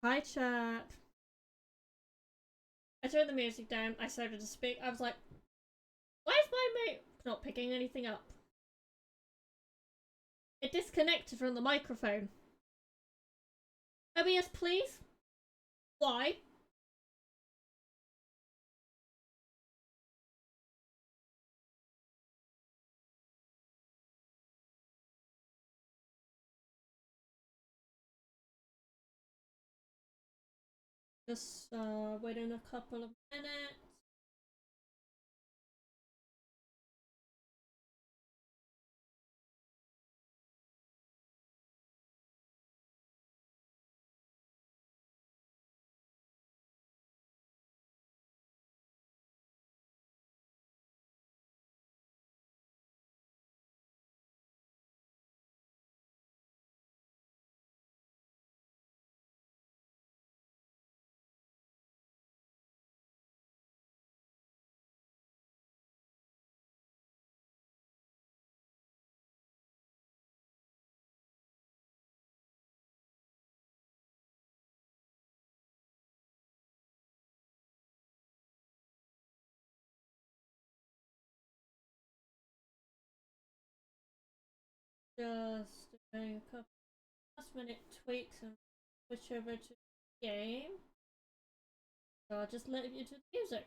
Hi, chat. I turned the music down. I started to speak. I was like, why is my mate not picking anything up? It disconnected from the microphone. OBS, please? Why? Just wait in a couple of minutes. Just doing a couple last minute tweaks and switch over to the game. So I'll just let you do the music.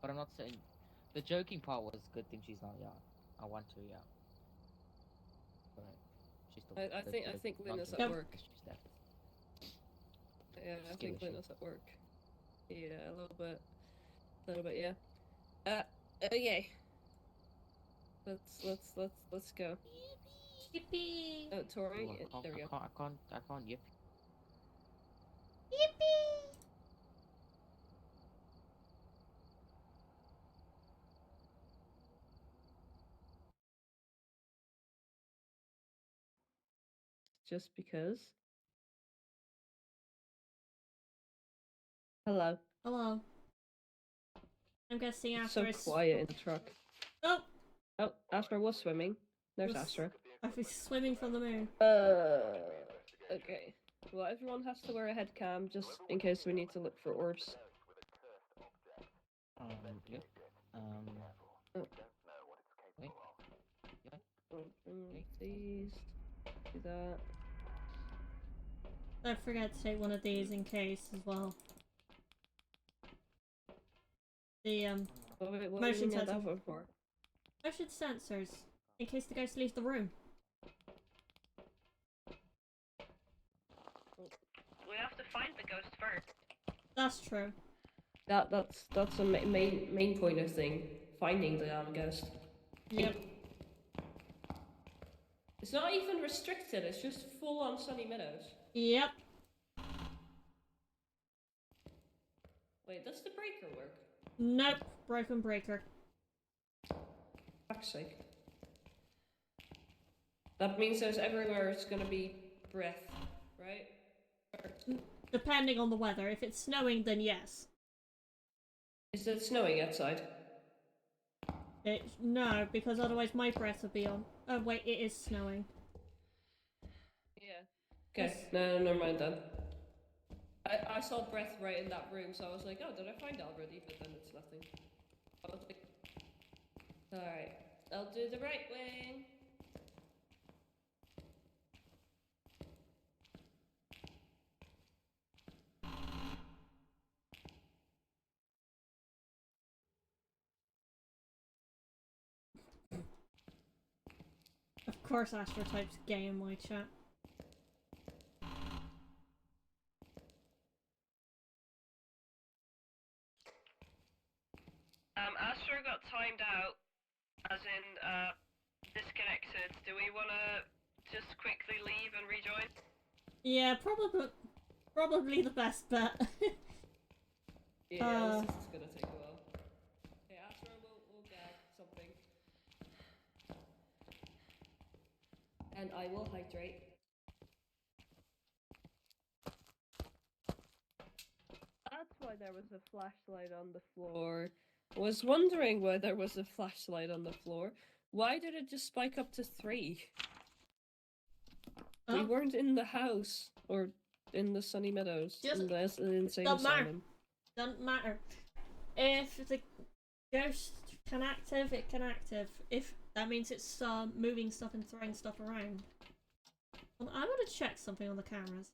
But I'm not saying the joking part was good thing she's not young. I want to, yeah. But she's still I think Luna's at Yep. work. she's dead. Yeah, I Skill think issue. Luna's at work. Yeah, a little bit, yeah. Okay. Let's go. Yippee! Oh, Tori, Ooh, there we go. I can't yip. Yippee! Just because. Hello. Hello. I'm guessing It's after so quiet in the truck. Oh! Oh, Astra was swimming. There's Astra. I was swimming from the moon. Okay. Well, everyone has to wear a head cam just in case we need to look for orbs. Yeah. Oh. Wait. Please do that. Don't forget to take one of these in case as well. The What do motion you need sensor. that one for? Motion sensors, in case the ghost leaves the room. We have to find the ghost first. That's true. That's the main point of thing. Finding the ghost. Yep. It's not even restricted. It's just full on Sunny Meadows. Yep. Wait, does the breaker work? Nope. Broken breaker. Fuck's sake. That means there's everywhere it's gonna be breath, right? Depending on the weather. If it's snowing, then yes. Is it snowing outside? No, because otherwise my breath would be on. Oh wait, it is snowing. Yeah. Okay, no, never mind then. I saw breath right in that room, so I was like, oh, did I find it already? But then it's nothing. I was like, alright, I'll do the right wing. Of course Astro types gay in my chat. Astro got timed out, as in, disconnected. Do we wanna just quickly leave and rejoin? Yeah, probably the best bet. Yeah, this is gonna take a while. Okay, Astro will gag something. And I will hydrate. That's why there was a flashlight on the floor. I was wondering why there was a flashlight on the floor. Why did it just spike up to 3? We Oh, weren't in the house or in the Sunny Meadows. Just- In the insane don't matter. asylum. doesn't matter. If the ghost can active, it can active. If that means it's moving stuff and throwing stuff around. I want to check something on the cameras.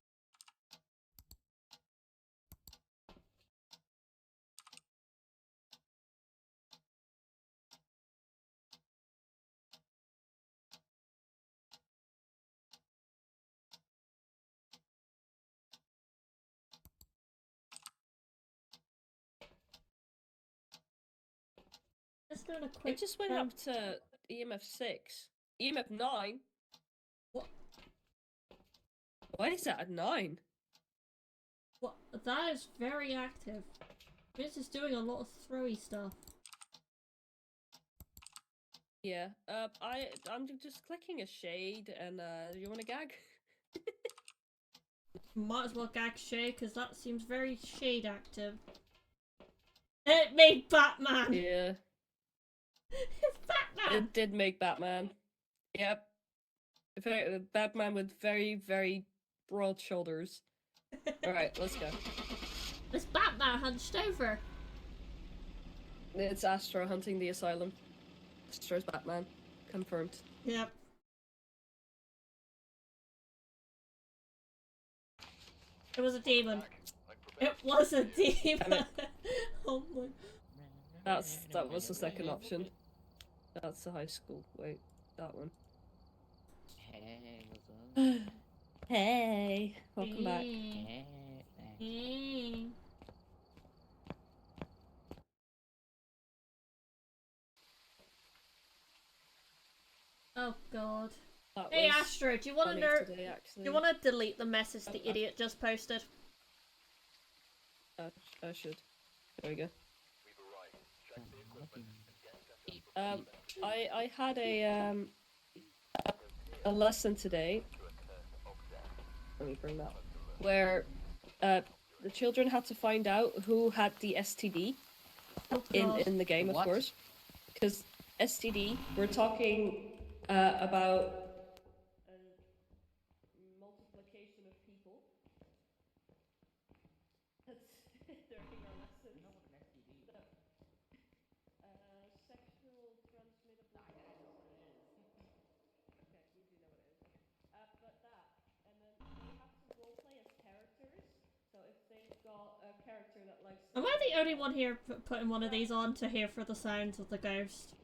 Just doing a quick. It just went up to EMF 6. EMF 9? What? Why is that at 9? What? That is very active. This is doing a lot of throwy stuff. Yeah. I'm just clicking a shade and do you wanna gag? Might as well gag Shay because that seems very shade active. It made Batman. Yeah. It's Batman. It did make Batman. Yep. Batman with very, very broad shoulders. Alright, let's go. It's Batman hunched over. It's Astro hunting the asylum. Astro's Batman. Confirmed. Yep. It was a demon. It was a demon. Oh my. That was the second option. That's the high school. Wait, that one. Hey, what's up? Hey, welcome back. Hey, Oh god. That Hey was Astro, do you want to funny know? today, Do actually. you want to delete the message the idiot just posted? I should. There we go. I had a lesson today. Let me bring that. Where the children had to find out who had the STD Oh god. in the game, of What? course. Because STD, we're talking about multiplication of people. That's during our lessons. You know what an STD is? Sexual transmittable disease. Okay, you do know what it is. But that, and then they have to roleplay as characters. So if they've got a character that likes. Am I the only one here putting one of these on to hear for the sounds of the ghost?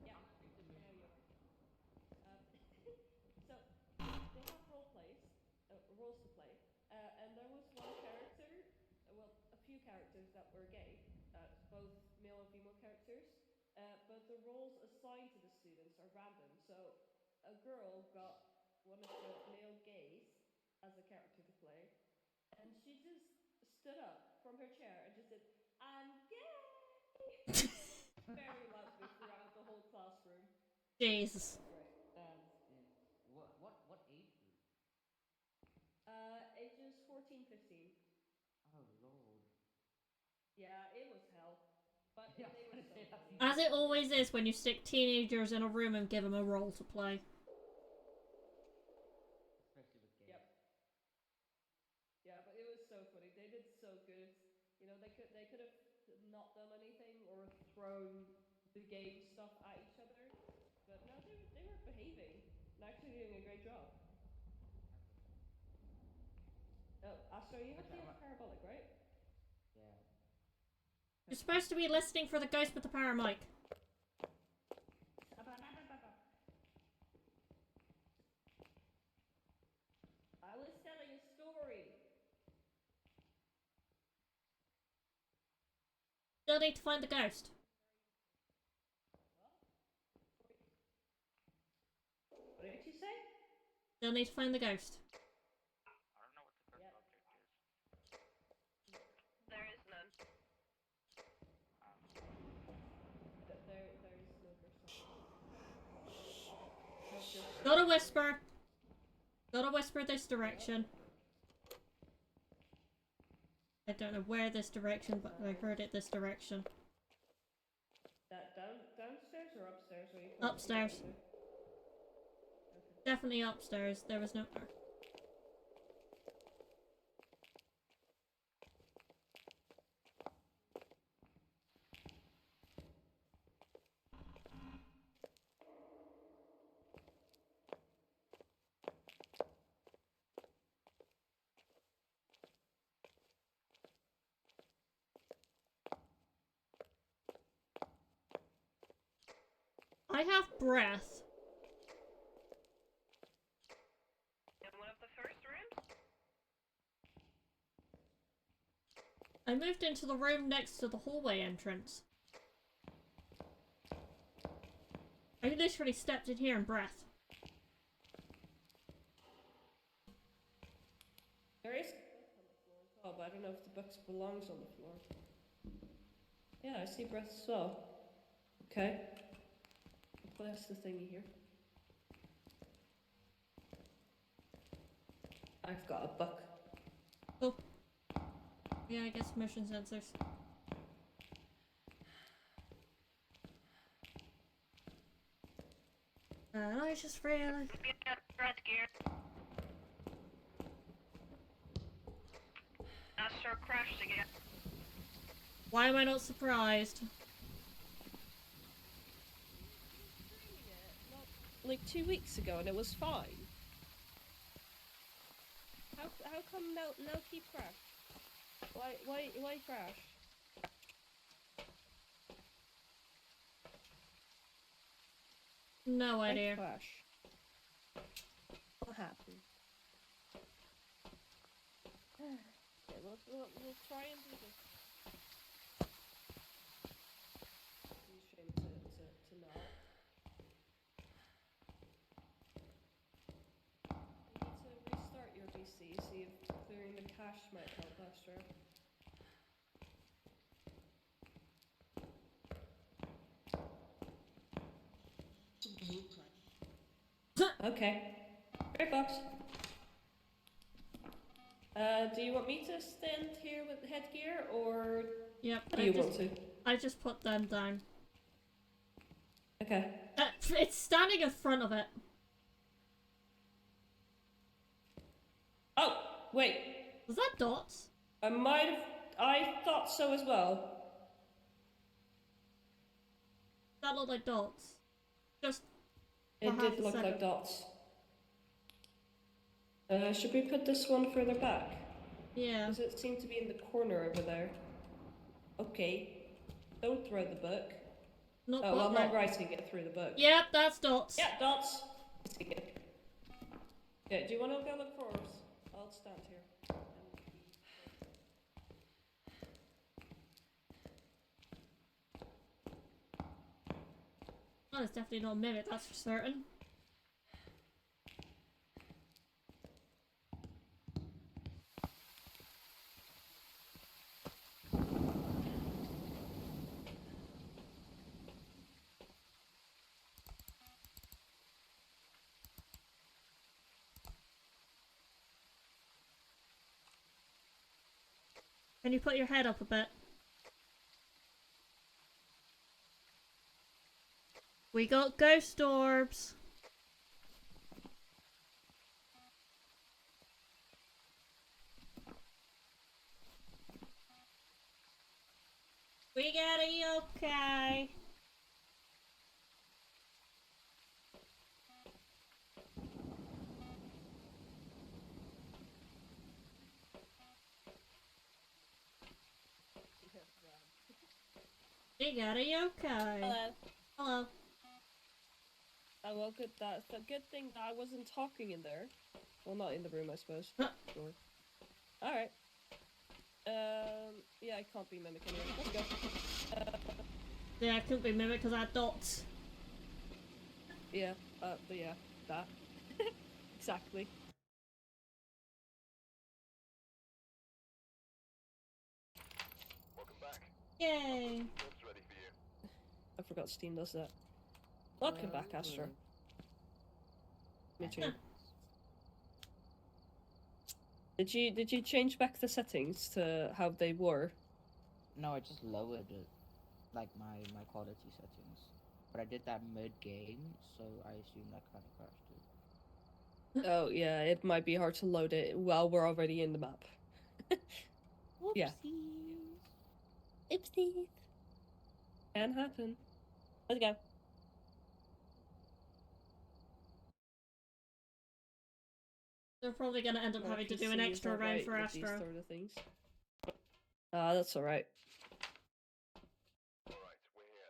Yeah, I know you are. So they have role plays, roles to play, and there was one character, well, a few characters that were gay, both male and female characters, but the roles assigned to the students are random. So a girl got one of the male gays as a character to play, and she just stood up from her chair and just said, "I'm gay," very loudly throughout the whole classroom. Jesus. Right. That's it. What age group? Ages 14, 15. Oh lord. Yeah, it was hell. But Yeah, I they was were gonna so say that's funny. As it not good. always is when you stick teenagers in a room and give them a role to play. Especially with gays. Yep. Yeah, but it was so funny. They did so good. You know, they could have not done anything or thrown the game stuff at each other, but no, they were behaving and actually doing a great job. That's okay. Oh, Astro, you have Which the I'm other parabolic, right? yeah. You're supposed to be listening for the ghost with the power mic. I was telling a story. Still need to find the ghost. What did you say? Still need to find the ghost. I don't know what the first Yep. object is. There is none. There is no first object. No, just Gotta whisper. Gotta whisper this direction. I don't know where this direction, but I heard it this direction. that downstairs or upstairs? Or you Upstairs. Okay. Definitely upstairs. There was no. I have breath. In one of the first rooms? I moved into the room next to the hallway entrance. I literally stepped in here and breath. There is a book on the floor as well, but I don't know if the book belongs on the floor. Yeah, I see breath as well. Okay. I'll place the thingy here. I've got a book. Oh. Yeah, I guess motion sensors. I just realized. Yeah, breath gear. Astro crashed again. Why am I not surprised? Like 2 weeks ago, and it was fine. How come now keep crash? Why crash? No Why idea. crash? What happened? Okay, we'll try and do this. Be ashamed to not. You need to restart your PC, see if clearing the cache might help Astro. Okay. Great box. Do you want me to stand here with headgear, or Yep. do you want to? I just put them down. Okay. It's standing in front of it. Oh, wait. Was that dots? I thought so as well. That looked like dots. Just. It For did half a look like second. dots. Should we put this one further back? Yeah. Does it seem to be in the corner over there? Okay. Don't throw the book. Not Oh, well, right. not writing it through the book. Yep, that's dots. Yeah, dots. Yeah, do you want to go look for orbs? I'll stand here. Oh, it's definitely not a mimic, that's for certain. Can you put your head up a bit? We got ghost orbs. We got a yokai. We got a yokai. Hello. Hello. Oh, well, good. That's a good thing that I wasn't talking in there. Well, not in the room, I suppose. Sure. Alright. Yeah, I can't be mimic anyway. Let's go. Yeah, I couldn't be mimic because I had dots. Yeah, but yeah, that. Exactly. Welcome back. Yay. Job's ready for you. I forgot Steam does that. Welcome back, Astra. Me too. Did you change back the settings to how they were? No, I just lowered it, like my quality settings. But I did that mid-game, so I assume that kind of crashed it. Oh yeah, it might be hard to load it while we're already in the map. Yeah. Oopsies. Can happen. Let's go. They're probably gonna end up My having to do PC an is extra round alright for with these Astro. sort of things. That's alright. Alright, we're here.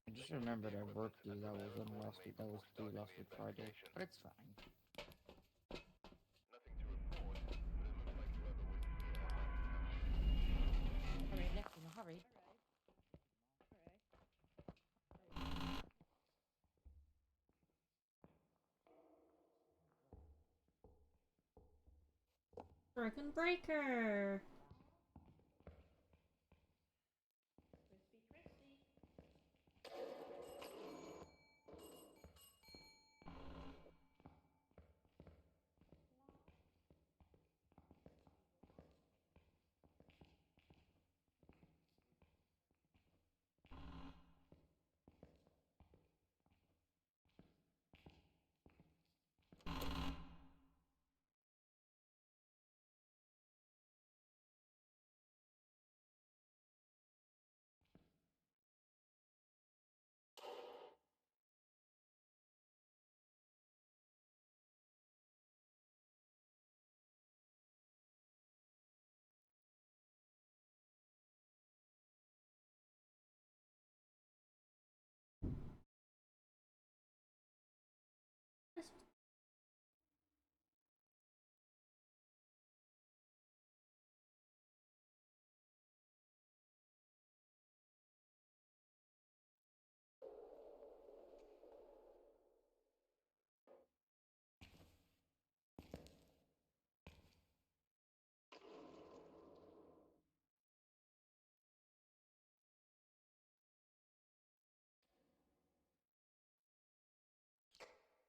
I just remembered I worked due that was due last week Friday, but it's fine. Nothing to report, but it looks like whoever was here Hurry, left in a hurry. Broken breaker.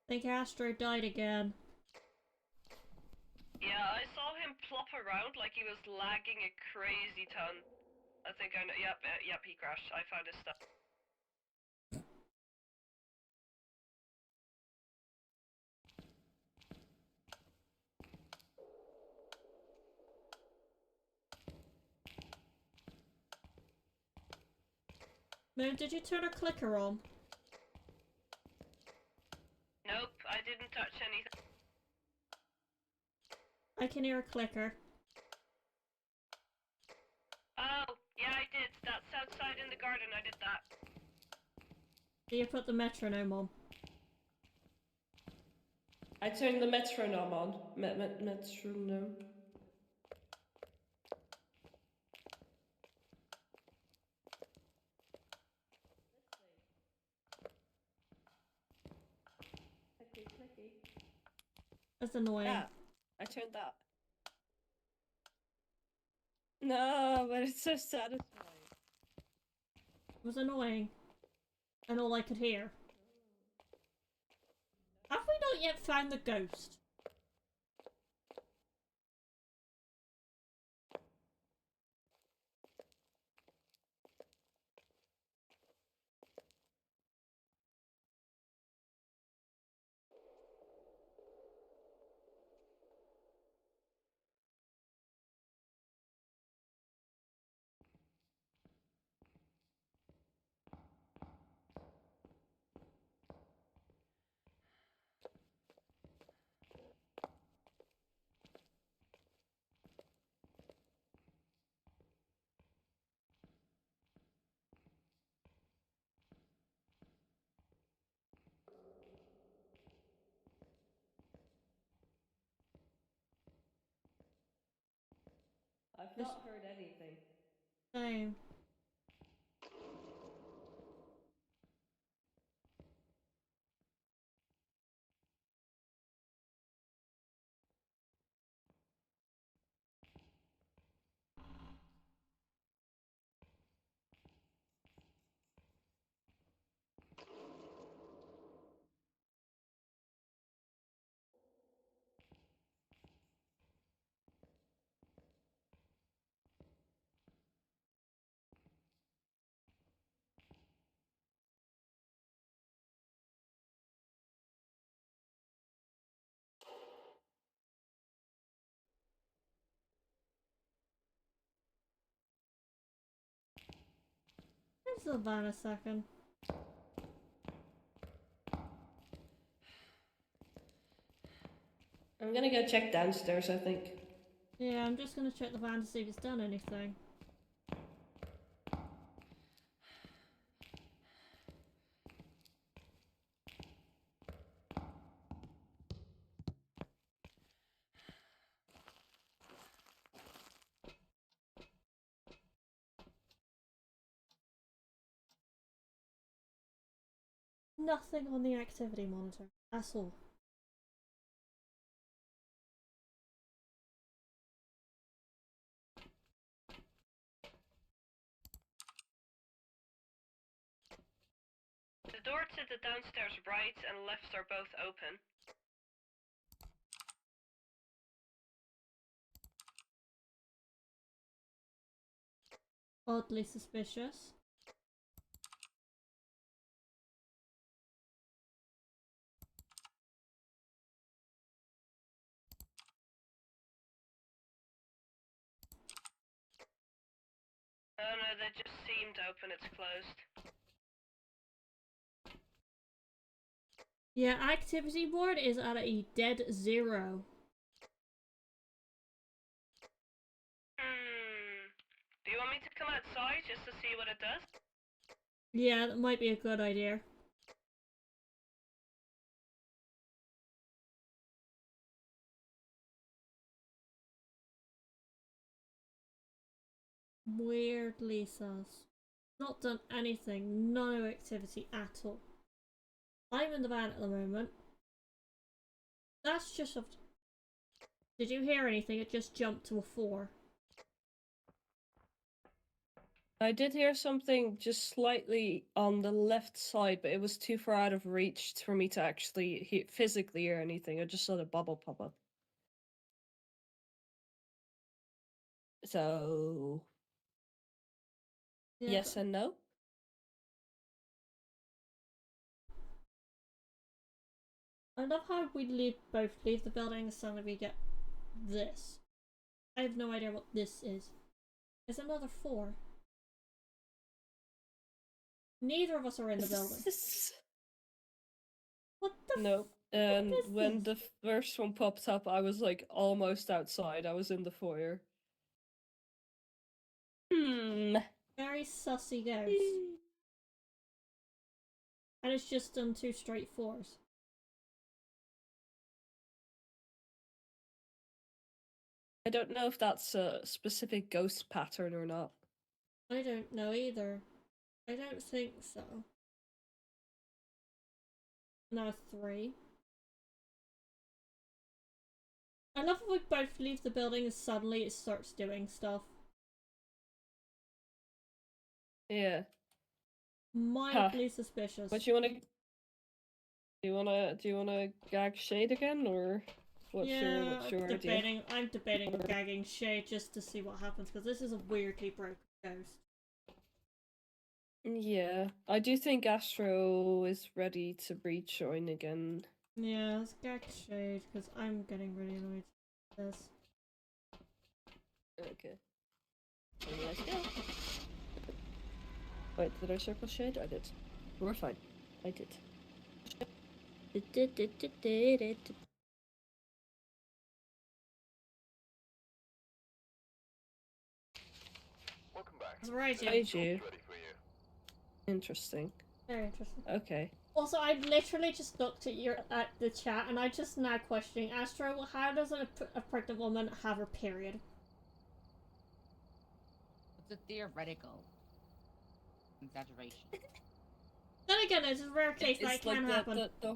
I think Astro died again. Yeah, I saw him plop around like he was lagging a crazy ton. I think I know. Yep, he crashed. I found his stuff. Moon, did you turn a clicker on? Nope, I didn't touch anything. I can hear a clicker. Oh, yeah, I did. That's outside in the garden. I did that. Do you put the metronome on? I turned the metronome on. Metronome. Clicky, clicky. That's annoying. Yeah, I turned that. No, but it's so satisfying. It was annoying. And all I could hear. Have we not yet found the ghost? I've not heard anything. Same. Give the van a second. I'm gonna go check downstairs, I think. Yeah, I'm just gonna check the van to see if it's done anything. Nothing on the activity monitor. That's all. The door to the downstairs right and left are both open. Oddly suspicious. Oh no, they just seemed open. It's closed. Yeah, activity board is at a dead 0. Do you want me to come outside just to see what it does? Yeah, that might be a good idea. Weirdly sus. Not done anything. No activity at all. I'm in the van at the moment. That's just a... Did you hear anything? It just jumped to a 4. I did hear something just slightly on the left side, but it was too far out of reach for me to actually physically hear anything. I just saw the bubble pop up. So, Yeah, yes and no. I love how we both leave the building and suddenly we get this. I have no idea what this is. It's another 4. Neither of us are in the building. What the Nope. is And when this? the first one popped up, I was like almost outside. I was in the foyer. Very sussy ghost. And it's just done 2 straight 4s. I don't know if that's a specific ghost pattern or not. I don't know either. I don't think so. Now 3. I love how we both leave the building and suddenly it starts doing stuff. Yeah. Mildly suspicious. But you wanna do you wanna gag Shade again, or what's your idea? I'm debating gagging Shay just to see what happens, because this is a weirdly broken ghost. Yeah. I do think Astro is ready to rejoin again. Yeah, let's gag Shade, because I'm getting really annoyed with this. Okay. Let's go. Wait, did I circle Shade? I did. We're fine. I did. Welcome back. That's right, I yeah. do. Ready for you. Interesting. Very interesting. Okay. Also, I literally just looked at the chat and I just now questioning Astro. How does a pregnant woman have her period? It's a theoretical exaggeration. Then again, it's a rare case that It's can like happen. the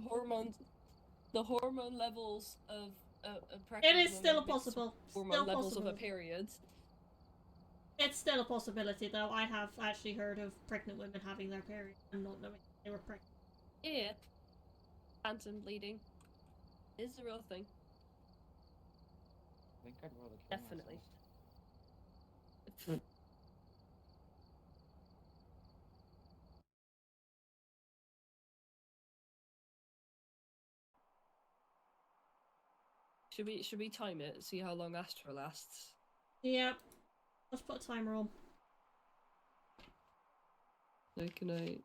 hormone levels of a It pregnant is still a woman mixed with possible. hormone Still levels of a possible. period. It's still a possibility, though. I have actually heard of pregnant women having their period and not knowing they were pregnant. Yeah. Phantom bleeding is a real thing. I think I'd rather kill Definitely. myself. Should we time it? See how long Astra lasts. Yep. Let's put a timer on. Like, can I? Alright,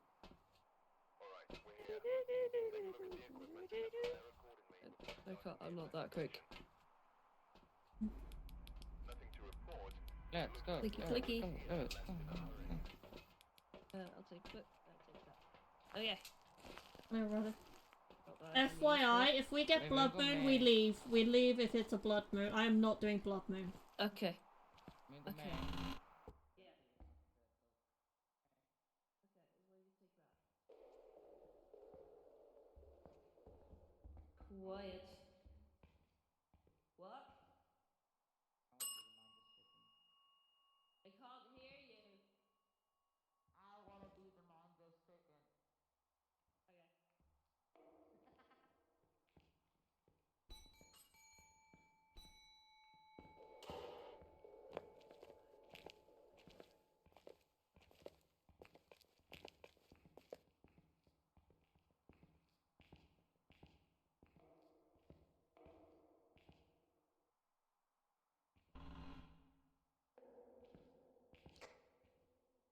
we're here. Take a look at the equipment and prepare accordingly. I can't. I'm not that quick. Nothing to report. Let's go. Clicky, go, clicky. Go, go, go, go. I'll take that. I'll take that. Oh yeah. No, brother. Got that in the FYI, if we get Wait, blood wait, moon, wait. we leave. We leave if it's a blood moon. I am not doing blood moon. intro. Okay. Me and the Okay. man. Quiet. What? I can't hear you. I wanna be the man just sitting. Okay.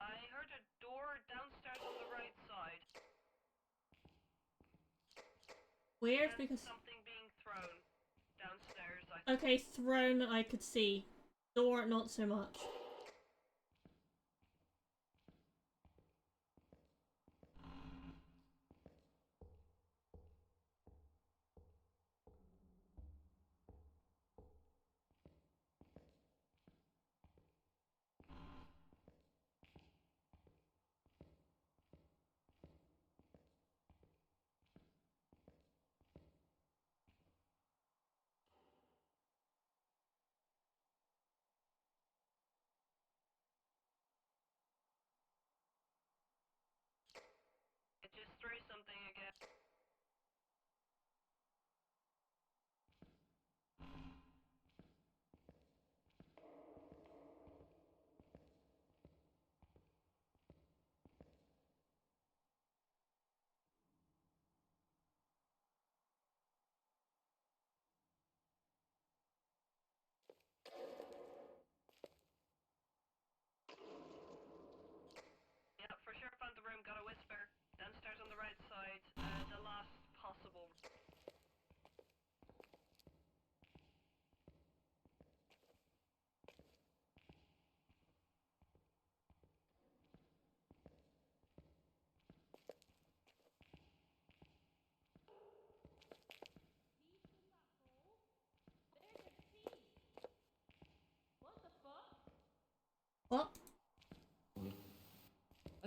I heard a door downstairs on the right side. Weird, And because... something being thrown downstairs. I Okay, throne I could see. Door, not so much.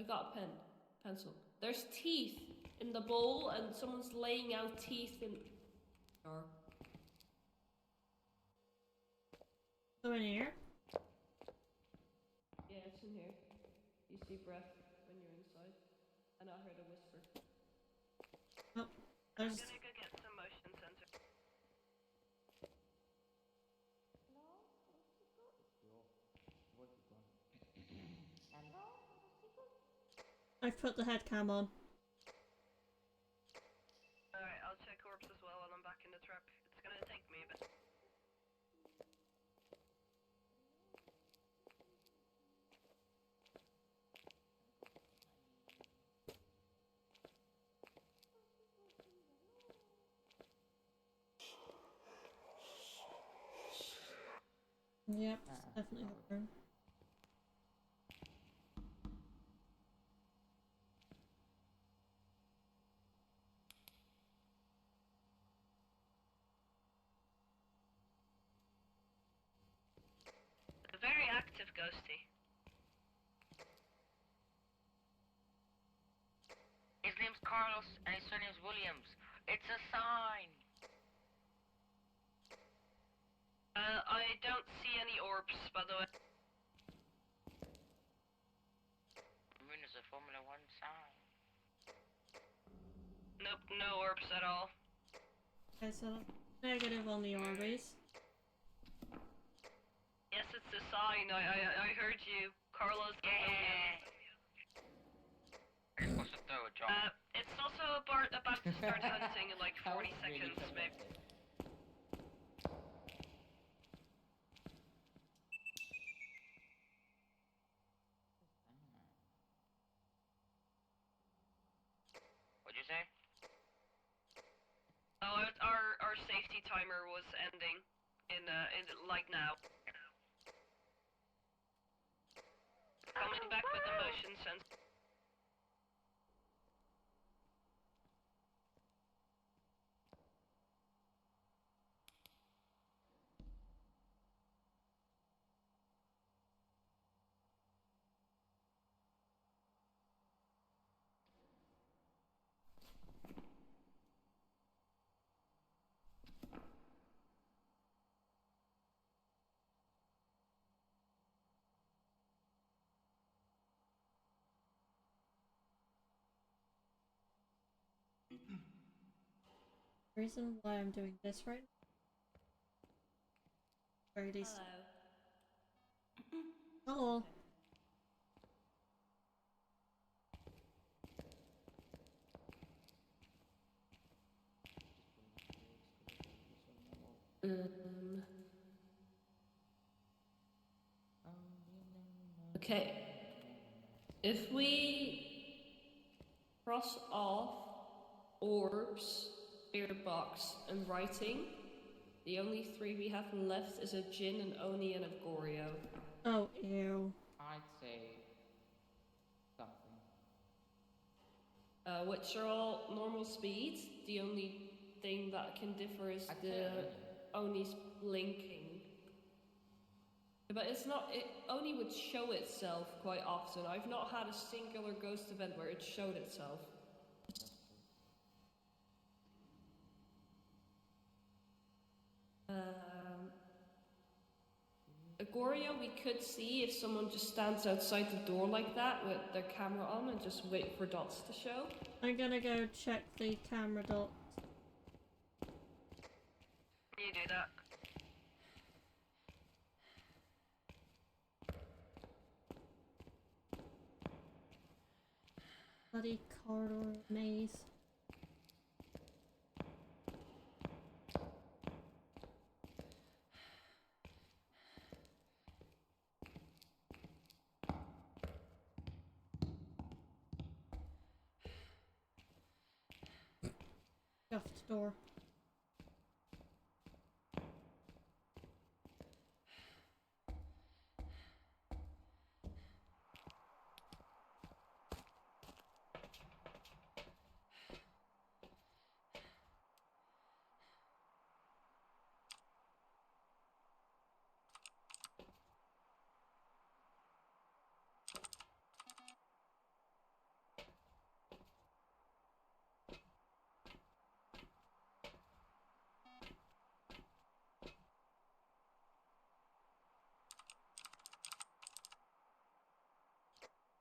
I've got a pen, pencil. There's teeth in the bowl, and someone's laying out teeth in. Jar. Go in here. Yeah, it's in here. You see breath when you're inside, and I heard a whisper. Oh, I'm there's. gonna go get some motion sensor. I've put the head cam on. Alright, I'll check orbs as well when I'm back in the truck. It's gonna take me a bit. Yep, it's definitely her. A very active ghosty. His name's Carlos and his surname's Williams. It's a sign. I don't see any orbs, by the way. I mean, it's a Formula 1 sign. Nope, no orbs at all. Okay, so negative on the Orbeez. Yes, it's a sign. I heard you. Carlos and Williams. You're supposed to throw a jump. It's also about to start hunting in like 40 seconds, maybe. What'd you say? Oh, our safety timer was ending in like now. Coming back with the motion sensor. Reason why I'm doing this right now. Very decent. Hello. Hello. Okay. If we cross off orbs, spirit box, and writing, the only three we have left is a Jin, an Oni, and a Goryo. Oh, ew. I'd say something. Which are all normal speeds. The only thing that can differ is I'd say the Oni's blinking. But it's not. Oni would show itself quite often. I've not had a singular ghost event where it showed itself. Agoria, we could see if someone just stands outside the door like that with their camera on and just wait for dots to show. I'm gonna go check the camera dot. You do that. Bloody corridor maze. Scuffed door.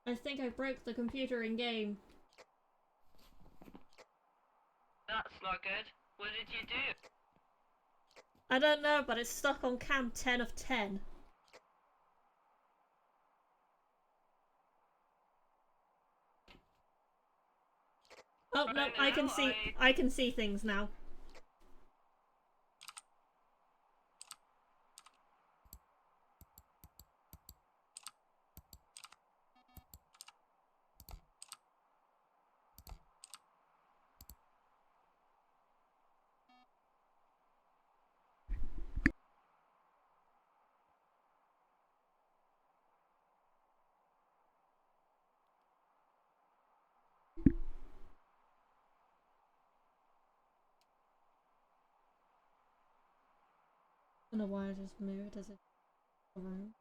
I think I broke the computer in game. That's not good. What did you do? I don't know, but it's stuck on cam 10 of 10. Oh no, I can see things now. I don't know why I just moved as a room.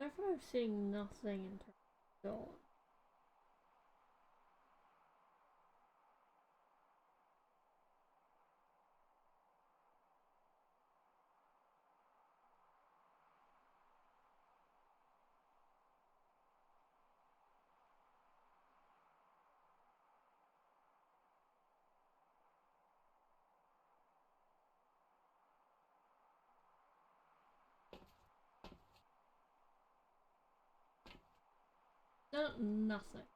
Therefore, I'm seeing nothing in terms of door. No, nothing.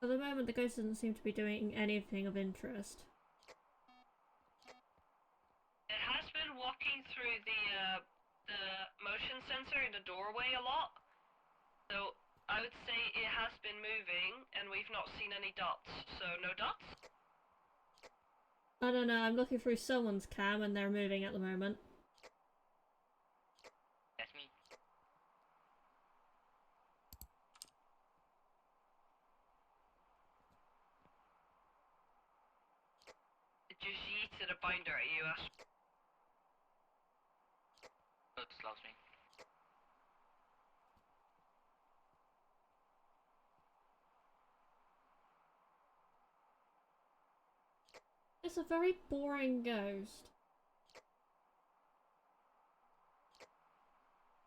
At the moment, the ghost doesn't seem to be doing anything of interest. It has been walking through the motion sensor in the doorway a lot. So I would say it has been moving, and we've not seen any dots. So no dots. I don't know, I'm looking through someone's cam and they're moving at the moment. That's me. It just yeeted a binder at you. Oh, it slows me. It's a very boring ghost.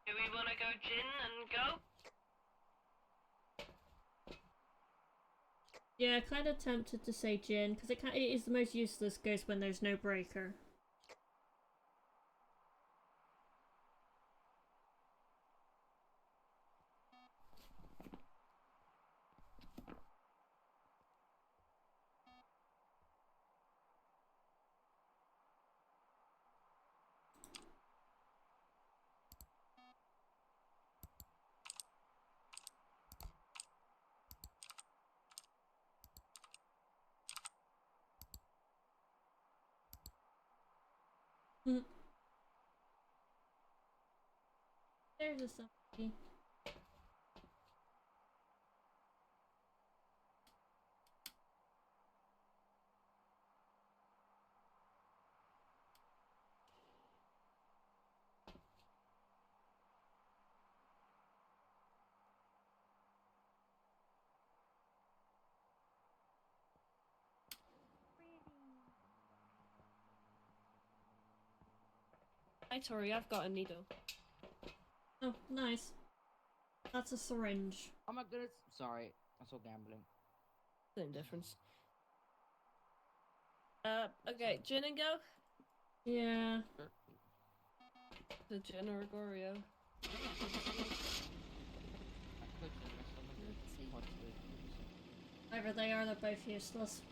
Do we want to go gin and go? Yeah, kind of tempted to say Jin, because it is the most useless ghost when there's no breaker. There's a somebody. Hi Tori, I've got a needle. Oh, nice. That's a syringe. Oh my goodness. Sorry, I'm so gambling. Same difference. Okay, Jin and go. Yeah. The Jin or Gorio. I could just miss some of it. Let's see. What's the Whatever they are, they're both useless.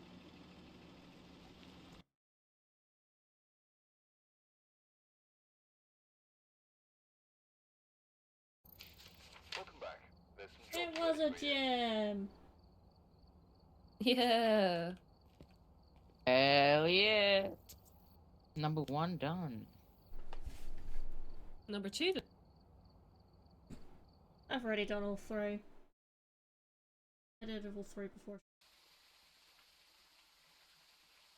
Welcome back. There's some It jobs was a ready for you. gym! Yeah. Hell yeah! Number 1 done. Number 2. I've already done all 3. I did all 3 before.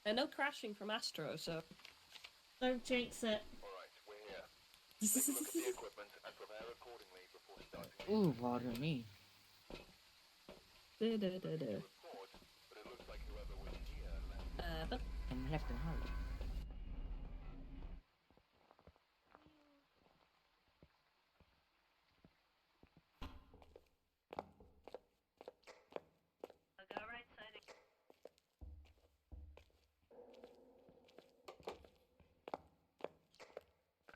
And no crashing from Astro, so. Don't jinx it. Alright, we're here. Take a look at the equipment and prepare accordingly before starting. Ooh, bother me. Da-da-da-da. Report, but it looks like whoever was here left. But And left and right. I'll go right side.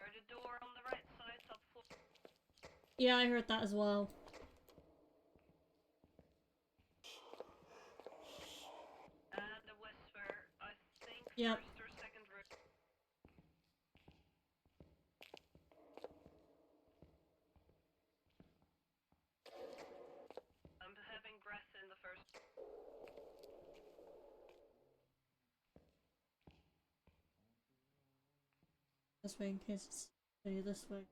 Or the door on the right side, top floor. Yeah, I heard that as well. And a whisper, I think Yep. first or second room. I'm having breath in the first. This way in case it's this way.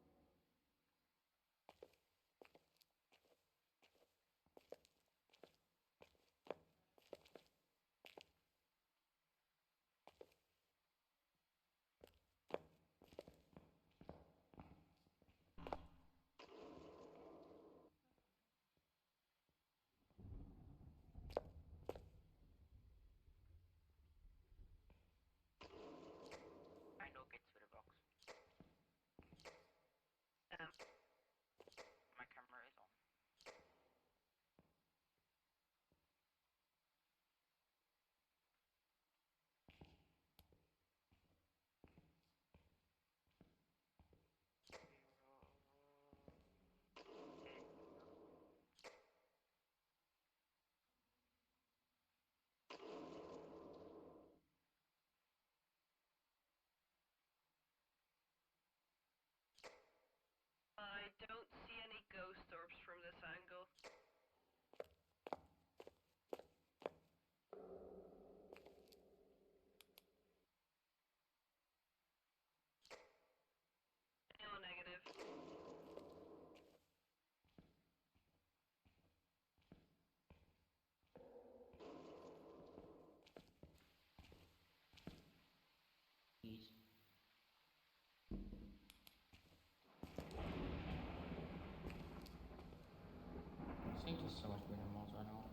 I know gets with a box. Um, My camera is on. I don't see any ghost orbs from this angle. No negative. Please. I'm seeing just so much better mods right now.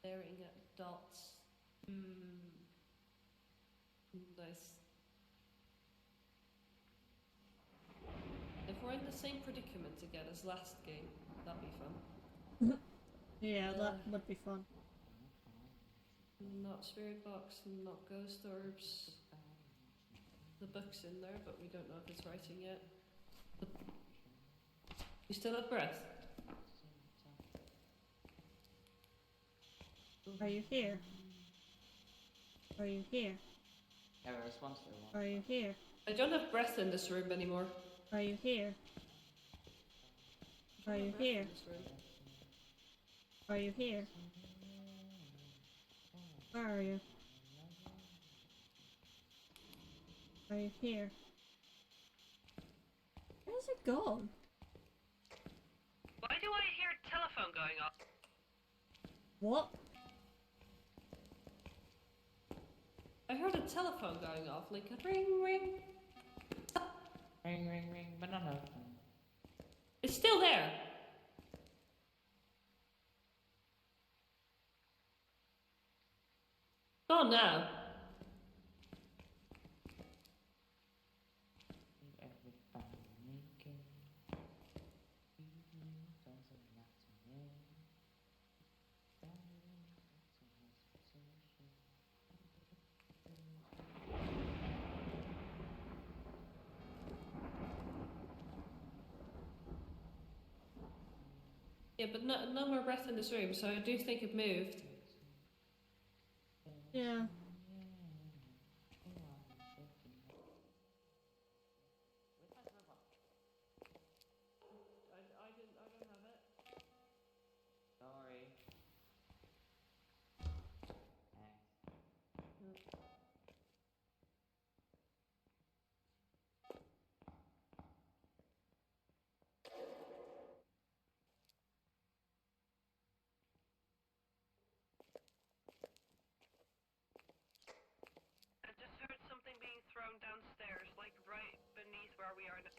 staring at dots. Nice. If we're in the same predicament again as last game, that'd be fun. Yeah, that would be fun. Not spirit box, not ghost orbs. The book's in there, but we don't know if it's writing yet. You still have breath? Are you here? Are you here? Have a response to one. Are you here? I don't have breath in this room anymore. Are you here? I Are don't you have breath here? in this room. Are you here? Where are you? Are you here? Where's it gone? Why do I hear a telephone going off? What? I heard a telephone going off, like a ring, ring. Ring, ring, ring, banana. It's still there. Gone now. Yeah, but no more breath in this room, so I do think it moved. Yeah. I don't have it. Sorry. I just heard something being thrown downstairs, like right beneath where we are now.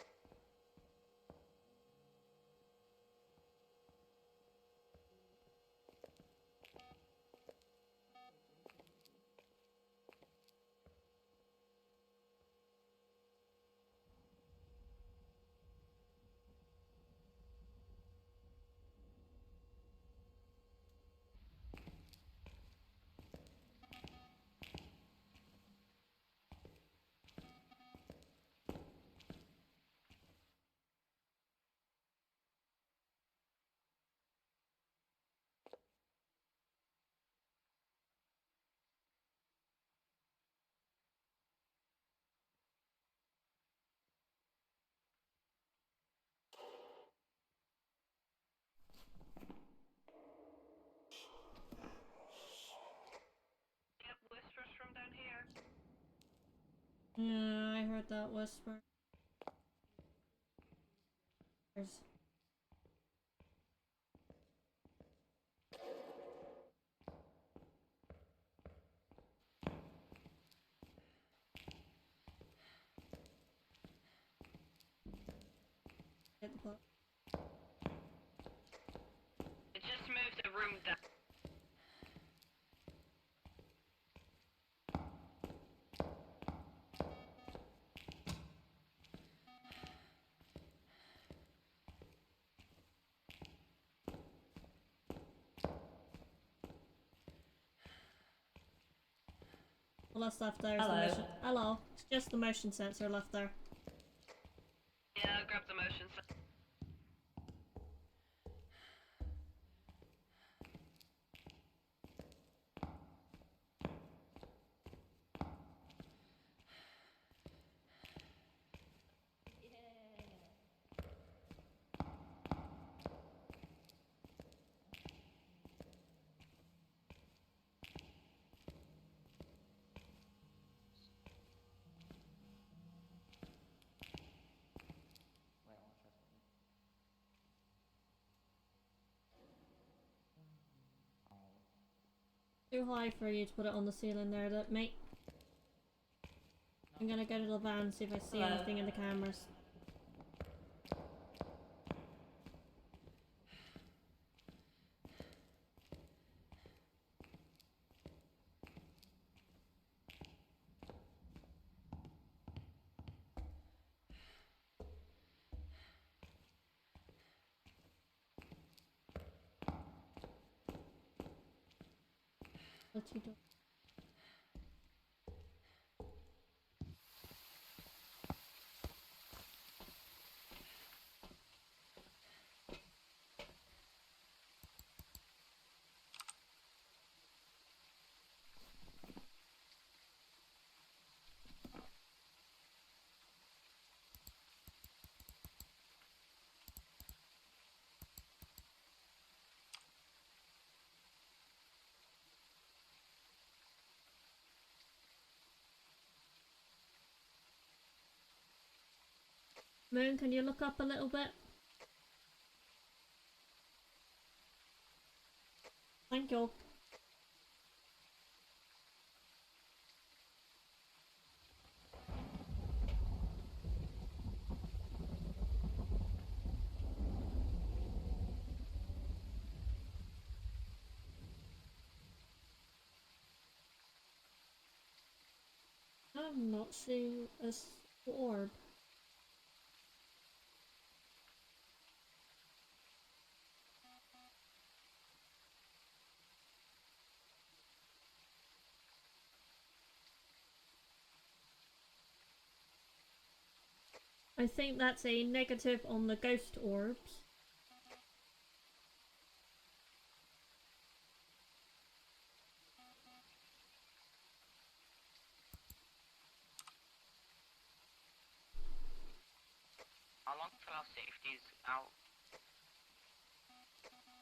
Yep, whispers from down here. Yeah, I heard that whisper. Hit the clock. It just moved a room down. All that's left there is Hello. the motion. Hello. It's just the motion sensor left there. Yeah, I'll grab the motion sensor. Too high for you to put it on the ceiling there, mate. I'm gonna go to the van and see if I see Hello. anything in the cameras. What you do? Moon, can you look up a little bit? Thank you. I'm not seeing a orb. I think that's a negative on the ghost orbs. How long till our safety's out?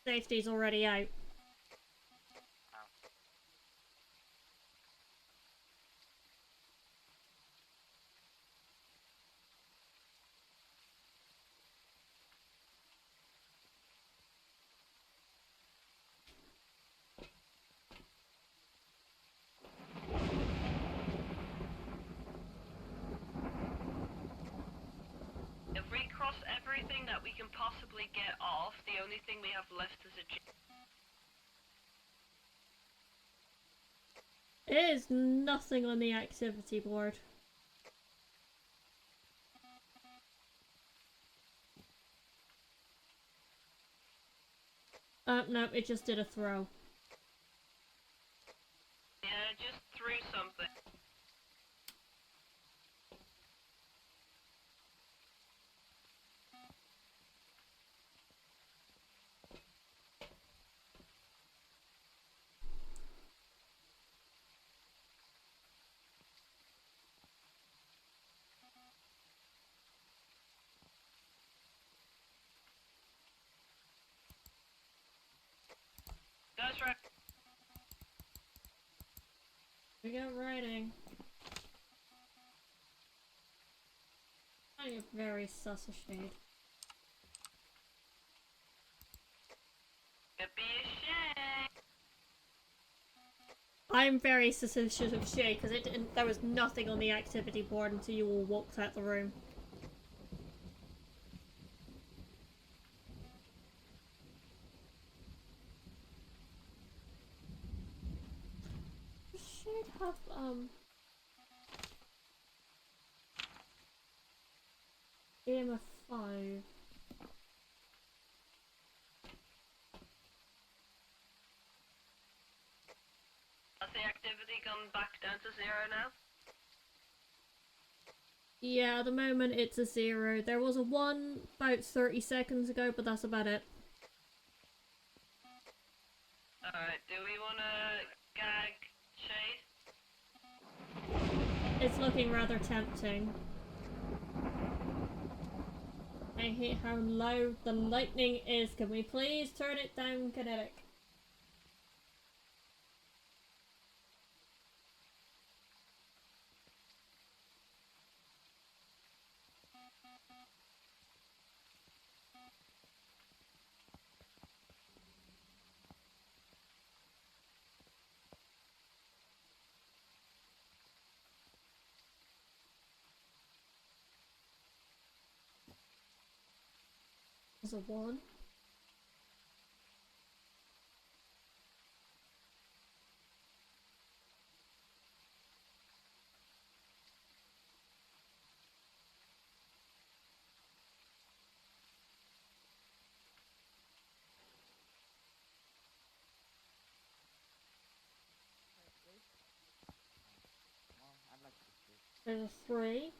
Safety's already out. If we cross everything that we can possibly get off, the only thing we have left is a There's nothing on the activity board. No, it just did a throw. Yeah, just threw something. That's right. We got writing. I am very sus of shade. It'd be a shame. I'm very suspicious of shade because there was nothing on the activity board until you all walked out the room. Should have EMF 5. Has the activity gone back down to 0 now? Yeah, at the moment it's a 0. There was a 1 about 30 seconds ago, but that's about it. Alright, do we wanna gag Chase? It's looking rather tempting. I hate how loud the lightning is. Can we please turn it down, Kinetic? There's a 1. Well, I'd like to see. There's a 3.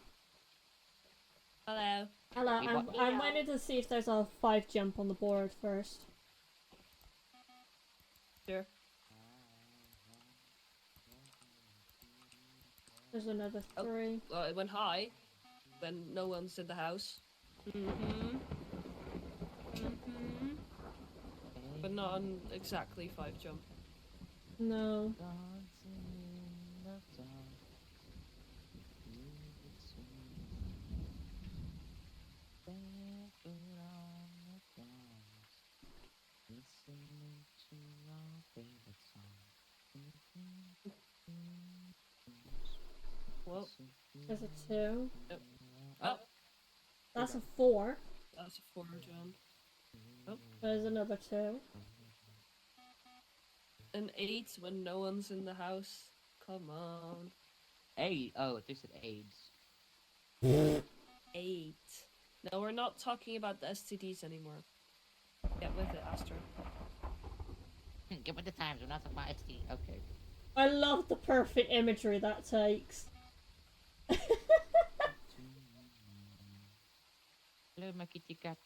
Hello. Hello, We I'm waiting to see if there's a 5 jump on the board first. Sure. There's another Oh. 3. Well, it went high when no one's in the house. Mm-hmm. Mm-hmm. But not on exactly 5 jump. No. Dancing in the dark, you would see. Well, There's a 2. oh, That's a 4. that's a 4, John. Oh, There's another 2. an 8 when no one's in the house. Come on. Oh, they said AIDS. 8. No, we're not talking about the STDs anymore. Get with it, Astra. Get with the times, we're not talking about ST. Okay. I love the perfect imagery that takes. Hello, my kitty cat.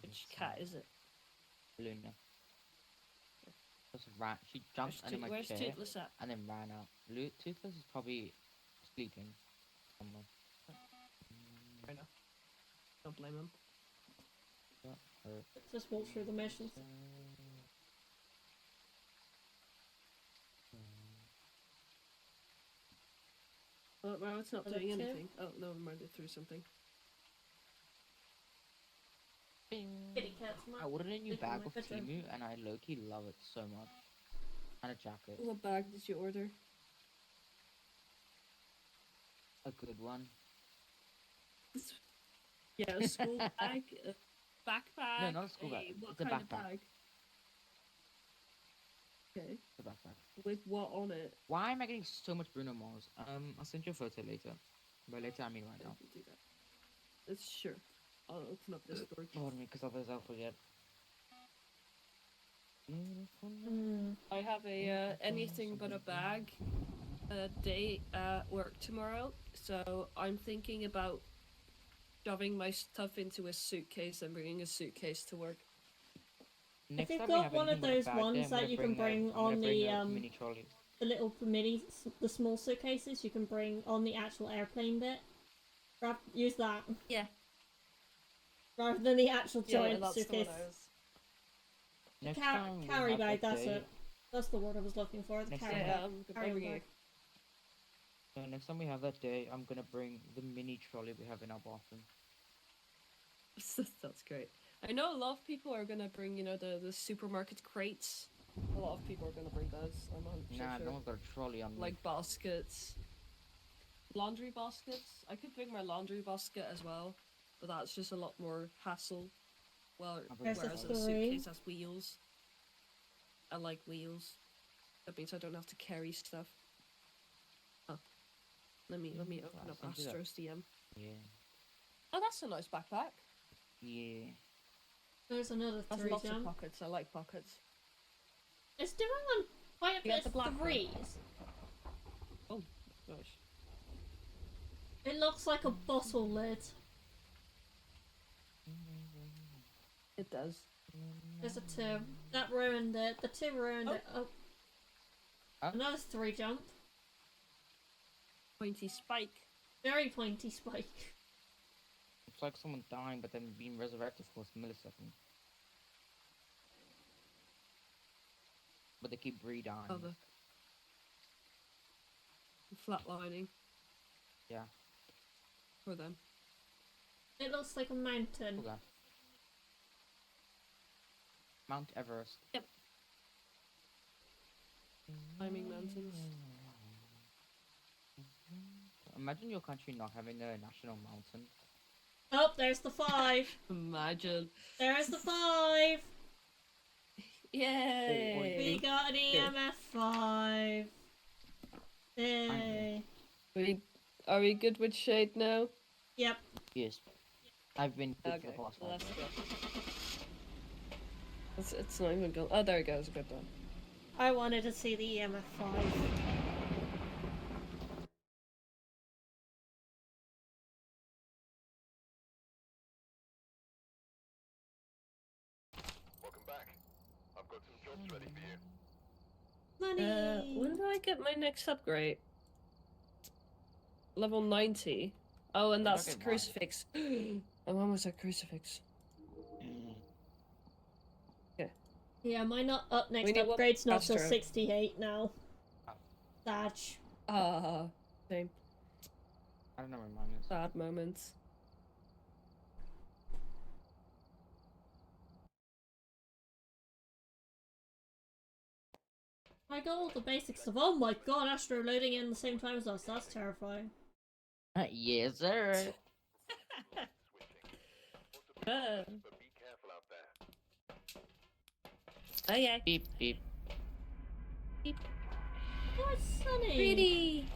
Which cat is it? Luna. Just ran. She jumped under my Where's chair Toothless at? and then ran out. Toothless is probably sleeping somewhere. Fair enough. Don't blame him. Got her. Just walk through the missions. Well, it's not Another doing 2? anything. Oh, no, never mind, it threw something. Kitty cat's I my ordered a new sleep in bag my of bedroom. Timu and I low-key love it so much. And a jacket. What bag did you order? A good one. Yeah, a school bag, a backpack. No, not a school bag. What It's a kind of backpack. bag? Okay. The backpack. With what on it? Why am I getting so much Bruno Mars? I'll send you a photo later. By later, I mean right Yeah, now. we'll do that. It's sure. I'll open up this door. Pardon me, because otherwise I'll forget. I have a anything but a bag day at work tomorrow, so I'm thinking about shoving my stuff into a suitcase and bringing a suitcase to work. Next you've time we got have one anything of but a those bag day, ones I'm that gonna you can bring I'm gonna on bring the a mini trolley. the little the small suitcases, you can bring on the actual airplane bit. Use that. Yeah. Rather than the actual Yeah, giant that's suitcase. the one I was. Next time we Carry have bag, that that's day, it. That's the word I was looking for. The Next carry time. bag. I'm Carry-on bringing bag. So next time we have that day, I'm gonna bring the mini trolley we have in our bathroom. That's great. I know a lot of people are gonna bring, the supermarket crates. A lot of people are gonna bring those. I'm 100% Nah, sure. no one's got a trolley on me. Like baskets. Laundry baskets. I could bring my laundry basket as well, but that's just a lot more hassle. Well, I'll bring There's a whereas a 3. suitcase has wheels. I like wheels. That means I don't have to carry stuff. Oh. Let me open up I'll send you that. Astro's DM. Yeah. Oh, that's a nice backpack. Yeah. There's another Has 3 lots of jump. pockets. I like pockets. It's doing on quite a You got bit the black of one? 3s. Oh, gosh. It looks like a bottle lid. It does. There's a 2. That ruined it. The 2 ruined it. Oh. Huh? Another 3 jump. Pointy spike. Very pointy spike. It's like someone dying but then being resurrected for a millisecond. But they keep re-dying. Oh, the flatlining Yeah. for them. It looks like a mountain. Okay. Mount Everest. Climbing mountains. Imagine your country not having a national mountain. Oh, there's the 5. Imagine. There's the 5. Yay! We got an EMF 5. Yay. Are we good with shade now? Yep. Yes. I've been good for Okay, the past well, 5 that's years. good. It's not even good. Oh, there it goes. Good one. I wanted to see the EMF 5. Welcome back. I've got some jobs ready for you. Money! When do I get my next upgrade? Level 90. Oh, and that's Okay, crucifix. I'm almost at crucifix. Yeah, mine not up We next need one upgrade's not till Astro. 68 now. Oh. Dad. Ah, same. I don't know where mine is. Sad moments. I got all the basic stuff. Oh my god, Astro loading in the same time as us. That's terrifying. Yes, sir. But be careful out there. Oh yeah. Beep beep. Oh, it's sunny. Pretty.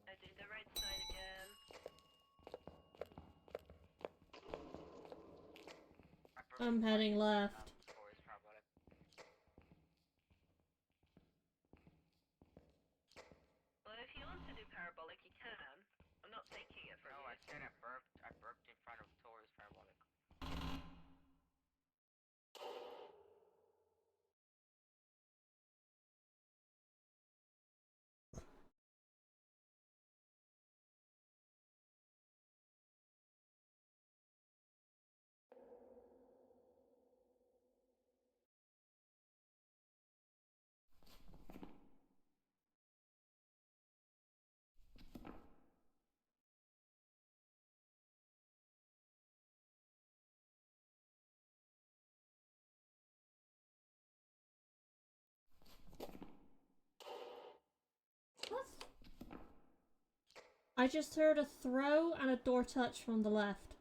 I did the right side again. I'm heading left. Well, if you want to do parabolic, you can. I'm not taking it from you. I said I burped. I burped in front of Tori's parabolic. What? I just heard a throw and a door touch from the left.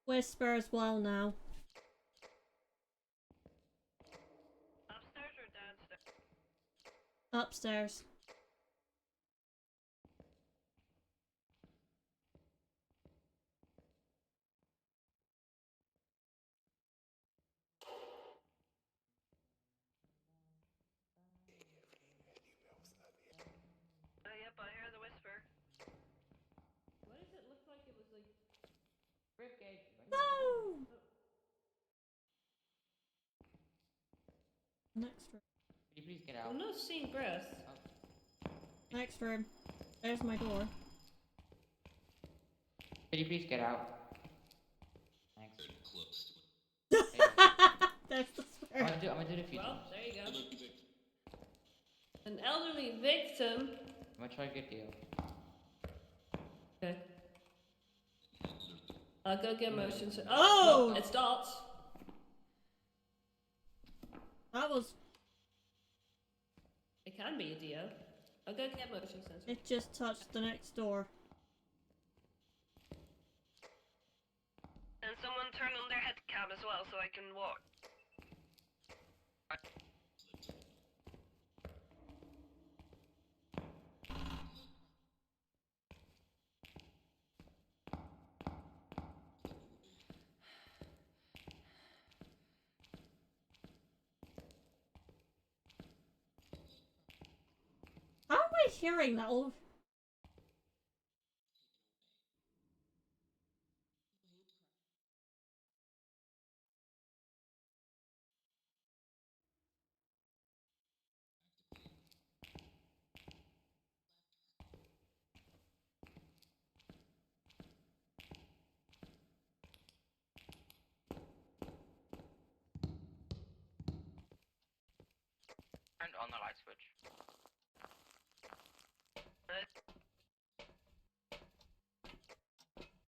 Whisper as well now. Upstairs or downstairs? Upstairs. Oh, yep, I hear the whisper. What does it look like? It was like Ribcage. No! Next room. Could you please get I'm out? not seeing breath. Next room. There's my door. Could you please get out? Thanks. There's the I'm spirit. gonna do the few Well, times. there you go. An elderly victim. I'm gonna try a good deal. Okay. I'll go get motion. Oh! It starts. That was. It can be a Dio. I'll go get motion sensor. It just touched the next door. And someone turn on their head cam as well so I can walk. How am I hearing that all? Turned on the light switch.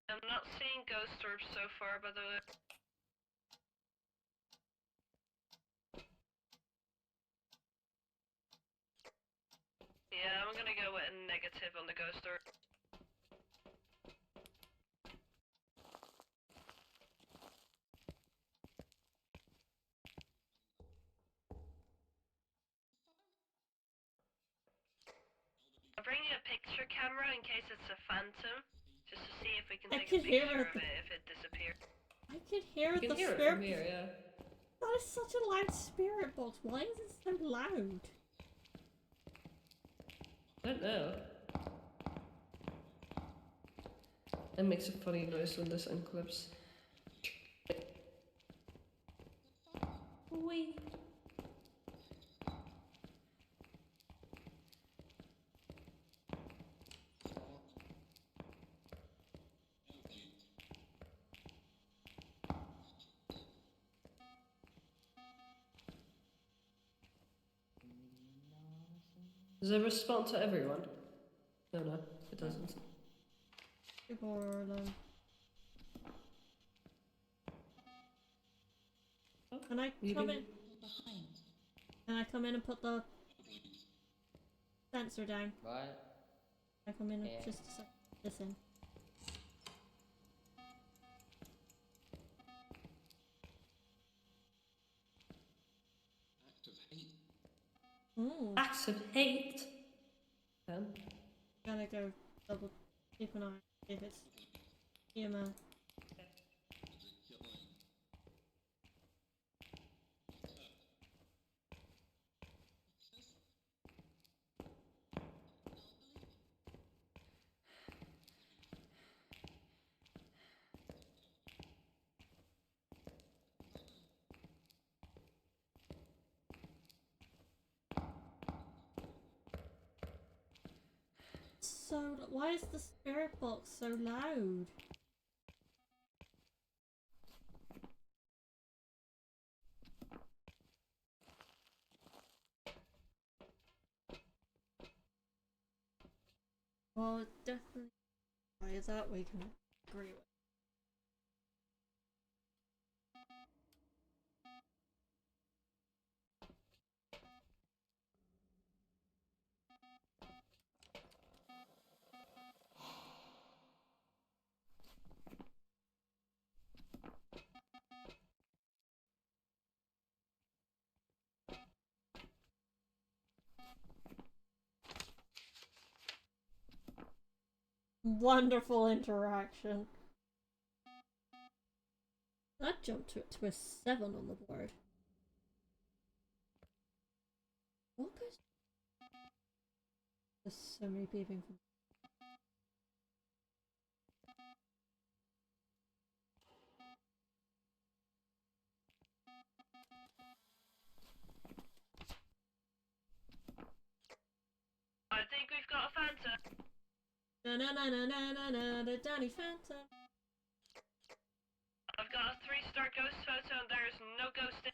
I'm not seeing ghost orbs so far, by the way. Yeah, I'm gonna go with a negative on the ghost orb. I'm bringing a picture camera in case it's a phantom, just to see if we can I take a could hear picture it. of it if it disappears. I could hear You can the hear it spirit. from here, yeah. That is such a loud spirit box. Why is it so loud? I don't know. It makes a funny noise when this unclips. Wee. Does it respond to everyone? No, it doesn't. People are alone. Oh, Can I you come do. in? Can I come in and put the sensor down? What? Can I come in and Yeah. just a sec. Listen. Acts of hate. Gotta go double keep an eye if it's EMF. So why is the spirit box so loud? Well, it definitely. Why is that we can agree with? Wonderful interaction. That jumped to a 7 on the board. What goes? There's so many peeping from. I think we've got a Fanta. Na na na na na na na the Danny Phantom. I've got a 3-star ghost photo and there's no ghost in.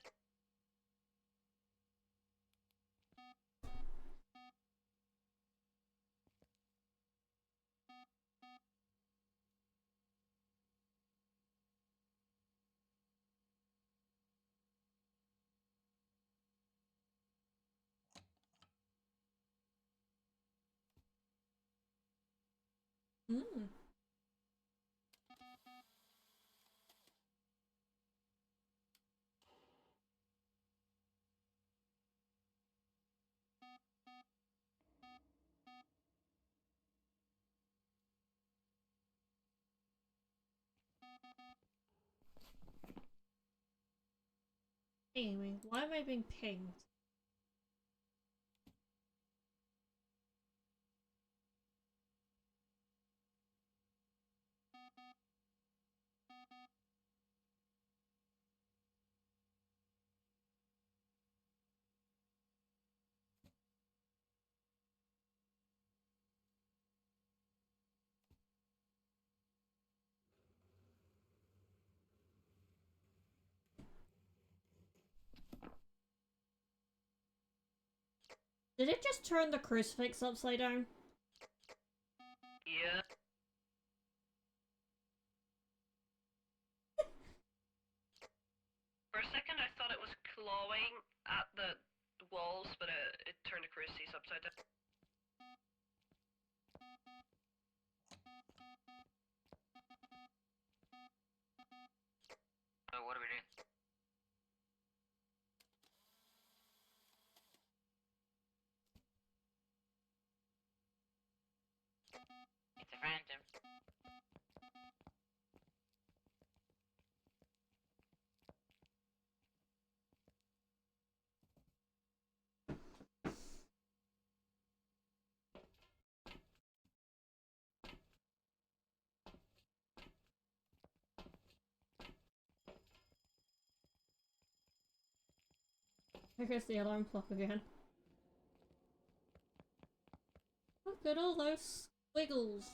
Hmm. Anyway, why am I being pinged? Did it just turn the crucifix upside down? Yeah. For a second I thought it was clawing at the walls, but it turned the crucifix upside down. What are we doing? It's a phantom. Here goes the alarm clock again. Look at all those squiggles.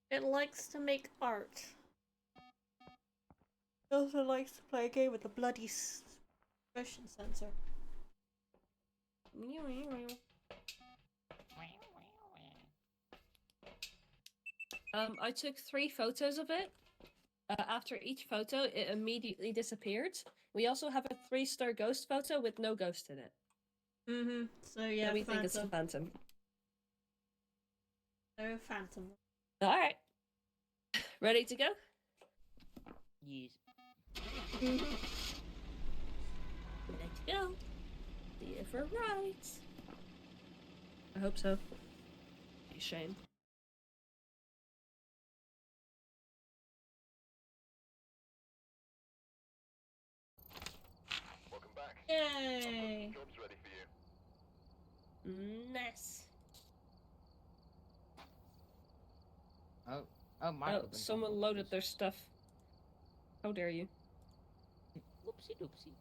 It likes to make art. It also likes to play a game with the bloody motion sensor. I took 3 photos of it. After each photo, it immediately disappeared. We also have a 3-star ghost photo with no ghost in it. Mm-hmm. So yeah, So we think it's a phantom. phantom. So phantom. Alright. Ready to go? Yes. Let's go. See if we're right. I hope so. Be a shame. Welcome back. Yay! Job's ready for you. Nice. Oh, Michael. Oh, someone loaded their stuff. How dare you? Whoopsie doopsie.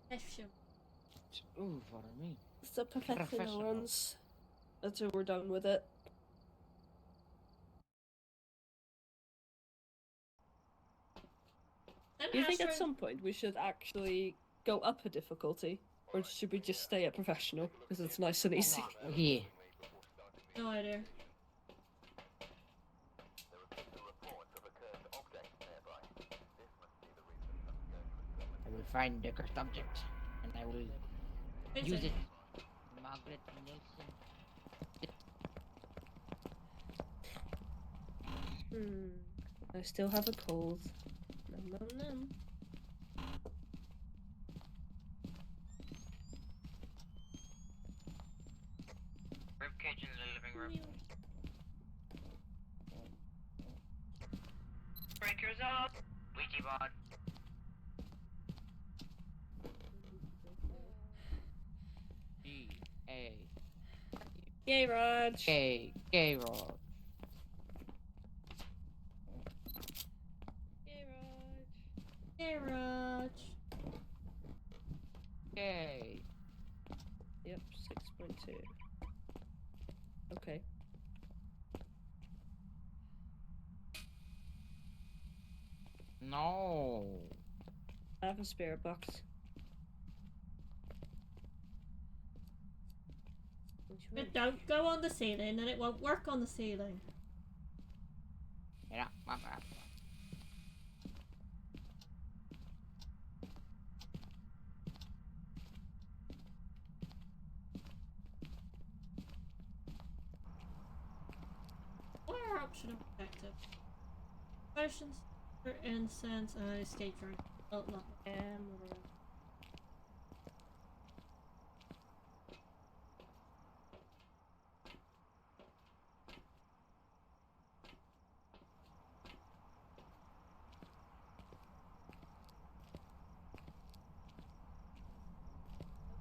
Question. Ooh, what I mean. It's the professional Professional. ones. Until we're done with it. Do you think at some point we should actually go up a difficulty? Or should we just stay at professional? Because it's nice and easy. Yeah. No idea. There have been some reports of a cursed object nearby. This must be the reason some ghosts I will find the cursed object, and I will use it. Margaret Nelson. I still have a cold. Nom nom nom. Ribcage in the living room. Breakers up. Ouija board. G-A. Yay, Raj! Gay Rod. Yay, Raj! Hey, Raj. Gay. Yep, 6.2. Okay. No. I have a spare box. But don't go on the ceiling, and it won't work on the ceiling. Yeah, my bad. What are optional objectives? Potions for incense and escape room. Oh, not. I'm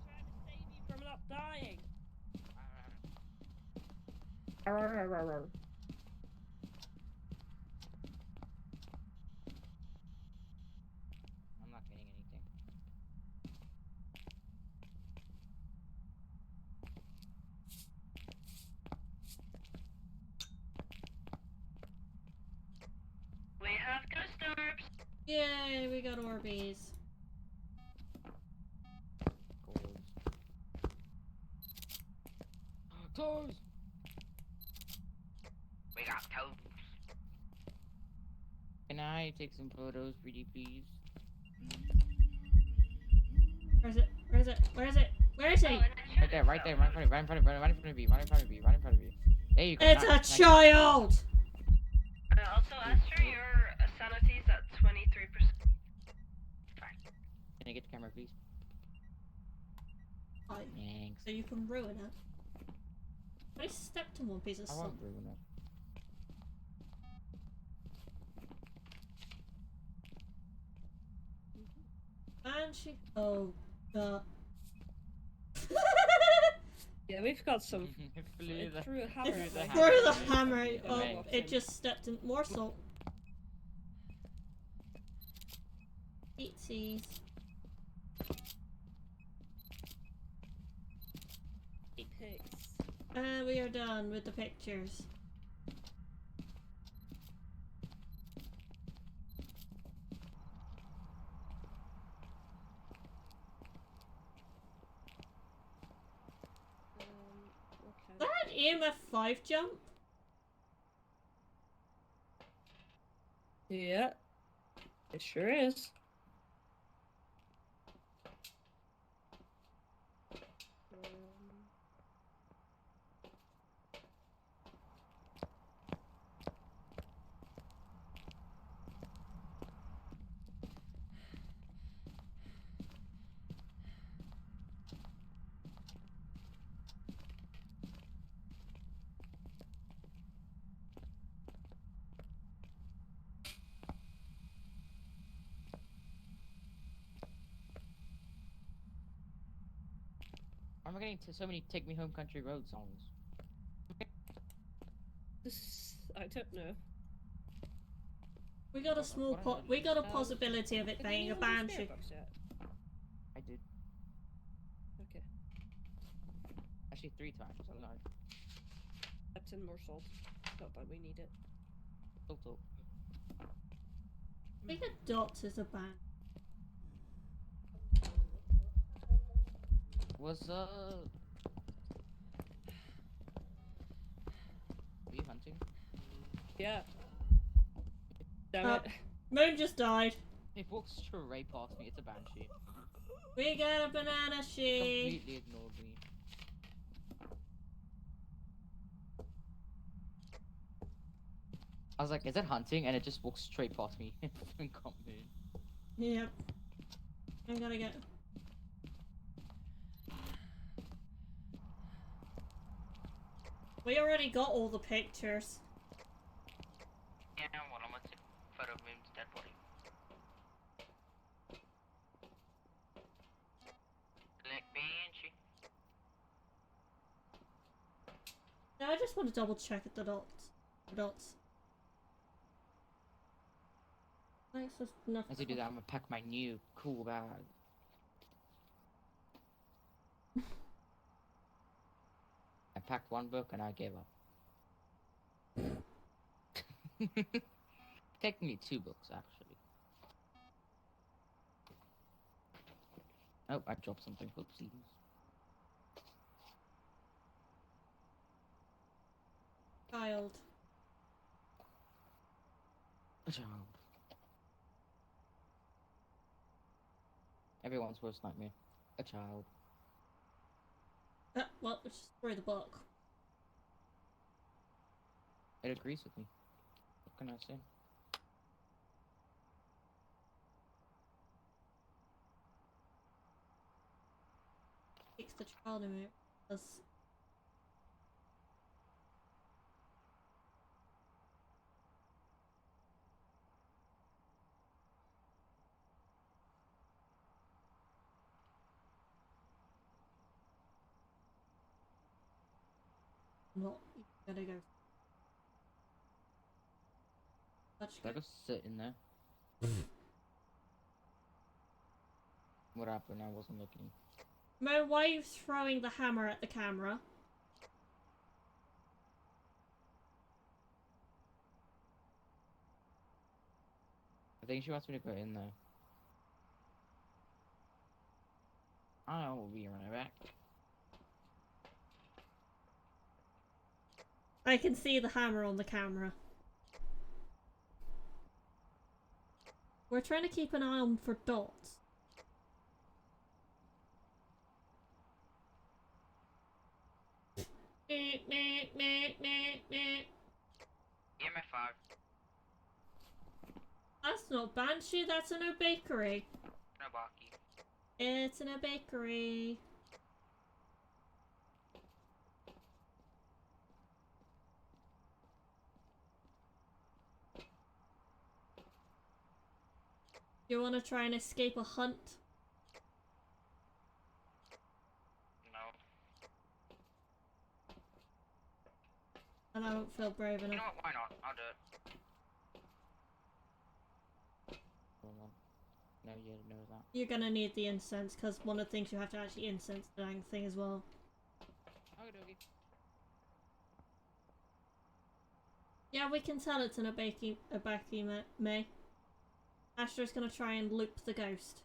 trying to save you from not dying. I'm not getting anything. We have ghost orbs. Yay, we got Orbeez. Goals. Toes! We got toes. Can I take some photos, pretty please? Where is it? Where is it? Where is it? Where is he? Right there, right in front of you, right in front of you, right in front of you, right in front of you, right in front of you. There you go. It's a nice. child! Also, Esther, your sanity's at 23%. Can I get the camera, please? Fine. Thanks. So you can ruin it. I stepped on one piece of I salt. won't ruin it. And she. Oh, God. Yeah, we've got some. Flew It the- threw a hammer. threw the at my hammer. Through the head. hammer. Yeah, Oh, thanks. it just stepped in more salt. Eatsies. Pigs. And we are done with the pictures. EMF 5 jump? Yeah, it sure is. Why am I getting so many Take Me Home Country Road songs? I don't know. We got a small we got a possibility of it Did being a anyone do banshee. spirit box yet? I did. Okay. Actually 3 times, I lied. That's in more salt. Not that we need it. Total. We got dots as a band. Was Were you hunting? Yeah. Damn Oh. it. Moon just died. It walks straight past me, it's a banshee. We got a banana sheep. Completely ignored me. I was like, is it hunting? And it just walks straight past me and got me. Yep. I gotta get. We already got all the pictures. Yeah, well, I'm gonna take a photo of Moon's dead body. Like banshee. Now I just want to double check at the dots. The dots. Thanks for enough. As you do that, I'm gonna pack my new cool bag. I packed 1 book and I gave up. Taking me 2 books, actually. Oh, I dropped something. Oopsies. Child. A child. Everyone's worst nightmare. A child. Well, let's just throw the book. It agrees with me. What can I say? Takes the child in it. Does. Not even gonna go. Touch Should I go sit in there? What happened? I wasn't looking. Mo, why are you throwing the hammer at the camera? I think she wants me to go in there. I will be right back. I can see the hammer on the camera. We're trying to keep an eye on for dots. EMF 5. That's not Banshee, that's in a bakery. No Baki. It's in a bakery. You want to try and escape a hunt? No. And I don't feel brave You enough. know what? Why not? I'll do it. Hold on. No, you know that. You're gonna need the incense, because one of the things you have to actually incense the dang thing as well. Okay, dokie. Yeah, we can tell it's in a bakery, May. Astra's gonna try and loop the ghost.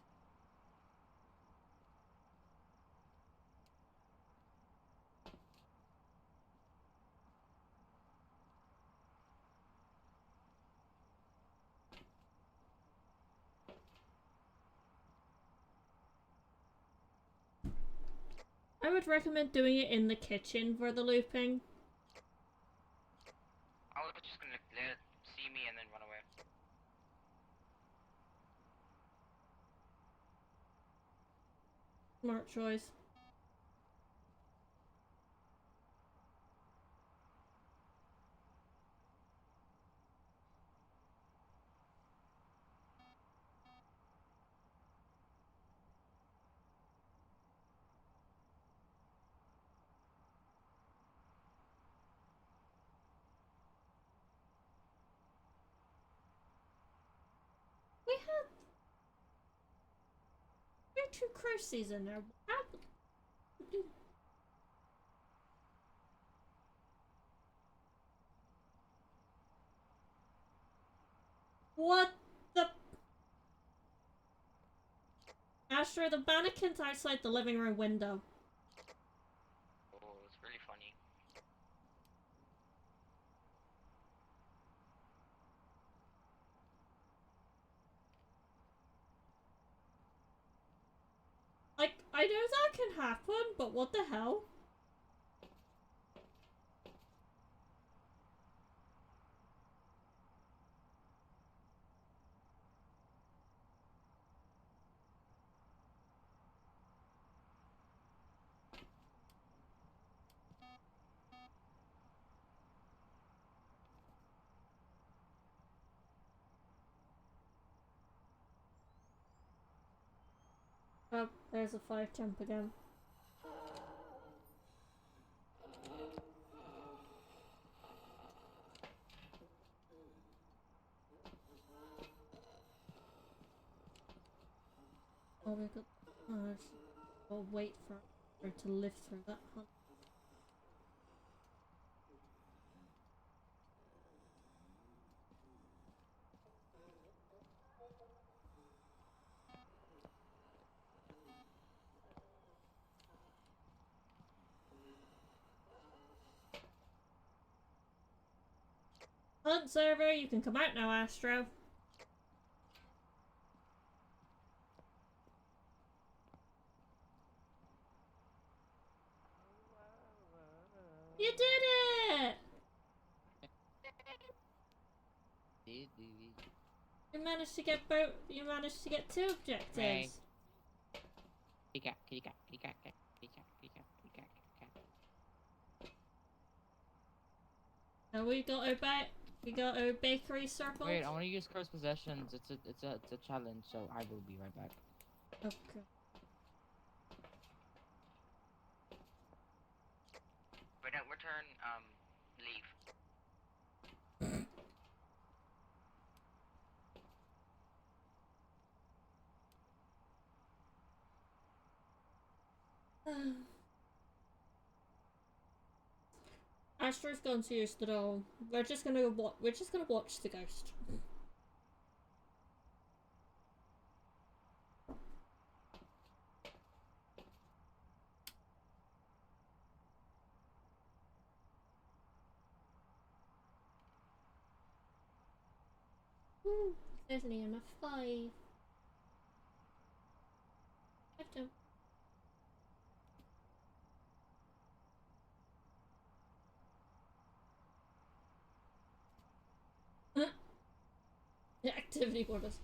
I would recommend doing it in the kitchen for the looping. I was just gonna let it see me and then run away. Smart choice. We had 2 cruises in there. What the? Astro, the mannequin's outside the living room window. Oh, it's really funny. Like, I know that can happen, but what the hell? Oh, there's a 5 jump again. Oh, we got. Oh, I'll wait for her to live through that hunt. Hunt server, you can come out now, Astro. You did it! You managed to get both. You managed to get 2 objectives. Right. Kitty cat, kitty cat, kitty cat, cat, kitty cat, kitty cat, kitty cat, cat. And we got a bakery circle. Wait, I want to use cursed possessions. It's a challenge, so I will be right back. Okay. When I return, leave. Astro's gone to use the doll. We're just gonna watch the ghost. There's only enough 5. I've done. The activity borders.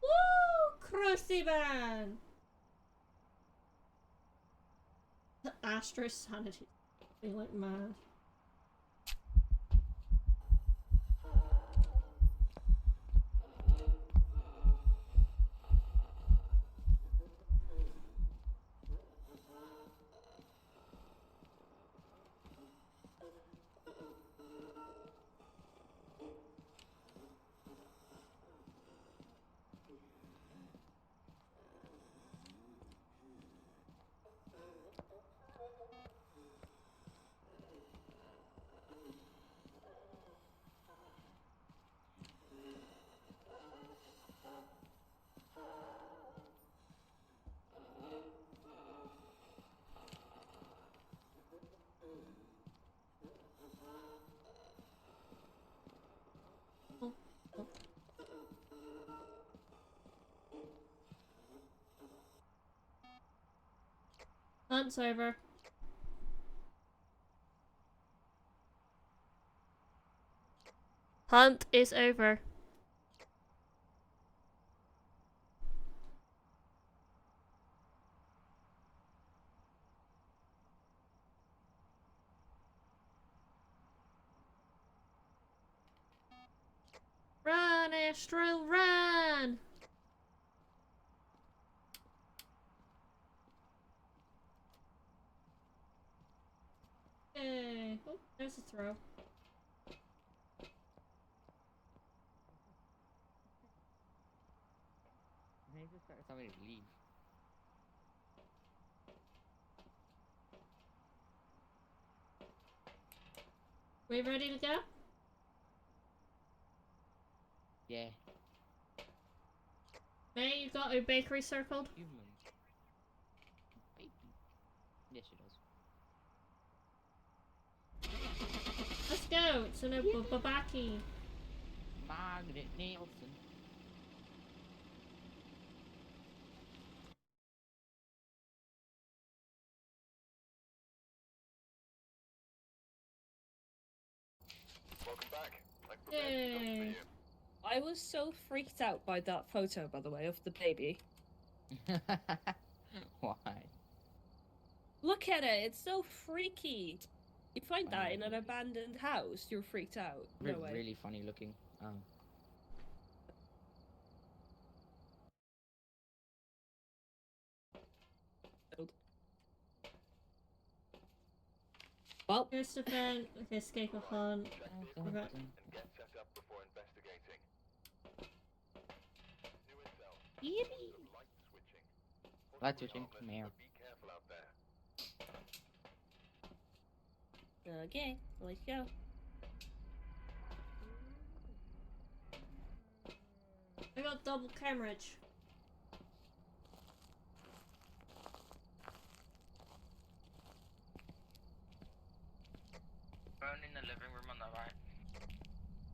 Woo! Cruisy man! The Astro's sanity being like mad. Hunt's over. Hunt is over. Run, Astral, run! Yay. Oh, there's a throw. They just start somebody to leave. We ready to go? Yeah. May, you got a bakery circled? Human. Baby. Yes, she does. Let's go! It's an Babaki. Margaret Nielsen. Welcome back. I've prepared some jobs for Yay. you. I was so freaked out by that photo, by the way, of the baby. Why? Look at it, it's so freaky. You find I that know, in an it's abandoned house, you're freaked out. No way. Really funny looking. Well, Ghost event. Okay, escape a hunt. Check Okay. vehicles and get set up before investigating. New intel. Yippee! Of light switching. Light Possibly switching, harmless, meow. but be careful out there. okay, let's go. I got double camerage. Phone in the living room on the right.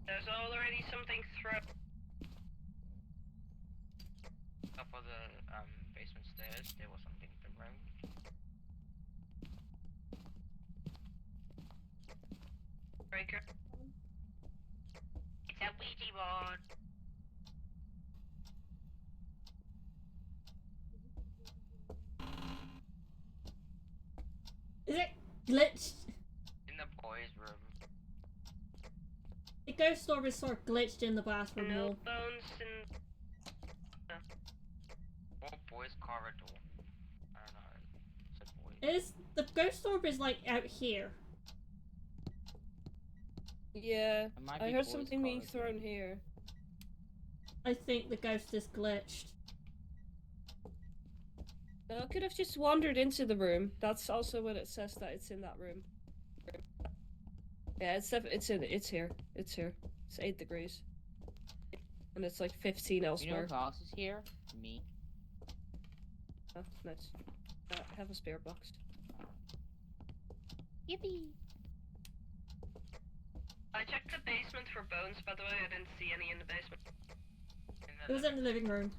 There's already something thrown. Up on the basement stairs, there was something thrown. Breaker. It's a Ouija board. Is it glitched? In the boys' room. The ghost orb is sort of glitched in the bathroom No wall. bones in. Or boys' corridor. I don't know. Said boys. Is the ghost orb is like out here? Yeah, It might I be heard boys' something being corridor. thrown here. I think the ghost is glitched. I could have just wandered into the room. That's also what it says, that it's in that room. Yeah, it's here. It's here. It's 8 degrees. And it's like 15 You know elsewhere. who else is here? Me. Oh, nice. I have a spare box. Yippee! I checked the basement for bones, by the way. I didn't see any in the basement. It was in the living room.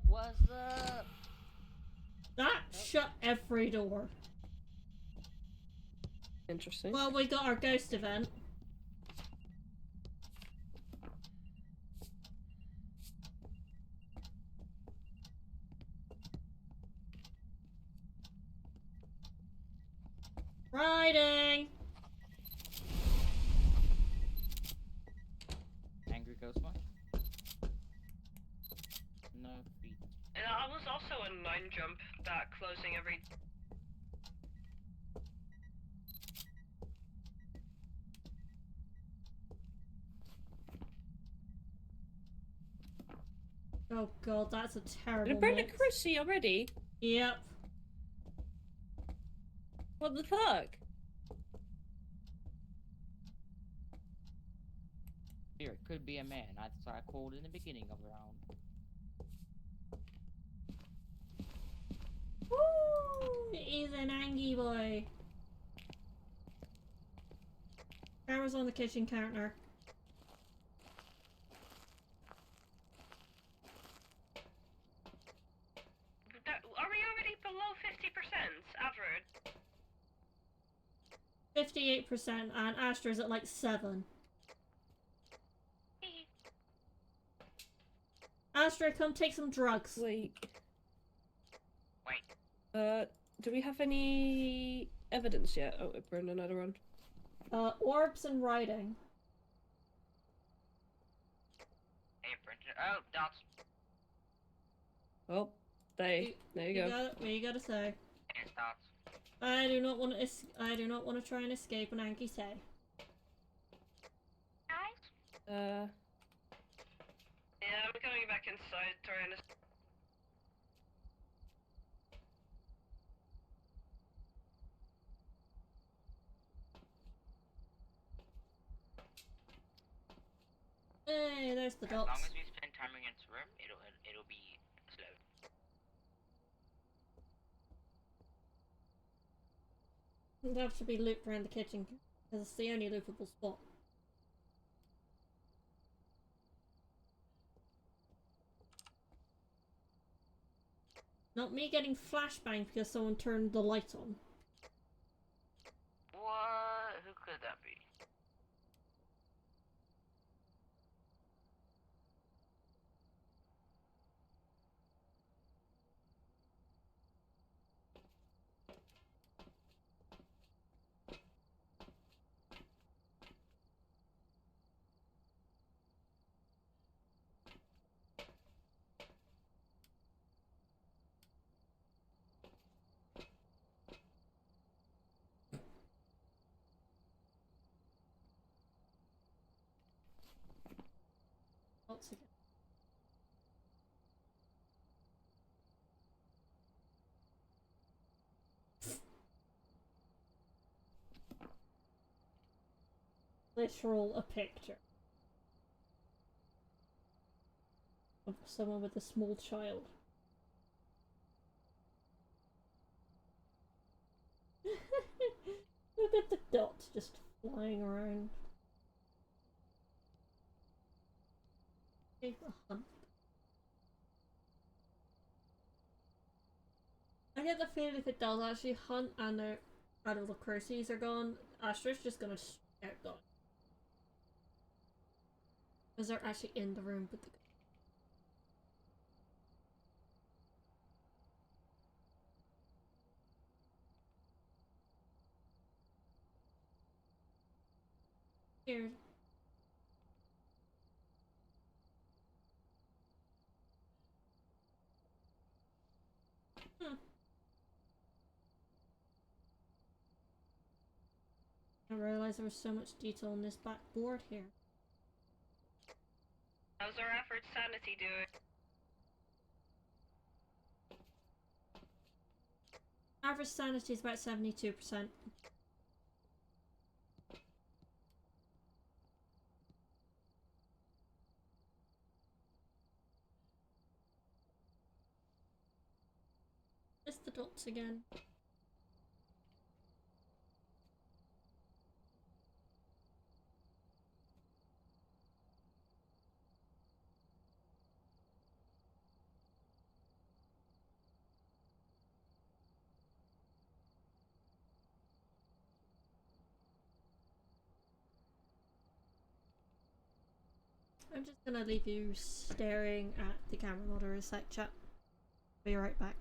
What's up? That shut every door. Interesting. Well, we got our ghost event. Riding! Angry ghost one? No feet. And I was also a 9 jump back, closing every. Oh god, that's a Did terrible it burn the mix. cruci already? Yep. What the fuck? Here, it could be a man. That's what I called in the beginning of the round. Woo! He's an Angie boy. Camera's on the kitchen counter. Are we already below 50% average? 58% and Astra's at like 7. Astra, come take some drugs. Wait. Wait. Do we have any evidence yet? Oh, it burned another one. Orbs and writing. Hey, printer. Oh, dots. Oh, there you go. What you gotta say? It's dots. I do not want to. I do not want to try and escape an Anki say. Uh, Yeah, I'm going back inside trying to. Hey, there's the As long dots. as we spend time in its room, it'll be slow. It'll have to be looped around the kitchen because it's the only loopable spot. Not me getting flashbanged because someone turned the light on. What? Who could that be? Dots again. Literal a picture of someone with a small child. Look at the dots just flying around. Okay, a hunt. I get the feeling if it does actually hunt and the out of the crucies are gone, Astra's just gonna start going. Because they're actually in the room with the here. I realized there was so much detail on this back board here. How's our average sanity doing? Average sanity is about 72%. Just the dots again. I'm just gonna leave you staring at the camera monitor a sec, chat. Be right back.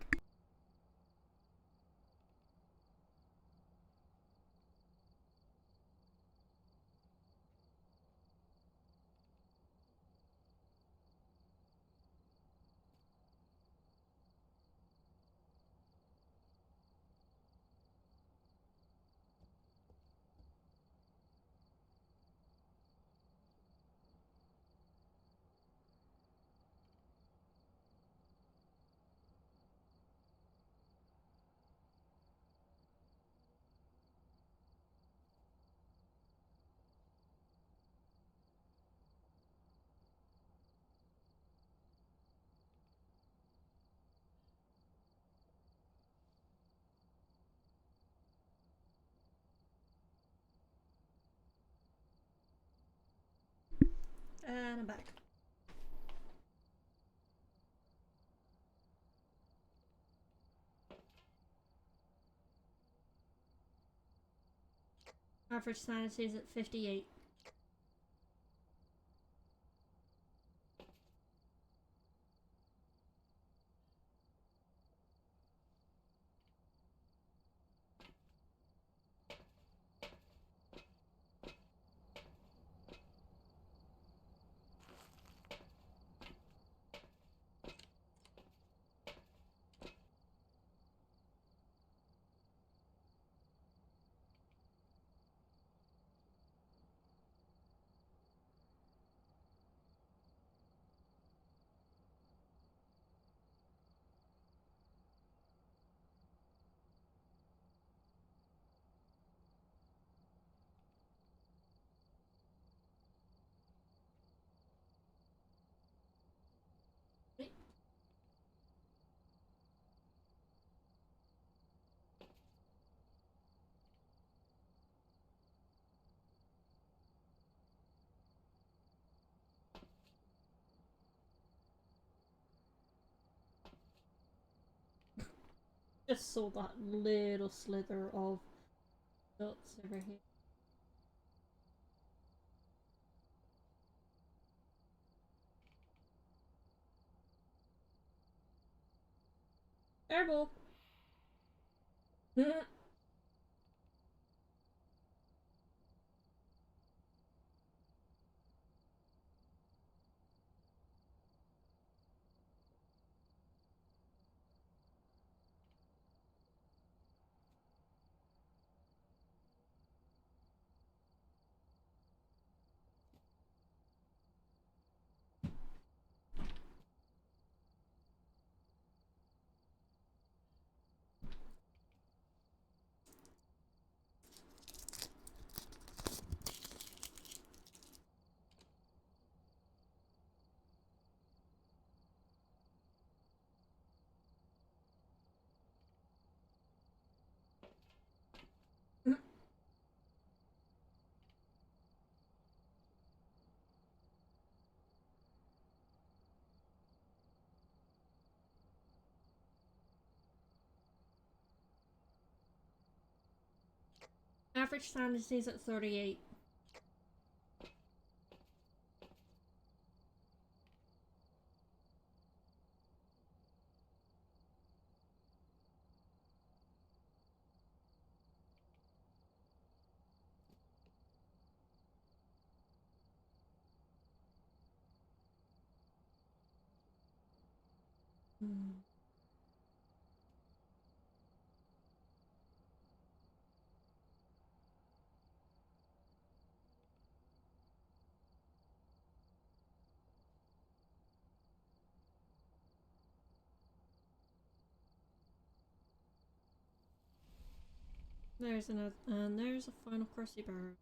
And I'm back. Average sanity is at 58. Just saw that little slither of dots over here. Airball! Average sanity is at 38. There's another, and there's a final crusty bar.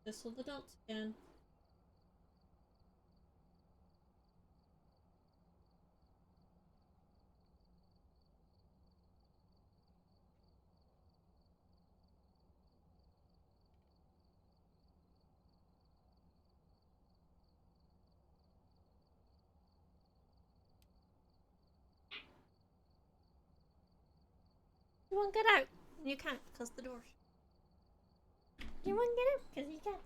This will the dots again. You won't get out. You can't because the doors. You won't get out because you can't.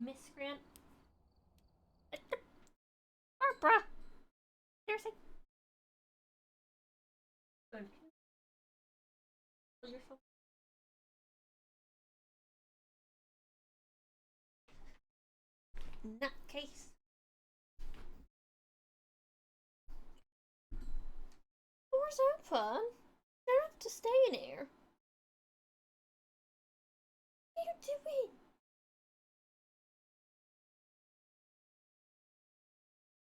miscreant. Barbara! Seriously? Good. Your phone. Nutcase. Door's open. You don't have to stay in here. What are you doing?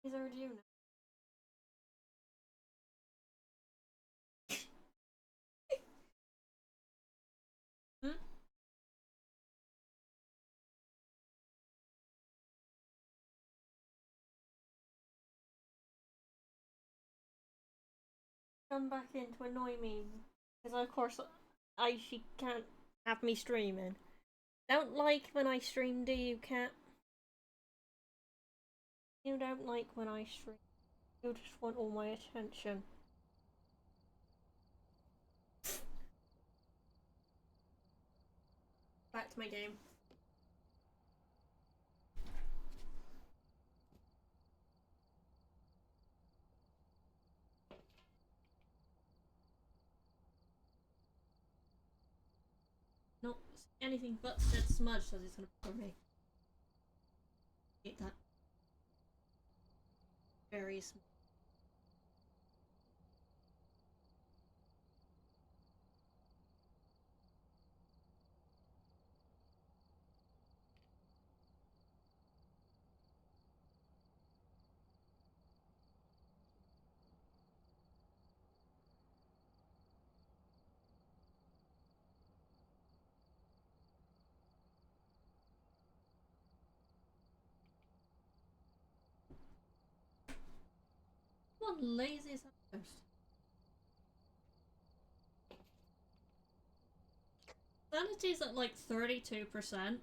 He's already doing it. Hmm? Come back in to annoy me. Because of course she can't have me streaming. Don't like when I stream, do you, cat? You don't like when I stream. You just want all my attention. Back to my game. Not anything but said smudge, so it's gonna bother me. Hate that. Very smudge. Come on, laziest outpost. Sanity's at like 32%.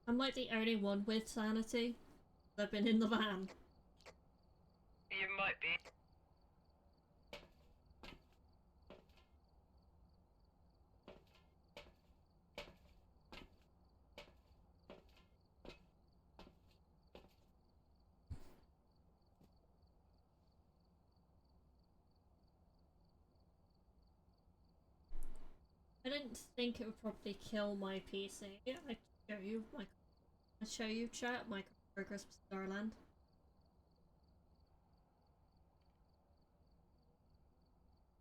I'm like the only one with sanity. I've been in the van. You might be. I didn't think it would probably kill my PC. I show you my. I show you chat my progress with Starland.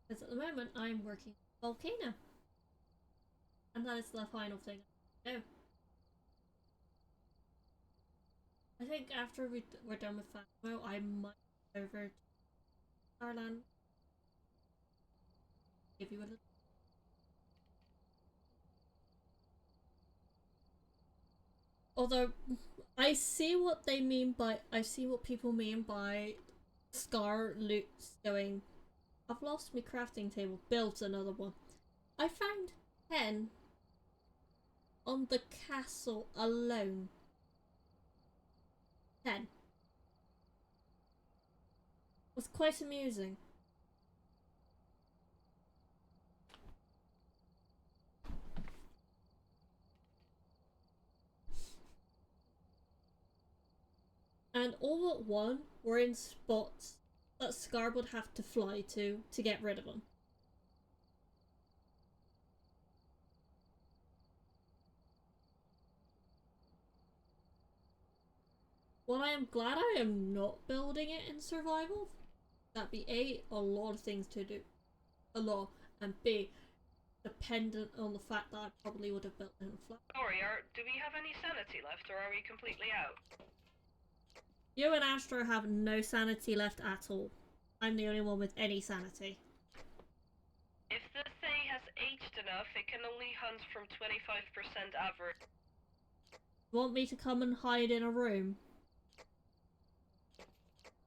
Because at the moment I'm working on Volcano, and that is the final thing I do. I think after we're done with Phasmo, I might go over to Starland. Give you a little. Although I see what they mean by I see what people mean by Scar loots going. I've lost my crafting table. Built another one. I found 10 on the castle alone. 10. It was quite amusing. And all but one were in spots that Scar would have to fly to get rid of them. Well, I am glad I am not building it in survival. That'd be a lot of things to do. A lot. And B, dependent on the fact that I probably would have built it in a flat. Sorry, do we have any sanity left, or are we completely out? You and Astro have no sanity left at all. I'm the only one with any sanity. If the thing has aged enough, it can only hunt from 25% average. Want me to come and hide in a room?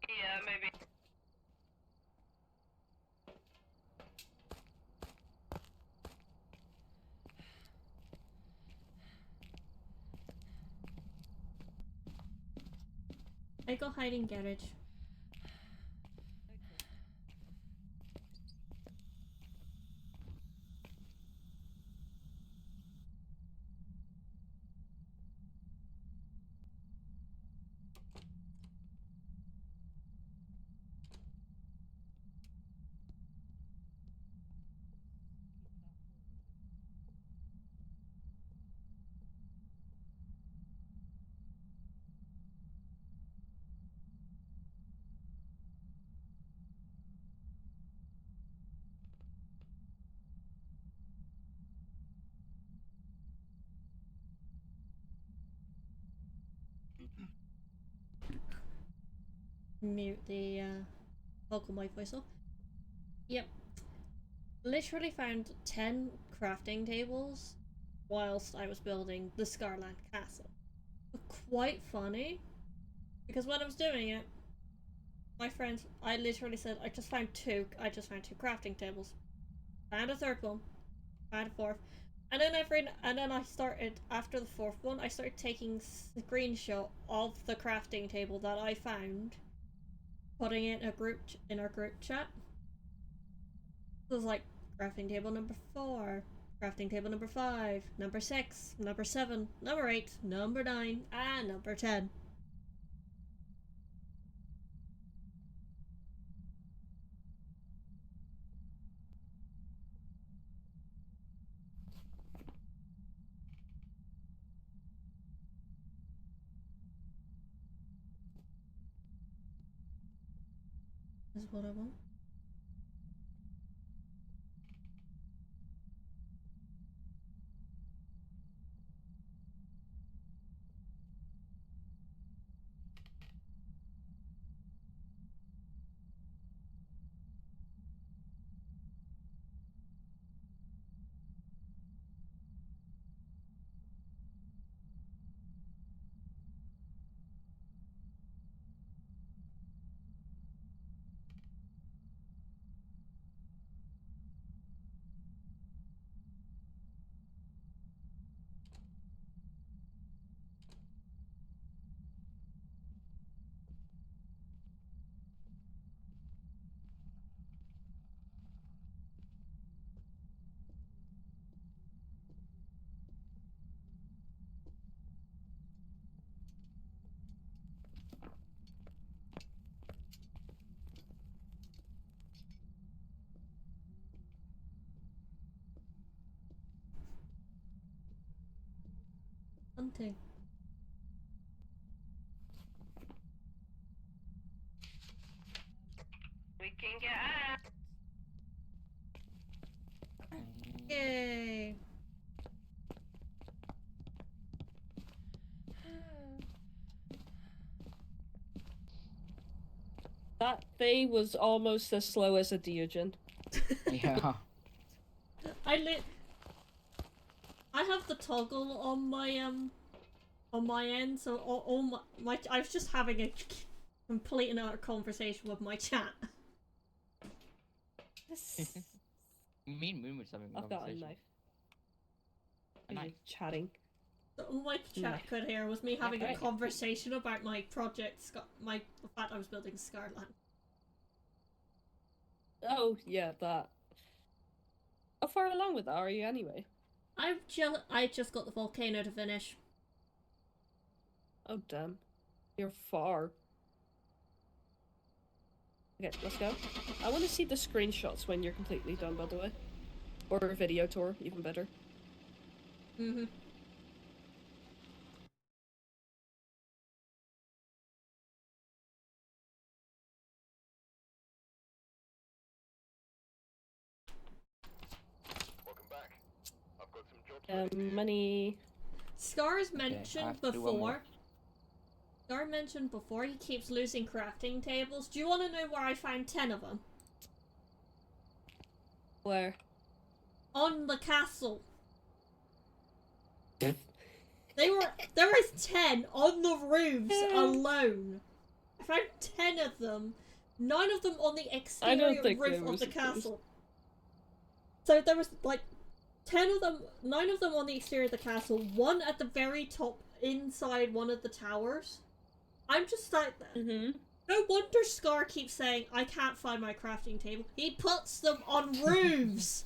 Yeah, maybe. I go hide in garage. Mute the vocal mic voice off. Yep. Literally found 10 crafting tables whilst I was building the Scarland Castle. Quite funny, because when I was doing it, my friends, I literally said, I just found two crafting tables. Found a third one, found a fourth. And then I started, after the fourth one, I started taking screenshot of the crafting table that I found, putting it in our group chat. So it was like, crafting table number 4, crafting table number 5, number 6, number 7, number 8, number 9, and number 10. Is what I want. Hunting. We can get out. Yay! That thing was almost as slow as a Diogen. Yeah. I have the toggle on my end, so all my I was just having a complete and utter conversation with my chat. Me and Moon was having a I've got a conversation. knife. A knife. Chatting. So all my chat Knife. could hear was me having a right. conversation about my project, the fact I was building Scarland. Oh, yeah, that. How far along with that are you anyway? I just got the volcano to finish. Oh, damn. You're far. Okay, let's go. I want to see the screenshots when you're completely done, by the way. Or a video tour, even better. Mm-hmm. Welcome back. I've got some jobs ready for you. Money. Scar's I mentioned have to do one more. before. Scar mentioned before he keeps losing crafting tables. Do you want to know where I found 10 of them? Where? On the castle. There was 10 on the roofs alone. I found 10 of them. 9 of them on the I don't exterior think roof there of was the a castle. So there was like 10 of them, 9 of them on the exterior of the castle, 1 at the very top inside one of the towers. I'm just like, no wonder Scar keeps saying, I can't find my crafting table. He puts them on roofs!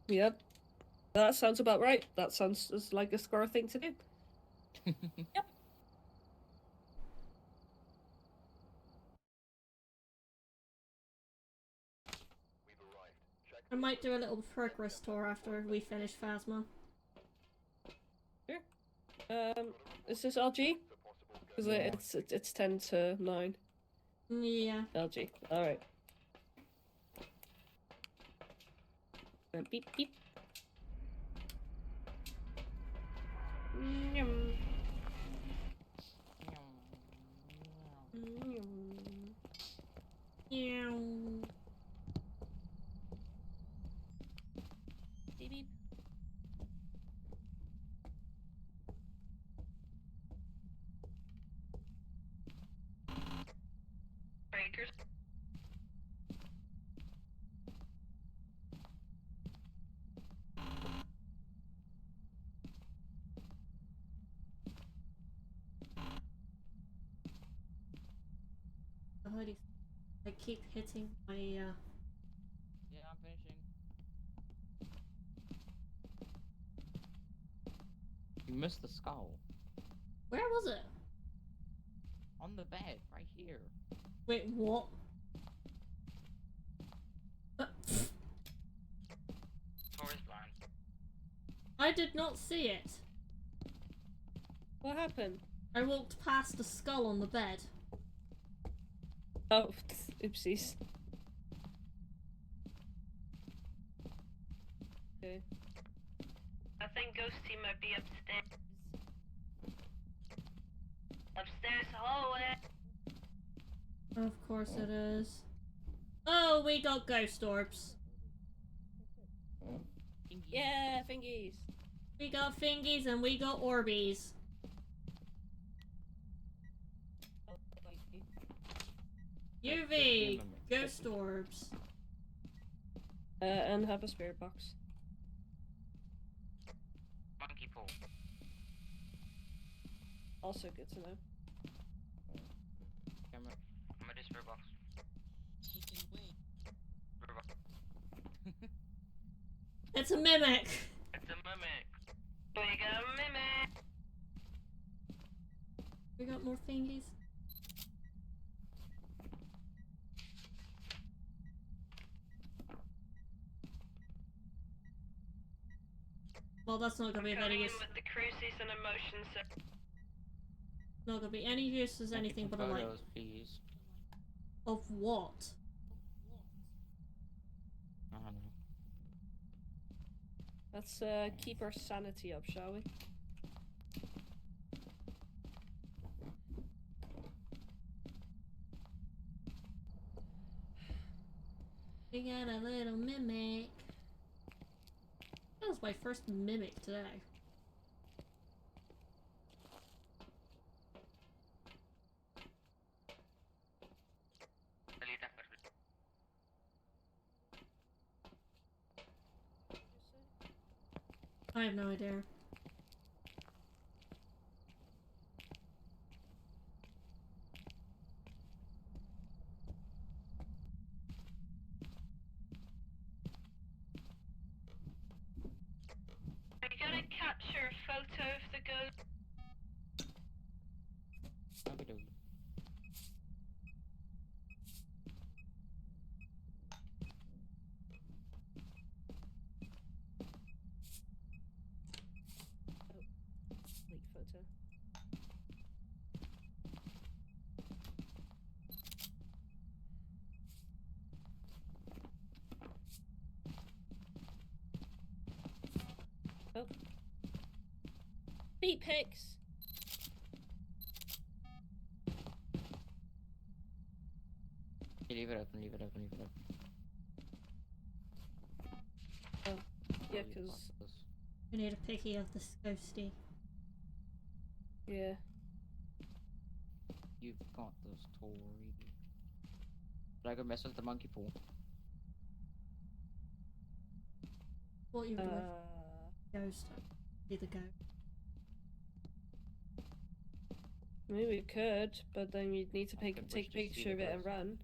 Yep. That sounds about right. That sounds just like a Scar thing to do. Yep. We've arrived. Check I might do a little progress tour after we finish Phasmo. Is this LG? for possible go. Because Yeah. it's 10 to 9. Yeah. LG. Alright. Beep beep. Yum. Yeah. Beep beep. Breakers. Holy, I keep hitting my, Yeah, I'm finishing. You missed the skull. Where was it? On the bed, right here. Wait, what? Tourist blind. I did not see it. What happened? I walked past the skull on the bed. Oh, oopsies. Okay. I think Ghosty might be upstairs. Upstairs hallway. Of course it is. Oh, we got ghost orbs. Yeah, fingies. We got fingies and we got orbies. UV, ghost orbs. And have a spirit box. Monkey pool. Also good to know. Camera. I'm gonna do spirit box. Spirit box. It's a mimic. It's a mimic. We got a mimic. We got more fingies. Well, that's not gonna be of Coming any in use. with the cruises and emotions. Not gonna be any use as anything but a light. Photos, please. Of what? I don't know. Let's keep our sanity up, shall we? We got a little mimic. That was my first mimic today. I have no idea. Are you gonna capture a photo of the ghost? Okey-dokey. Leak photo. Oh. Beat pics! Leave it open, leave it open, leave it open. Yeah, Leave it cause... close. We need a picky of this ghosty. Yeah. You've got those Tory. Should I go mess with the monkey pool? What you do with Uh... ghost? Be the ghost. I mean, we could, but then you'd need to I could take wish to see picture the of it and ghost. run.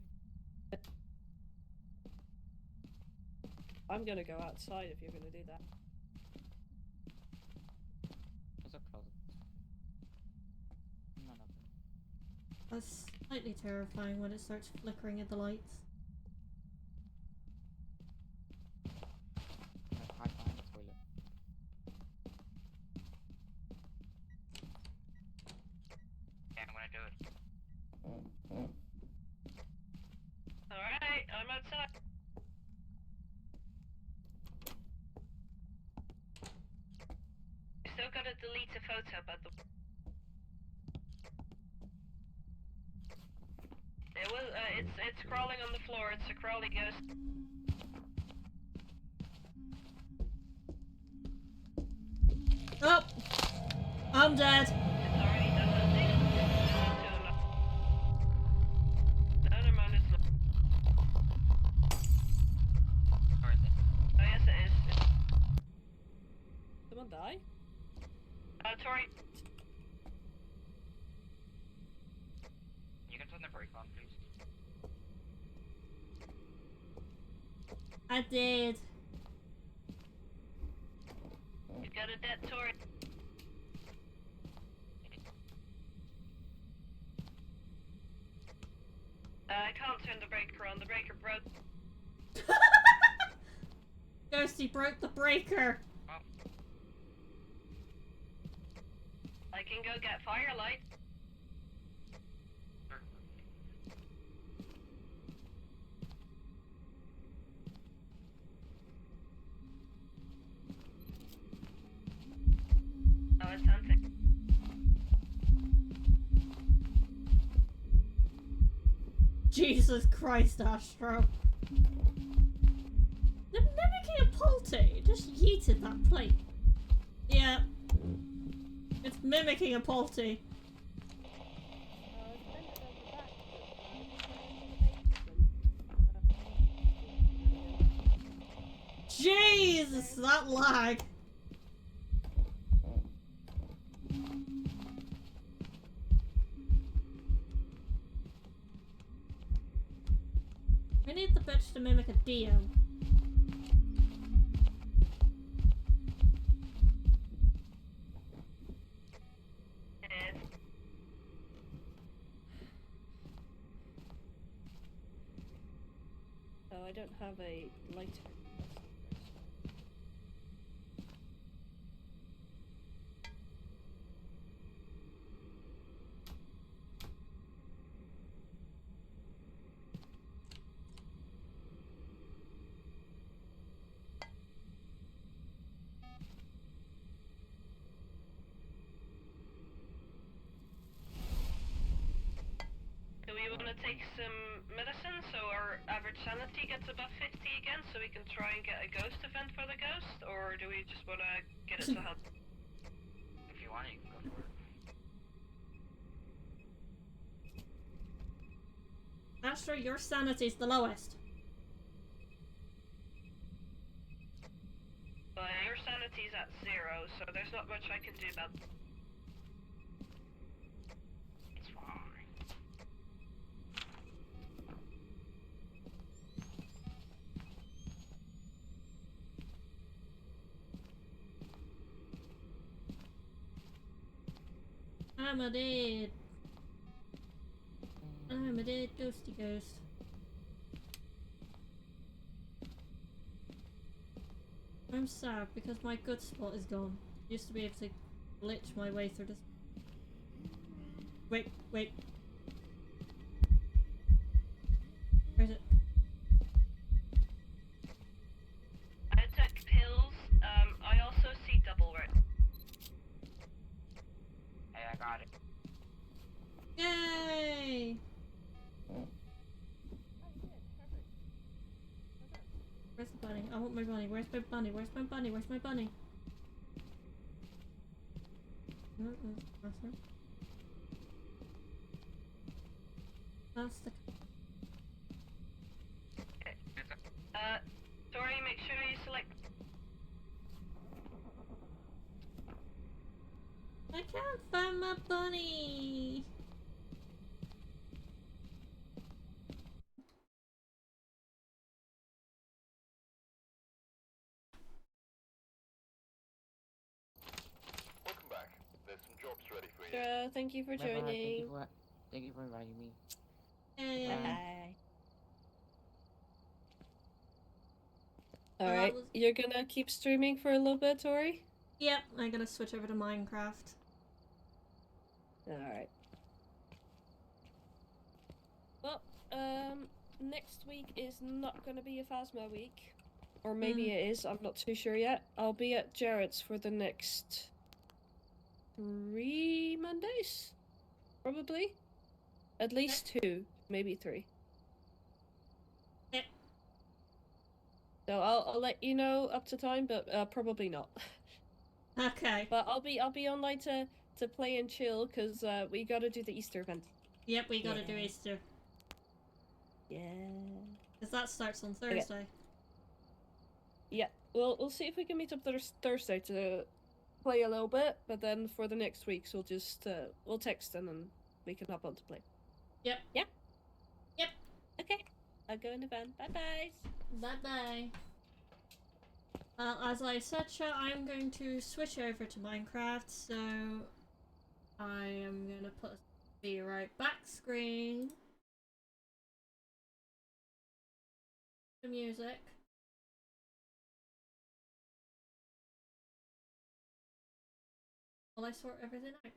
I'm gonna go outside if you're gonna do that. There's a closet. No, nothing. That's slightly terrifying when it starts flickering at the lights. Like, hide behind the toilet. Yeah, I'm gonna do it. Alright, I'm outside. You still gotta delete a photo, but it was. It's crawling on the floor. It's a crawly ghost. Oh! I'm dead! It's already done nothing. No, never mind. It's not. Where is it? Oh yes, it is. Someone die? Tori. You can turn the brake on, please. I did. You got a dead Tori. I can't turn the breaker on. The breaker broke. Ghosty broke the breaker. I can go get firelight. Oh, it's hunting. Jesus Christ, Astro. They're mimicking a poulty. Just yeeted that plate. Yeah. It's mimicking a poulty. Jesus, that lag. We need the bitch to mimic a Dio. Oh, I don't have a lighter. Do we want to take some medicine so our average sanity gets above 50 again so we can try and get a ghost event for the ghost? Or do we just want to get it to help? If you want, you can go for it. Astro, your sanity's the lowest. But your sanity's at 0, so there's not much I can do about it. It's fine. I'm a dead. I'm a dead ghosty ghost. I'm sad because my good spot is gone. Used to be able to glitch my way through this. Wait. Where is it? I took pills. I also see double right. Hey, I got it. Yay! Where's the bunny? I want my bunny. Where's my bunny? Where's my bunny? Where's my bunny? No, that's her. That's the. Tori, make sure you select. I can't find my bunny. ready for you. Thank you for Bye-bye, joining. Thank you for inviting me. Yeah. Bye. Well, that Alright, was- you're gonna keep streaming for a little bit, Tori? Yep, I'm gonna switch over to Minecraft. Alright. Well, next week is not gonna be a Phasmo week. Or maybe it is, I'm not too sure yet. I'll be at Jared's for the next 3 Mondays? Probably? At least 2, maybe 3. Yep. So I'll let you know up to time, but probably not. Okay. But I'll be online to play and chill because we gotta do the Easter event. Yep, we gotta do Yeah. Easter. Yeah. Because that starts on Thursday. Yeah. We'll see if we can meet up Thursday to play a little bit, but then for the next weeks we'll just we'll text and then we can hop on to play. Yep. Yeah. Yep. Okay. I'll go in the van. Bye bye. Bye bye. Well, as I said, chat, I'm going to switch over to Minecraft, so I am gonna put be right back screen. The music. While I sort everything out.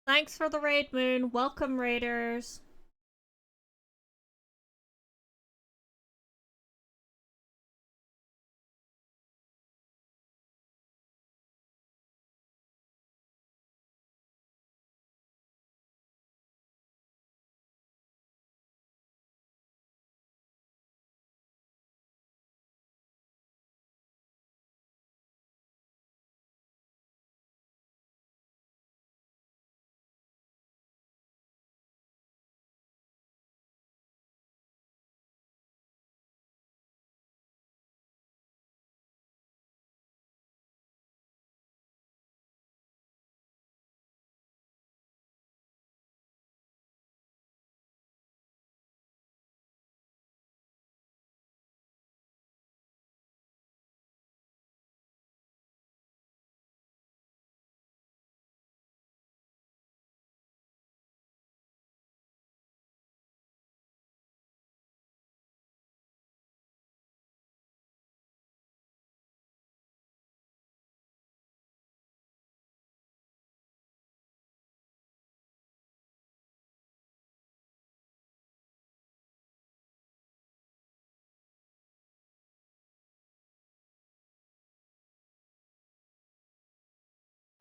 Thanks for the raid, Moon. Welcome, raiders.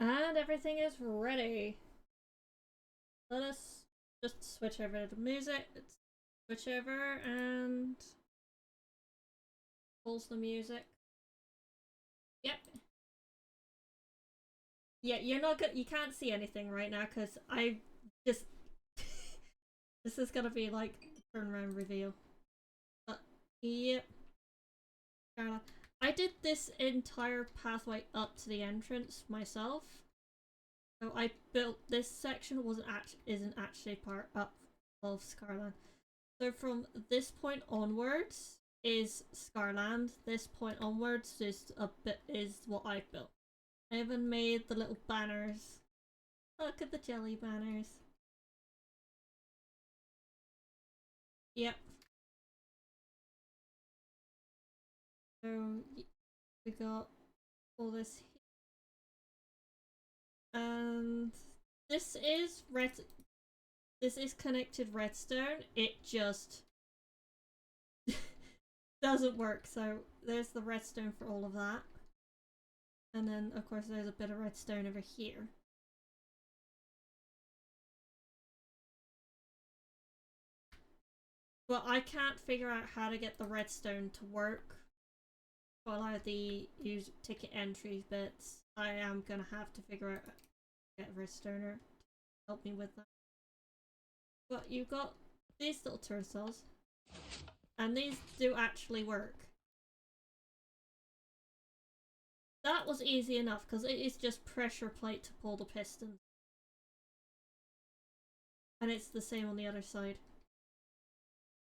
And everything is ready. Let us just switch over to the music. Let's switch over and pulls the music. Yep. Yeah, you're not good. You can't see anything right now because I just. This is gonna be like the turnaround reveal. But yep. I did this entire pathway up to the entrance myself. So I built this section isn't actually part up of Scarland. So from this point onwards is Scarland. This point onwards is what I built. I even made the little banners. Look at the jelly banners. Yep. So we got all this here. And this is connected redstone. It just doesn't work. So there's the redstone for all of that. And then of course there's a bit of redstone over here. But I can't figure out how to get the redstone to work. For a lot of the use ticket entries bits, I am gonna have to figure out how to get a redstoner to help me with that. But you've got these little turnstiles, and these do actually work. That was easy enough because it is just pressure plate to pull the piston, and it's the same on the other side.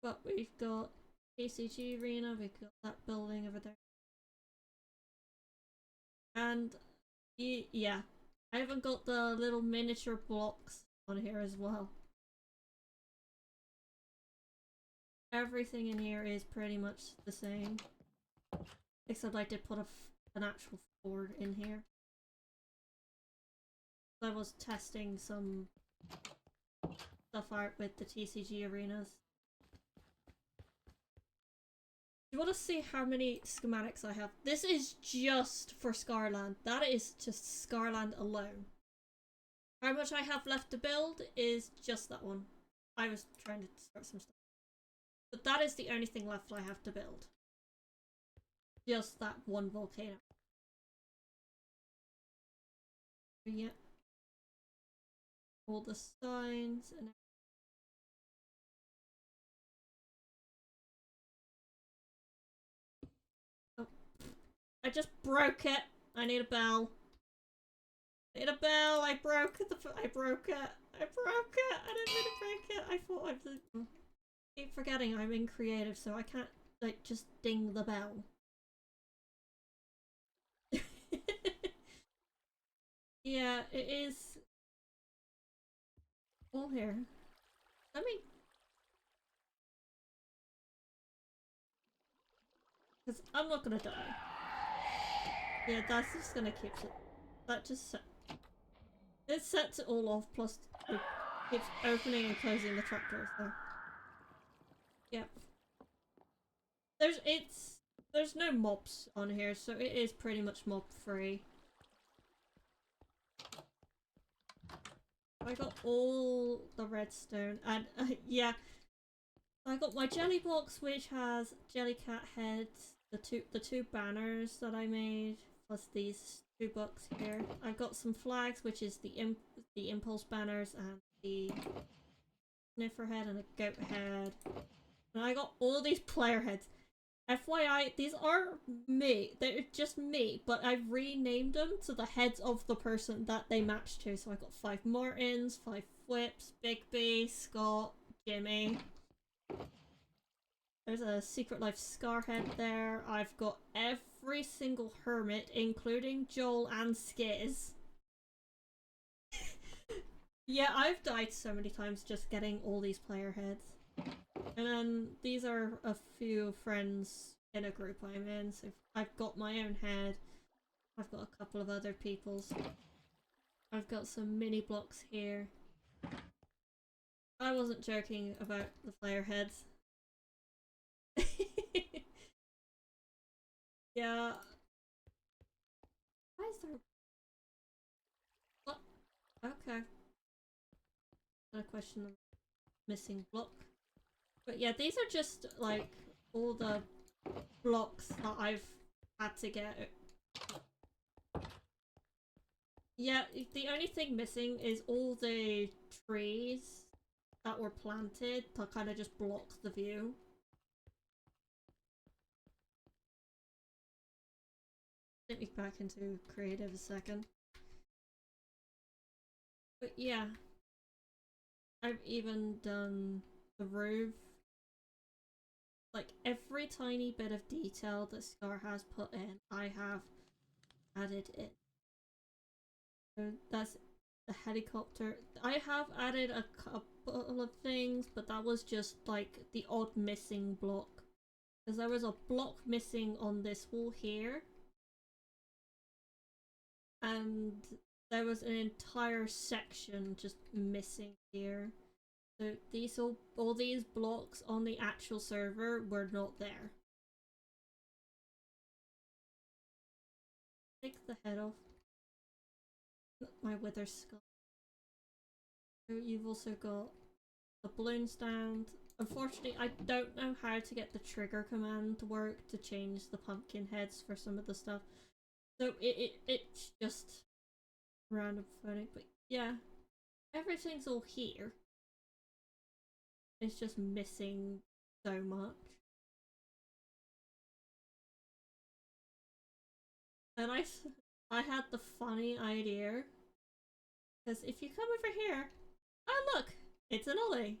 But we've got ACG Arena, we've got that building over there. And yeah, I haven't got the little miniature blocks on here as well. Everything in here is pretty much the same. Except I did put an actual board in here. I was testing some stuff out with the TCG arenas. Do you want to see how many schematics I have? This is just for Scarland. That is just Scarland alone. How much I have left to build is just that one. I was trying to start some stuff. But that is the only thing left I have to build. Just that one volcano. Yeah. All the signs and I just broke it. I need a bell. I need a bell. I broke it. I broke it. I broke it. I didn't mean to break it. I thought I keep forgetting I'm in creative, so I can't like just ding the bell. Yeah, it is all here. Let me. Because I'm not gonna die. Yeah, that's just gonna keep it. That just set. It sets it all off, plus it keeps opening and closing the trapdoors, so. Yep. There's no mobs on here, so it is pretty much mob free. I got all the redstone, and yeah, I got my jelly box, which has jellycat heads, the two banners that I made, plus these 2 books here. I've got some flags, which is the impulse banners and the sniffer head and a goat head. And I got all these player heads. FYI, these are me. They're just me, but I've renamed them to the heads of the person that they match to. So I got 5 Martins, 5 Flips, Big B, Scott, Jimmy. There's a Secret Life Scarhead there. I've got every single hermit, including Joel and Skiz. Yeah, I've died so many times just getting all these player heads. And then these are a few friends in a group I'm in, so I've got my own head. I've got a couple of other people's. I've got some mini blocks here. I wasn't joking about the player heads. Yeah. Why is there... What? Okay. Gonna question the missing block. But yeah, these are just like all the blocks that I've had to get. Yeah, the only thing missing is all the trees that were planted to kind of just block the view. Let me back into creative a second. But yeah, I've even done the roof. Like every tiny bit of detail that Scar has put in, I have added in. So the helicopter. I have added a couple of things, but that was just like the odd missing block. Because there was a block missing on this wall here. And there was an entire section just missing here. So these all these blocks on the actual server were not there. Take the head off. My wither skull. So you've also got the balloon stand. Unfortunately, I don't know how to get the trigger command to work to change the pumpkin heads for some of the stuff. So it's just random funny, but yeah, everything's all here. It's just missing so much. And I had the funny idea, because if you come over here, oh look, it's an ollie.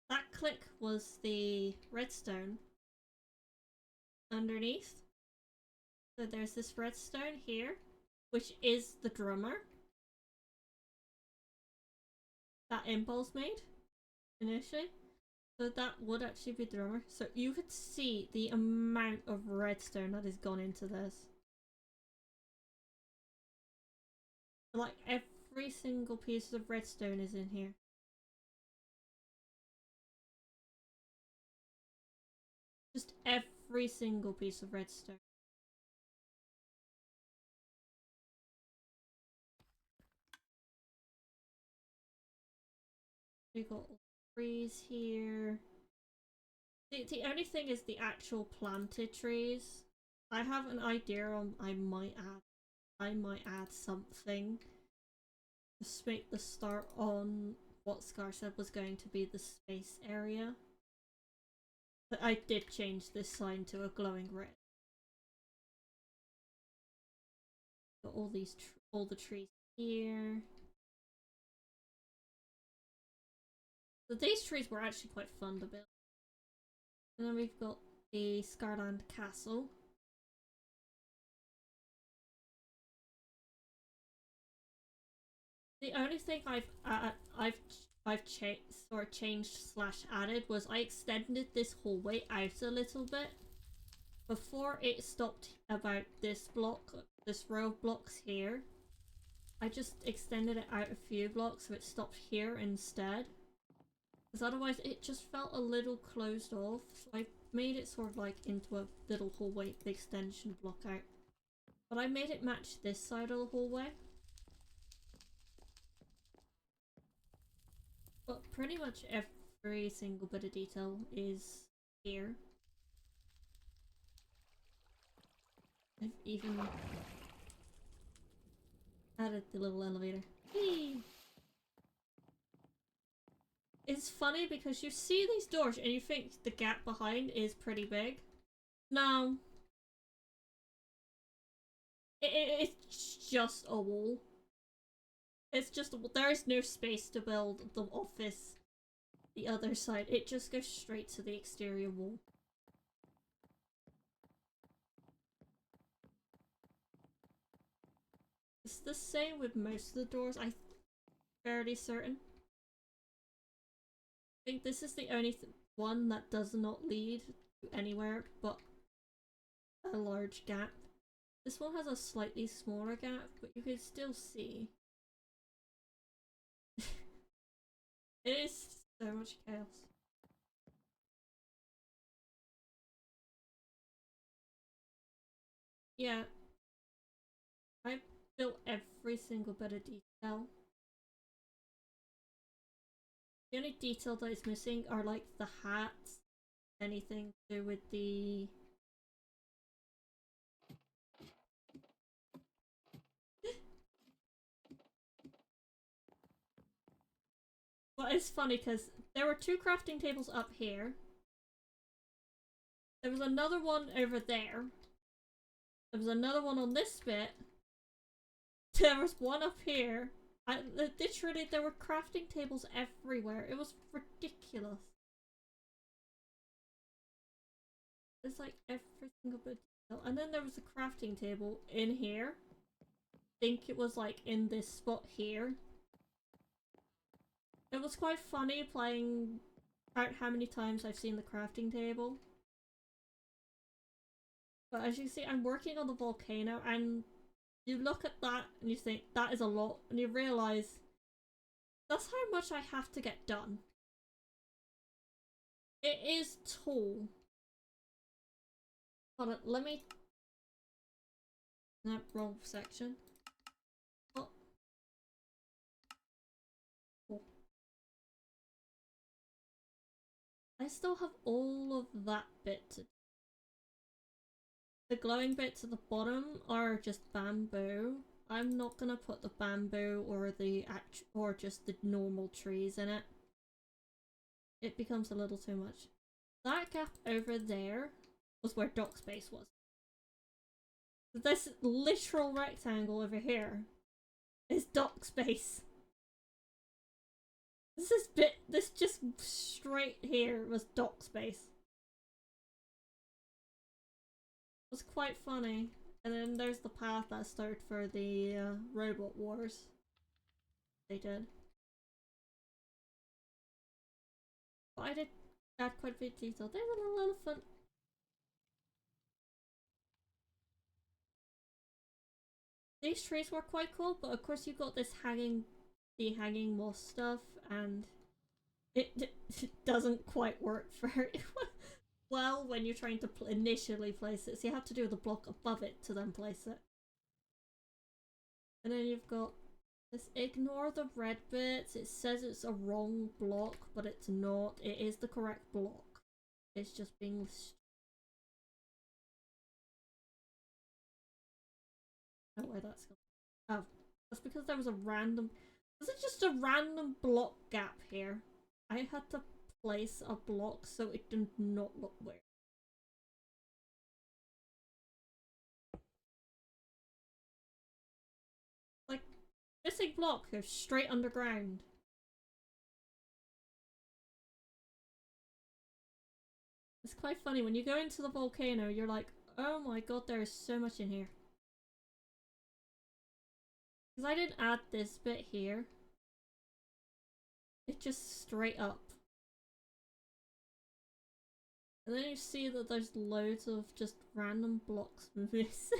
That click was the redstone underneath. So there's this redstone here, which is the drummer that Impulse made initially. So that would actually be the drummer. So you could see the amount of redstone that has gone into this. Like every single piece of redstone is in here. Just every single piece of redstone. We got trees here. The only thing is the actual planted trees. I have an idea on I might add something to make the start on what Scar said was going to be the space area. But I did change this sign to a glowing red. Got all the trees here. So these trees were actually quite fun to build. And then we've got the Scarland Castle. The only thing I've changed slash added was I extended this hallway out a little bit. Before it stopped about this block, this row of blocks here. I just extended it out a few blocks so it stopped here instead. Because otherwise it just felt a little closed off. So I made it sort of like into a little hallway, the extension block out. But I made it match this side of the hallway. But pretty much every single bit of detail is here. I've even added the little elevator. Hey! It's funny because you see these doors and you think the gap behind is pretty big. No. It's just a wall. It's just a wall. There is no space to build the office the other side. It just goes straight to the exterior wall. It's the same with most of the doors, I'm fairly certain. I think this is the only one that does not lead to anywhere but a large gap. This one has a slightly smaller gap, but you can still see. It is so much chaos. Yeah. I built every single bit of detail. The only detail that is missing are like the hats, anything to do with the Well, it's funny because there were two crafting tables up here. There was another one over there. There was another one on this bit. There was one up here. Literally, there were crafting tables everywhere. It was ridiculous. It's like every single bit. And then there was a crafting table in here. think it was like in this spot here. It was quite funny playing out how many times I've seen the crafting table. But as you can see, I'm working on the volcano, and you look at that and you think that is a lot, and you realise that's how much I have to get done. It is tall. Hold on, let me... No, wrong section. Oh. Oh. I still have all of that bit to do. The glowing bits at the bottom are just bamboo. I'm not gonna put the bamboo or or just the normal trees in it. It becomes a little too much. That gap over there was where dock space was. This literal rectangle over here is dock space. This just straight here was dock space. It was quite funny. And then there's the path that started for the robot wars. They did. But I did add quite a bit of detail. There's a little elephant. These trees were quite cool, but of course you got this the hanging moss stuff, and it doesn't quite work very well when you're trying to initially place it. So you have to do the block above it to then place it. And then you've got this, ignore the red bits. It says it's a wrong block, but it's not. It is the correct block. It's just being... Oh, where that's gone. Oh, that's because there was a random... Was it just a random block gap here? I had to place a block so it did not look weird. Like, missing block goes straight underground. It's quite funny, when you go into the volcano, you're like, oh my god, there is so much in here. Because I didn't add this bit here. It's just straight up. And then you see that there's loads of just random blocks missing.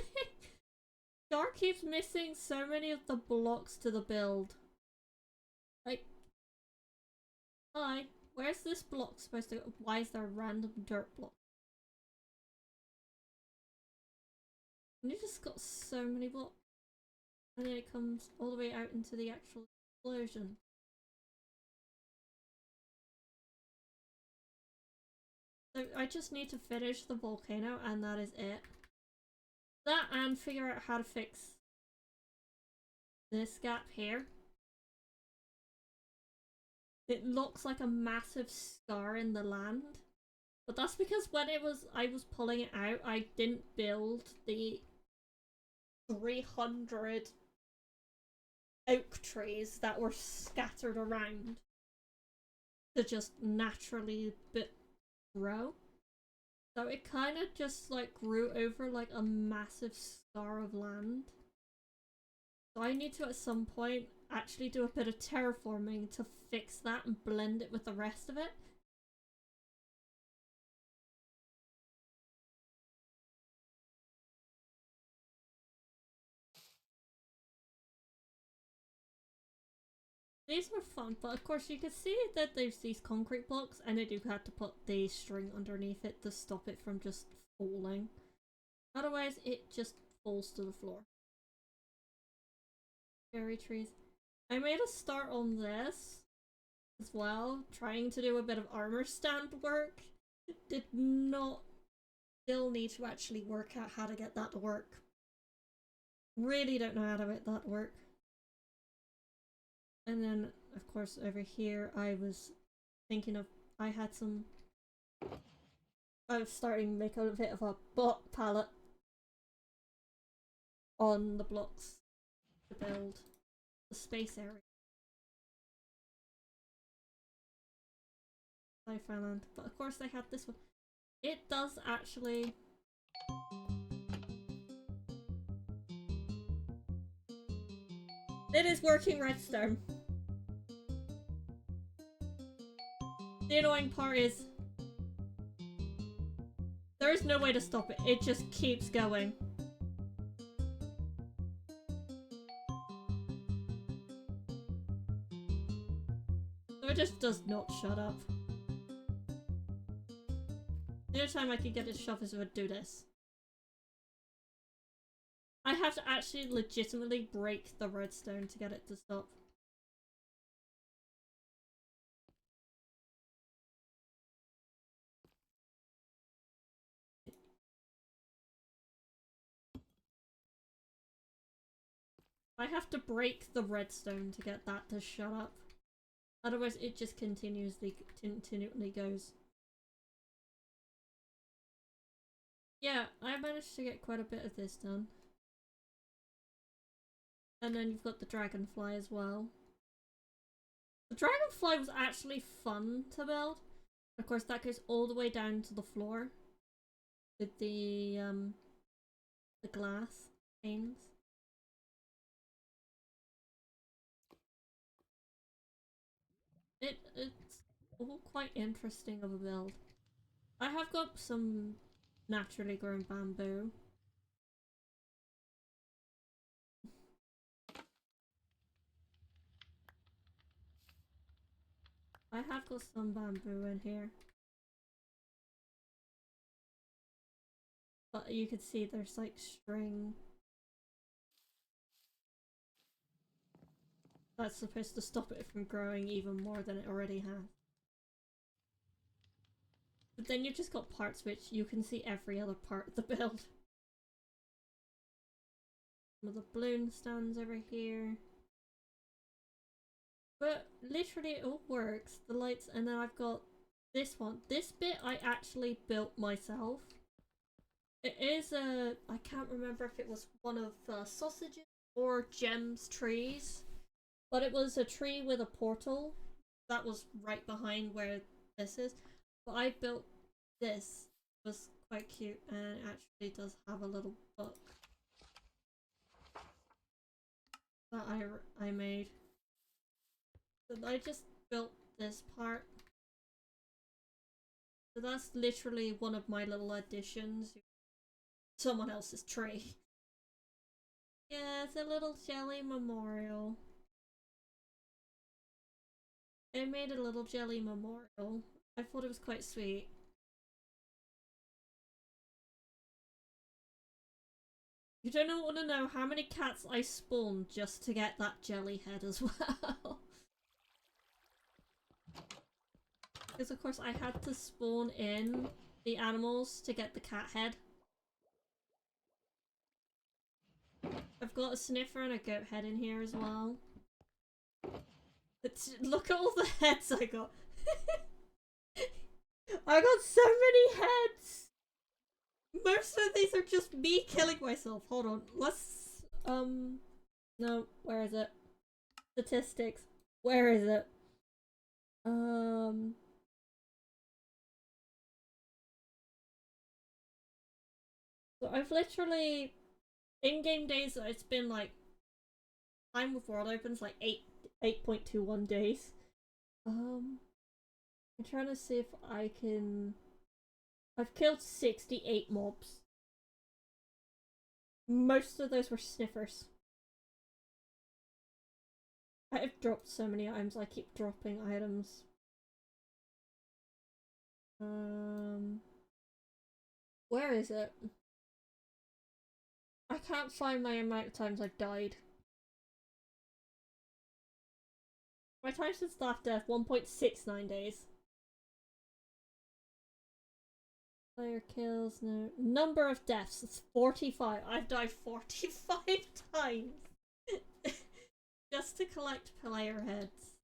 Star keeps missing so many of the blocks to the build. Like, hi, where's this block supposed to go? Why is there a random dirt block? And you just got so many blocks. And then it comes all the way out into the actual explosion. So I just need to finish the volcano, and that is it. That, and figure out how to fix this gap here. It looks like a massive scar in the land, but that's because when I was pulling it out, I didn't build the 300 oak trees that were scattered around to just naturally grow. So it kind of just like grew over like a massive scar of land. So I need to at some point actually do a bit of terraforming to fix that and blend it with the rest of it. These were fun, but of course you can see that there's these concrete blocks, and I do have to put the string underneath it to stop it from just falling. Otherwise it just falls to the floor. Cherry trees. I made a start on this as well, trying to do a bit of armor stand work. Did not... Still need to actually work out how to get that to work. Really don't know how to make that work. And then, of course, over here I was thinking of... I was starting to make a bit of a block palette on the blocks to build the space area. Land. But of course they had this one. It does actually... It is working redstone. The annoying part is there is no way to stop it. It just keeps going. So it just does not shut up. The only time I could get it to shut is if I do this. I have to actually legitimately break the redstone to get it to stop. I have to break the redstone to get that to shut up. Otherwise it just continuously goes. Yeah, I managed to get quite a bit of this done. And then you've got the dragonfly as well. The dragonfly was actually fun to build. Of course that goes all the way down to the floor. With the glass panes. It's all quite interesting of a build. I have got some naturally grown bamboo. I have got some bamboo in here. But you can see there's like string. That's supposed to stop it from growing even more than it already has. But then you've just got parts which you can see every other part of the build. Some of the balloon stands over here. But literally it all works. The lights, and then I've got this one. This bit I actually built myself. It is I can't remember if it was one of Sausages or Gem's trees. But it was a tree with a portal that was right behind where this is. But I built this. It was quite cute and it actually does have a little book that I made. So I just built this part. So that's literally one of my little additions. Someone else's tree. Yeah, it's a little jelly memorial. I made a little jelly memorial. I thought it was quite sweet. You don't want to know how many cats I spawned just to get that jelly head as well. Because of course I had to spawn in the animals to get the cat head. I've got a sniffer and a goat head in here as well. Look at all the heads I got. I got so many heads! Most of these are just me killing myself. Hold on. Let's no, where is it? Statistics. Where is it? So I've literally in-game days it's been like time with world opens like 8.21 days. I'm trying to see if I can. I've killed 68 mobs. Most of those were sniffers. I have dropped so many items, I keep dropping items. Where is it? I can't find my amount of times I've died. My time since last death, 1.69 days. Player kills, no. Number of deaths, it's 45. I've died 45 times. Just to collect player heads.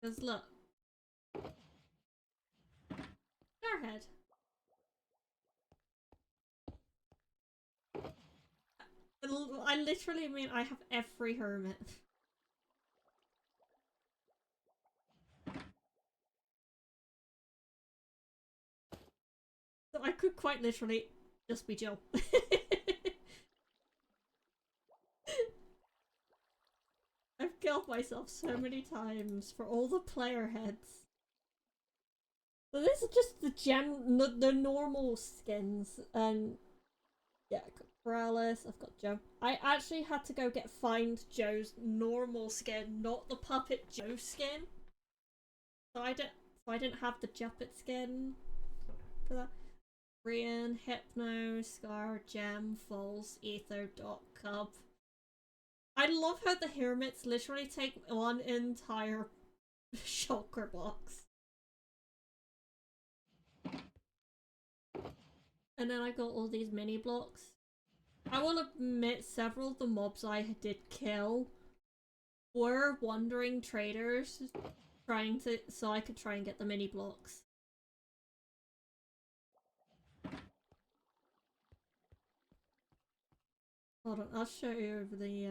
Because look. Starhead. I literally mean I have every hermit. So I could quite literally just be Joe. I've killed myself so many times for all the player heads. So this is just the normal skins, and yeah, I've got Paralysis, I've got Joe. I actually had to go find Joe's normal skin, not the Puppet Joe skin. So I didn't have the Juppet skin for that. Brian, Hypno, Scar, Gem, False, Ether, Dot, Cub. I love how the Hermits literally take one entire shulker box. And then I got all these mini blocks. I will admit several of the mobs I did kill were wandering traders so I could try and get the mini blocks. Hold on, I'll show you over the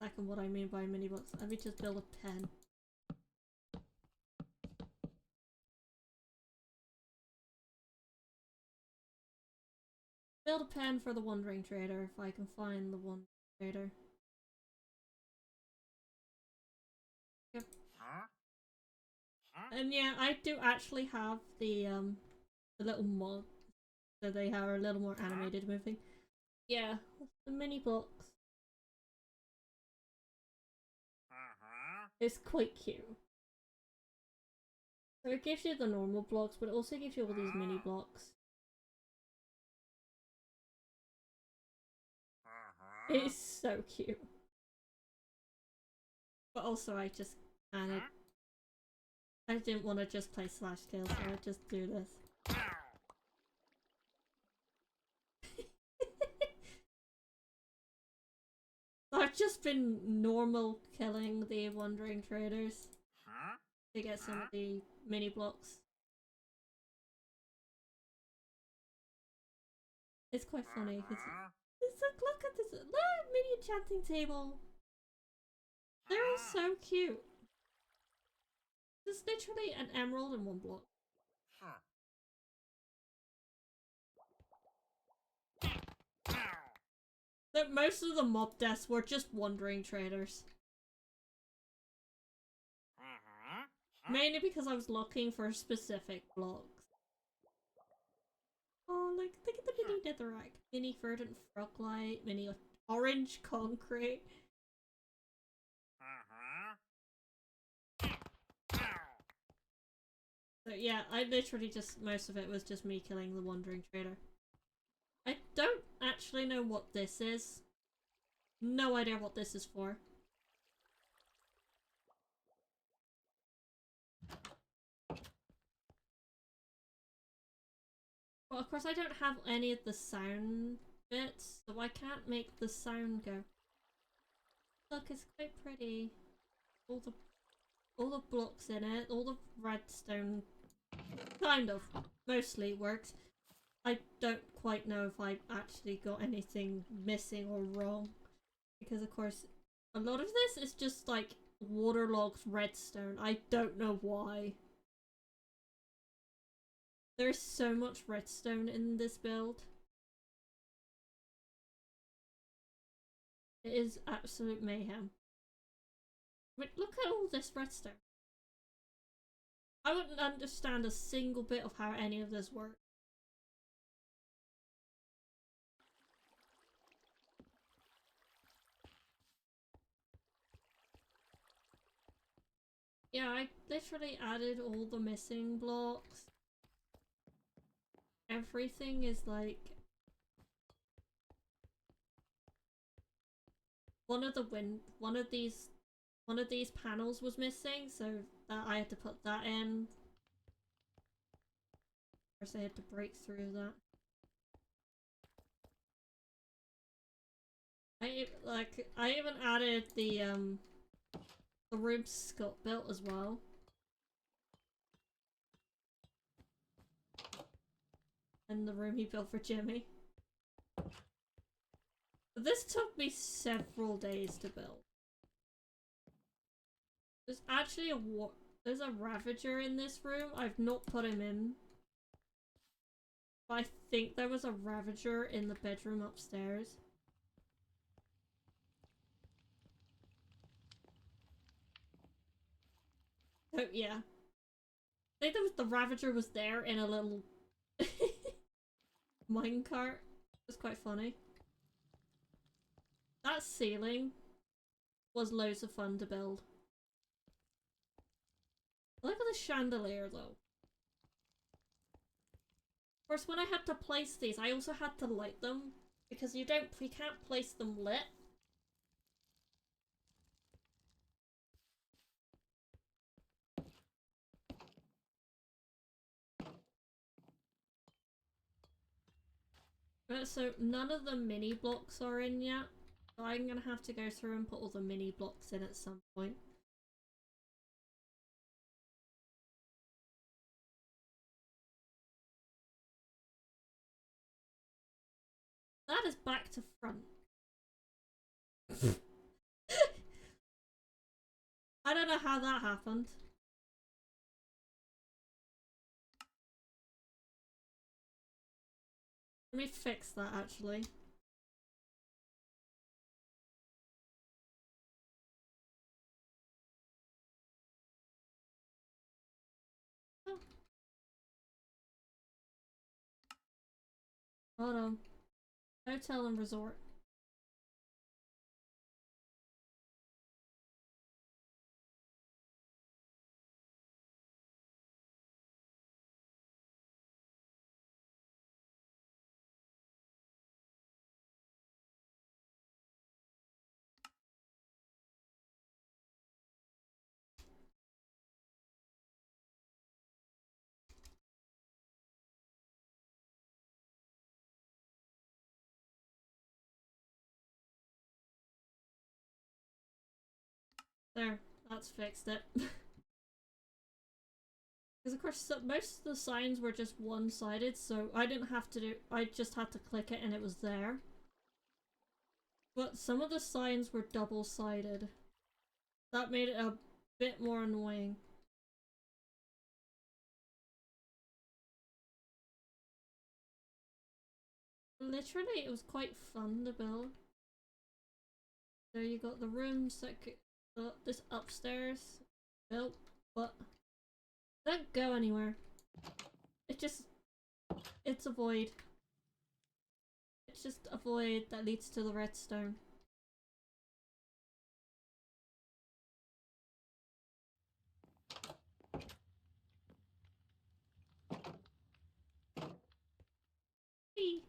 second what I mean by mini blocks. Let me just build a pen. Build a pen for the wandering trader if I can find the wandering trader. Yep. And yeah, I do actually have the little mod, so they are a little more animated moving. Yeah, the mini blocks. It's quite cute. So it gives you the normal blocks, but it also gives you all these mini blocks. It's so cute. But also I just kinda I didn't want to just play slash kill, so I just do this. I've just been normal killing the wandering traders to get some of the mini blocks. It's quite funny because it's like, look at this, look, mini enchanting table. They're all so cute. It's literally an emerald in one block. That most of the mob deaths were just wandering traders. Mainly because I was looking for specific blocks. Oh, like, look at the mini netherrack. Mini verdant froglight, mini orange concrete. So yeah, I literally just, most of it was just me killing the wandering trader. I don't actually know what this is. No idea what this is for. Well, of course I don't have any of the sound bits, so I can't make the sound go. Look, it's quite pretty. All the blocks in it, all the redstone kind of mostly works. I don't quite know if I actually got anything missing or wrong, because of course a lot of this is just like waterlogged redstone. I don't know why. There's so much redstone in this build. It is absolute mayhem. But look at all this redstone. I wouldn't understand a single bit of how any of this works. Yeah, I literally added all the missing blocks. Everything is like... One of these panels was missing, so that I had to put that in. First I had to break through that. I even added the room Scott built as well. And the room he built for Jimmy. This took me several days to build. There's actually there's a Ravager in this room. I've not put him in. I think there was a Ravager in the bedroom upstairs. So yeah. I think the Ravager was there in a little minecart. It was quite funny. That ceiling was loads of fun to build. Look at the chandelier though. Of course, when I had to place these, I also had to light them because you can't place them lit. So none of the mini blocks are in yet. So I'm gonna have to go through and put all the mini blocks in at some point. That is back to front. I don't know how that happened. Let me fix that actually. Oh. Hold on. Hotel and resort. There, that's fixed it. Because of course most of the signs were just one-sided, so I didn't have to do, I just had to click it and it was there. But some of the signs were double-sided. That made it a bit more annoying. Literally, it was quite fun to build. So you got the rooms that this upstairs built, but don't go anywhere. It's a void. It's just a void that leads to the redstone. Whee!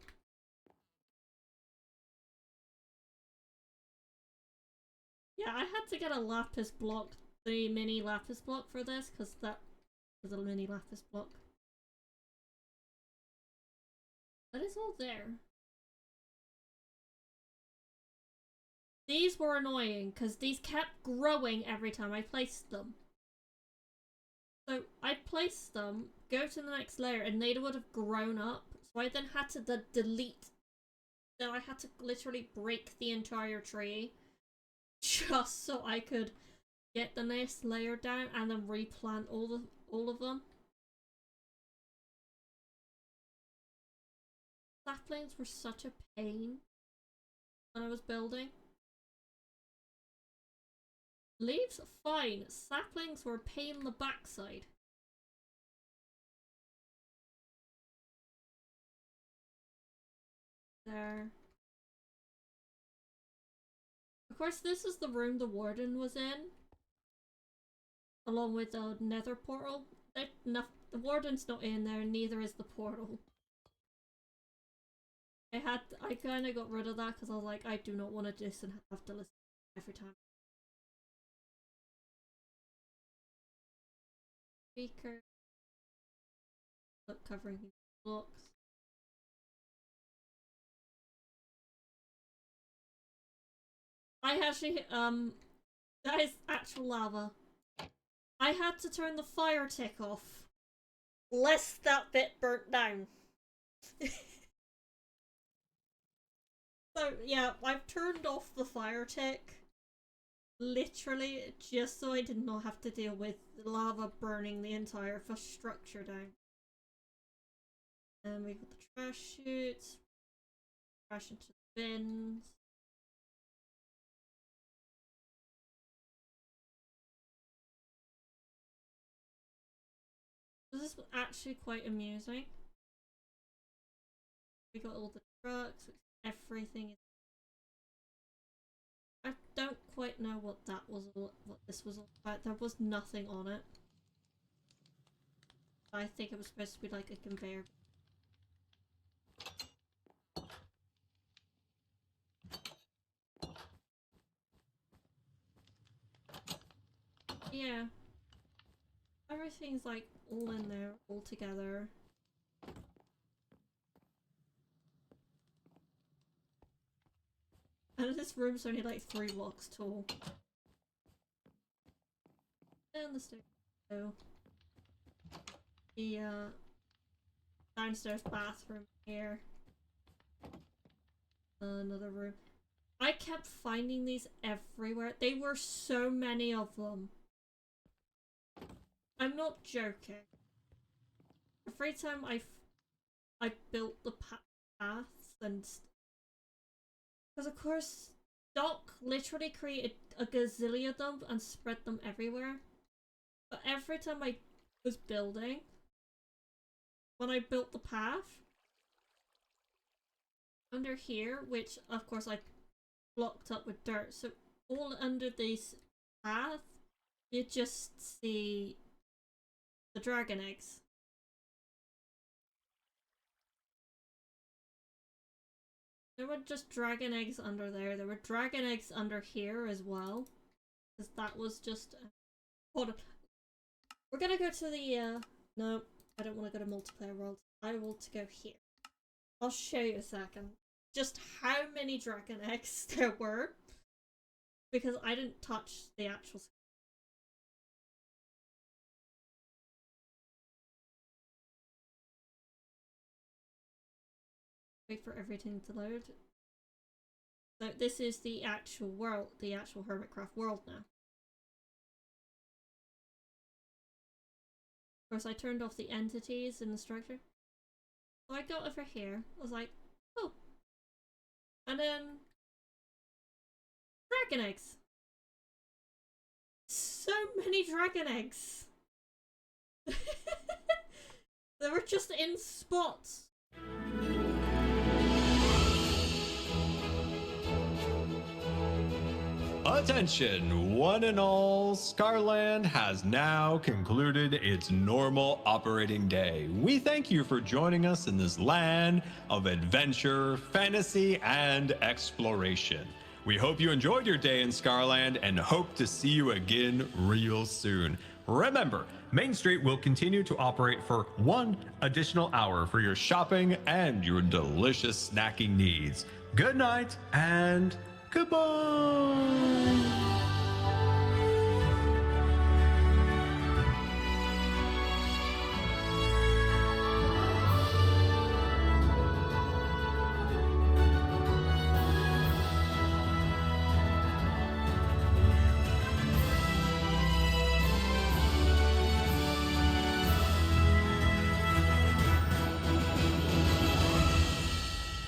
Yeah, I had to get a lapis block, the mini lapis block for this, because that was a mini lapis block. That is all there. These were annoying, because these kept growing every time I placed them. So I'd place them, go to the next layer, and they would have grown up. So I then had to delete. Then I had to literally break the entire tree just so I could get the next layer down and then replant all of them. Saplings were such a pain when I was building. Leaves, fine. Saplings were a pain in the backside. There. Of course, this is the room the warden was in, along with the nether portal. The warden's not in there, neither is the portal. I kind of got rid of that because I was like, I do not want to just have to listen every time. Speaker. Look, covering blocks. I actually, that is actual lava. I had to turn the fire tick off, lest that bit burnt down. So yeah, I've turned off the fire tick, literally just so I did not have to deal with lava burning the entire structure down. And we got the trash chutes. Trash into the bins. This is actually quite amusing. We got all the trucks, everything. I don't quite know what that was, what this was all about. There was nothing on it. I think it was supposed to be like a conveyor. Yeah. Everything's like all in there, all together. And this room's only like 3 blocks tall. And the stairs. So the downstairs bathroom here. Another room. I kept finding these everywhere. They were so many of them. I'm not joking. Every time I built the paths and because of course Doc literally created a gazillion of them and spread them everywhere. But every time I was building, when I built the path under here, which of course I blocked up with dirt, so all under this path, you just see the dragon eggs. There were just dragon eggs under there. There were dragon eggs under here as well. Because that was just... Hold on. We're gonna go to the... No, I don't want to go to multiplayer world. I want to go here. I'll show you a second. Just how many dragon eggs there were. Because I didn't touch the actual... Wait for everything to load. So this is the actual world, the actual Hermitcraft world now. Of course, I turned off the entities in the structure. So I got over here. I was like, oh. And then... Dragon eggs! So many dragon eggs! They were just in spots. Attention, one and all, Scarland has now concluded its normal operating day. We thank you for joining us in this land of adventure, fantasy, and exploration. We hope you enjoyed your day in Scarland and hope to see you again real soon. Remember, Main Street will continue to operate for 1 additional hour for your shopping and your delicious snacking needs. Good night and goodbye.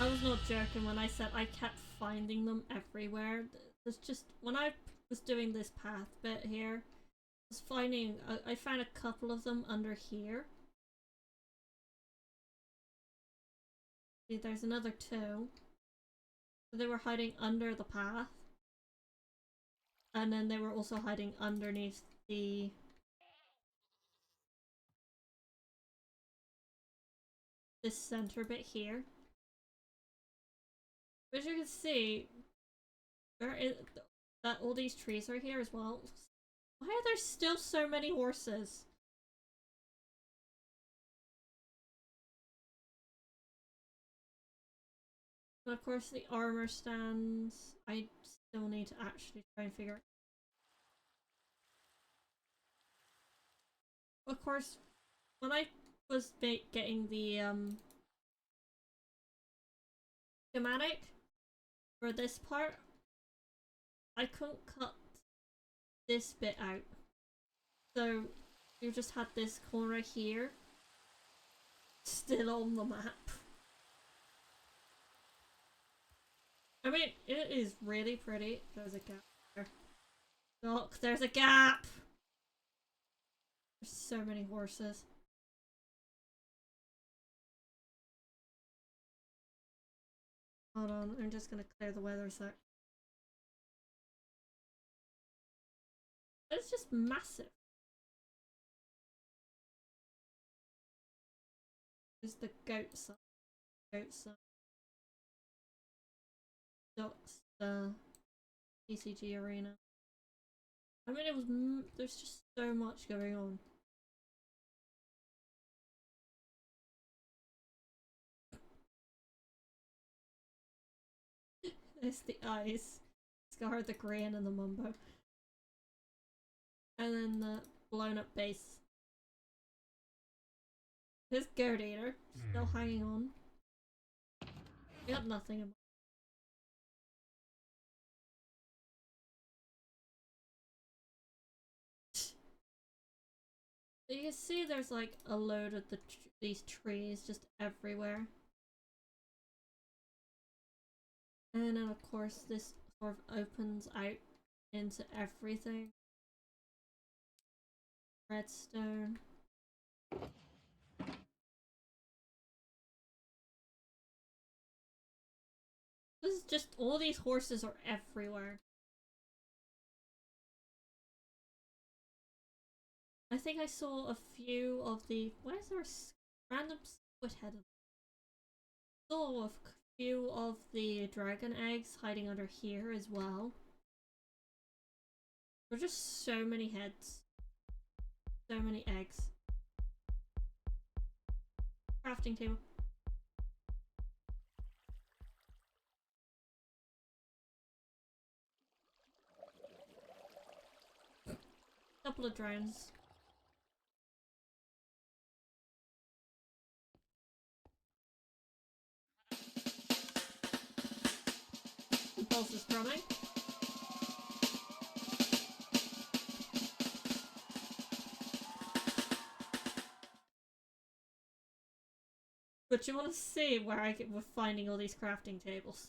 I was not joking when I said I kept finding them everywhere. There's just when I was doing this path bit here, I was finding I found a couple of them under here. See, there's another 2. So they were hiding under the path. And then they were also hiding underneath the this center bit here. As you can see, there is that all these trees are here as well. Why are there still so many horses? And of course the armor stands. I still need to actually try and figure out. Of course, when I was getting the schematic for this part, I couldn't cut this bit out. So you just had this corner here. still on the map. I mean, it is really pretty. There's a gap there. Look, there's a gap! There's so many horses. Hold on, I'm just gonna clear the weather a sec. It's just massive. There's the goat side. Goat side. Ducks, the PCG arena. I mean, there's just so much going on. It's the eyes. Scar, the grain, and the mumbo. And then the blown up base. His goat eater still hanging on. We got nothing about. You can see there's like a load of these trees just everywhere. And then of course this sort of opens out into everything. Redstone. This is just, all these horses are everywhere. I think I saw a few of the, why is there a random squid head? Saw a few of the dragon eggs hiding under here as well. There are just so many heads. So many eggs. Crafting table. Couple of drones. Pulse is drumming. But you want to see where we're finding all these crafting tables.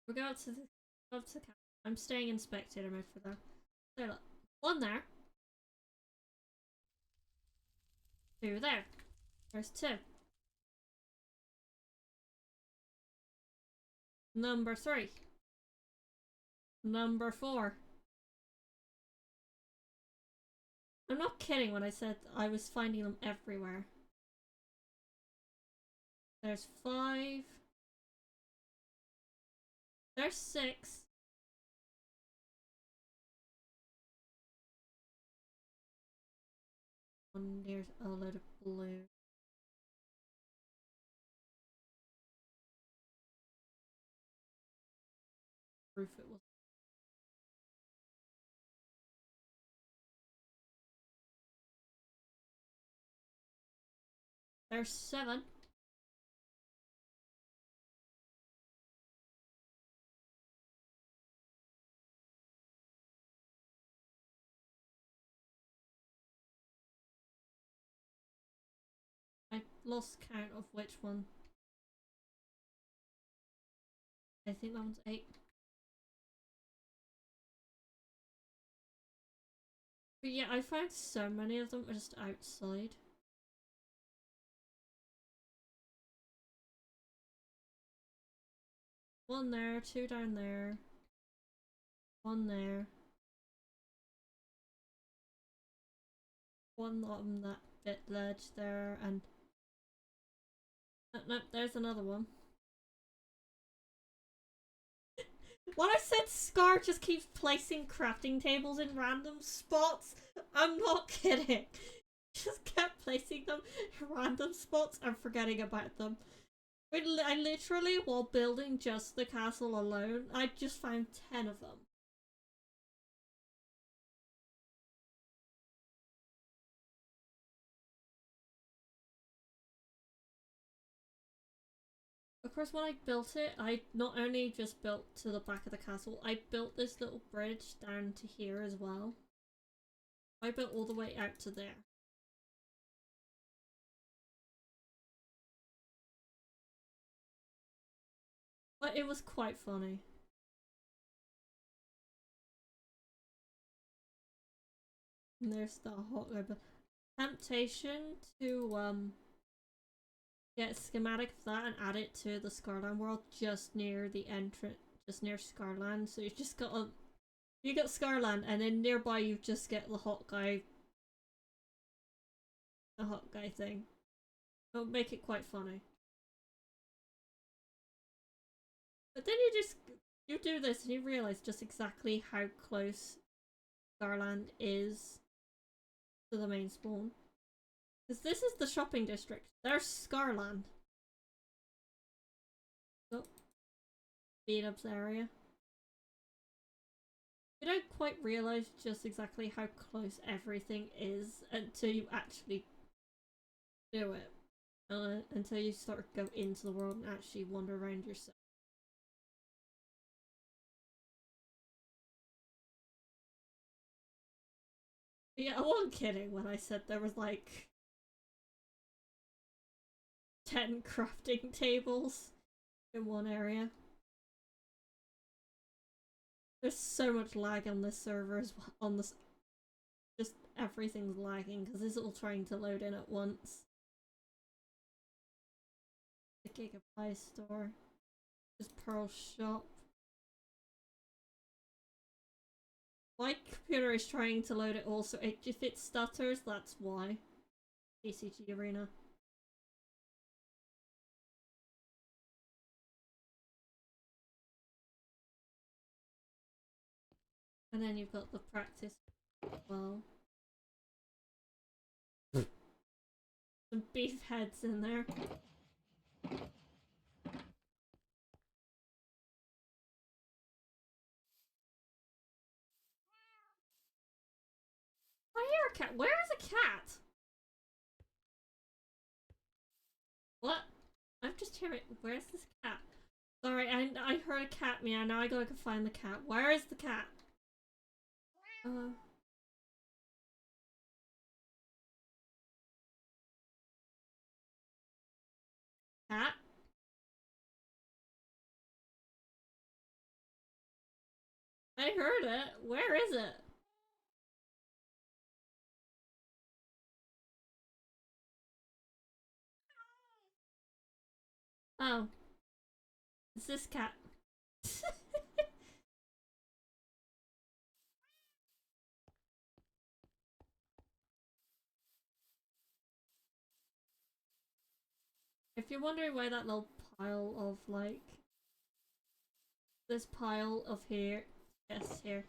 We'll go up to the camera. I'm staying in spectator mode for that. So look, one there. Two there. There's two. Number 3. Number 4. I'm not kidding when I said I was finding them everywhere. There's 5. There's 6. And there's a load of blue. Proof it was. There's 7. I lost count of which one. I think that one's 8. But yeah, I found so many of them just outside. One there, 2 down there. 1 there. 1 on that bit ledge there, and nope, there's another one. When I said Scar just keeps placing crafting tables in random spots, I'm not kidding. Just kept placing them in random spots and forgetting about them. I literally, while building just the castle alone, I just found 10 of them. Of course, when I built it, I not only just built to the back of the castle, I built this little bridge down to here as well. I built all the way out to there. But it was quite funny. And there's the hot temptation to get a schematic of that and add it to the Scarland world just near the entrance, just near Scarland. So you just got you got Scarland, and then nearby you just get the hot guy thing. It'll make it quite funny. But then you do this and you realize just exactly how close Scarland is to the main spawn. Because this is the shopping district. There's Scarland. Oh. Beat-ups area. You don't quite realize just exactly how close everything is until you actually do it. Until you start to go into the world and actually wander around yourself. Yeah, I wasn't kidding when I said there was like 10 crafting tables in one area. There's so much lag on this server as well. On this, just everything's lagging because it's all trying to load in at once. The Gigabyte store, just Pearl shop. My computer is trying to load it also. If it stutters, that's why. ACG Arena. And then you've got the practice as well. Some beef heads in there. I hear a cat. Where is a cat? What? I'm just hearing. Where's this cat? Sorry, I heard a cat meow. Now I gotta go find the cat. Where is the cat? Cat? I heard it. Where is it? Oh. It's this cat. If you're wondering why that little pile of like this pile of here, yes, here.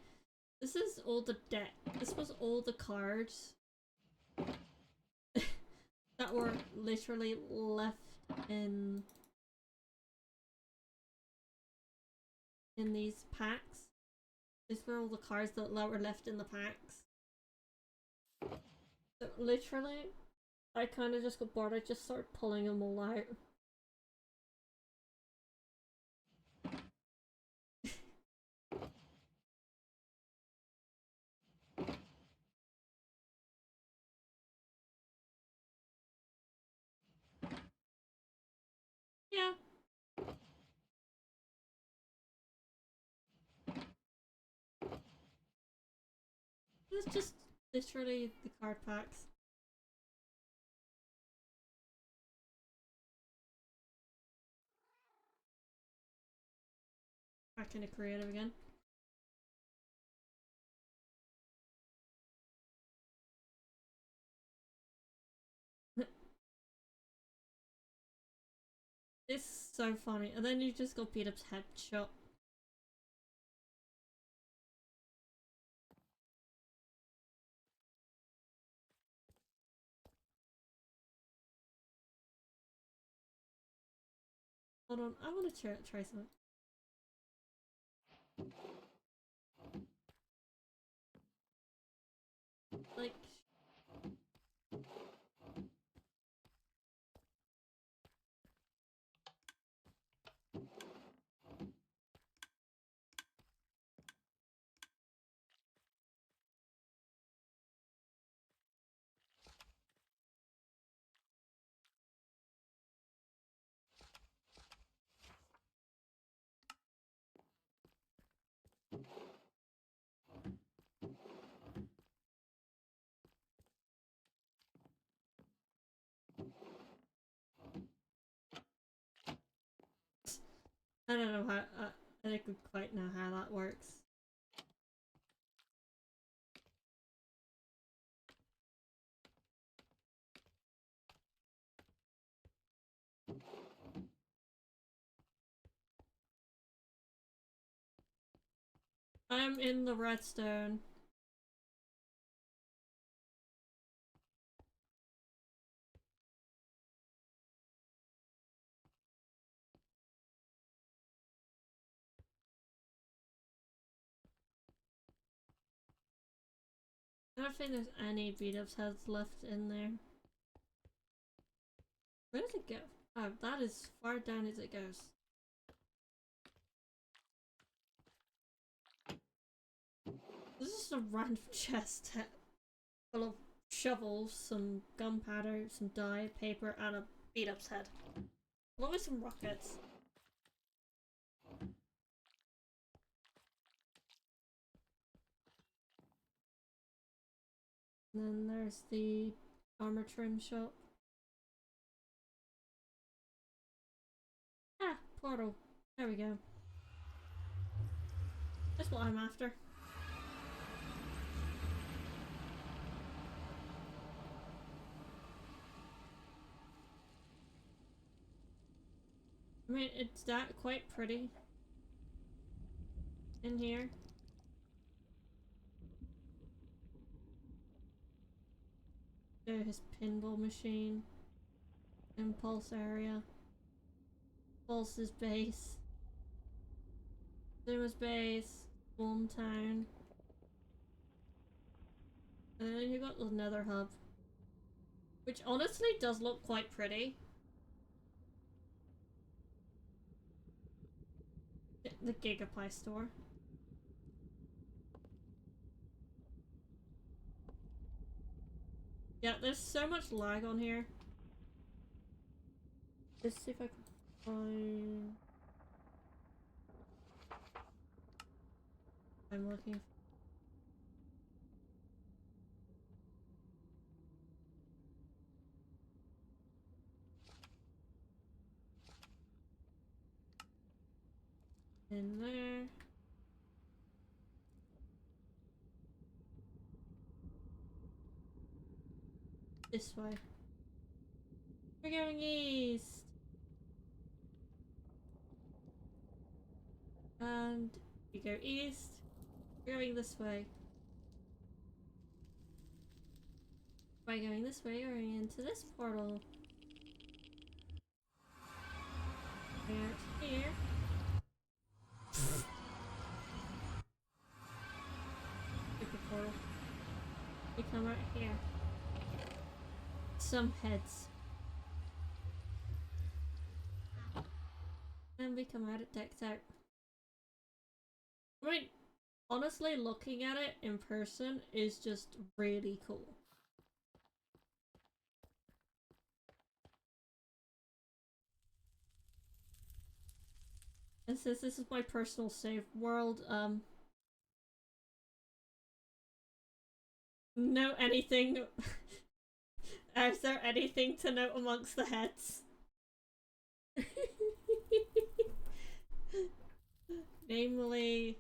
This is all the deck. This was all the cards that were literally left in these packs. These were all the cards that were left in the packs. So literally, I kind of just got bored. I just started pulling them all out. Yeah. It's just literally the card packs. Back into creative again. It's so funny. And then you just got beat up's headshot. Hold on, I want to try something. Like, I don't know how. I don't quite know how that works. I'm in the redstone. I don't think there's any beat-ups heads left in there. Where does it go? Oh, that is far down as it goes. This is just a random chest full of shovels, some gunpowder, some dye, paper, and a beat-up's head. Along with some rockets. And then there's the armor trim shop. Ah, portal. There we go. That's what I'm after. I mean, it's that quite pretty in here. There's his pinball machine, impulse area, Pulse's base, Zuma's base, Spawn Town, and then you got the Nether Hub, which honestly does look quite pretty. The Gigapie store. Yeah, there's so much lag on here. Let's see if I can find... I'm looking. In there. This way. We're going east. And we go east. We're going this way. By going this way, we're going into this portal. Out here. Stupid portal. We come right here. Some heads. And we come out it decked out. I mean, honestly, looking at it in person is just really cool. And since this is my personal save world, know anything? Is there anything to note amongst the heads? Namely,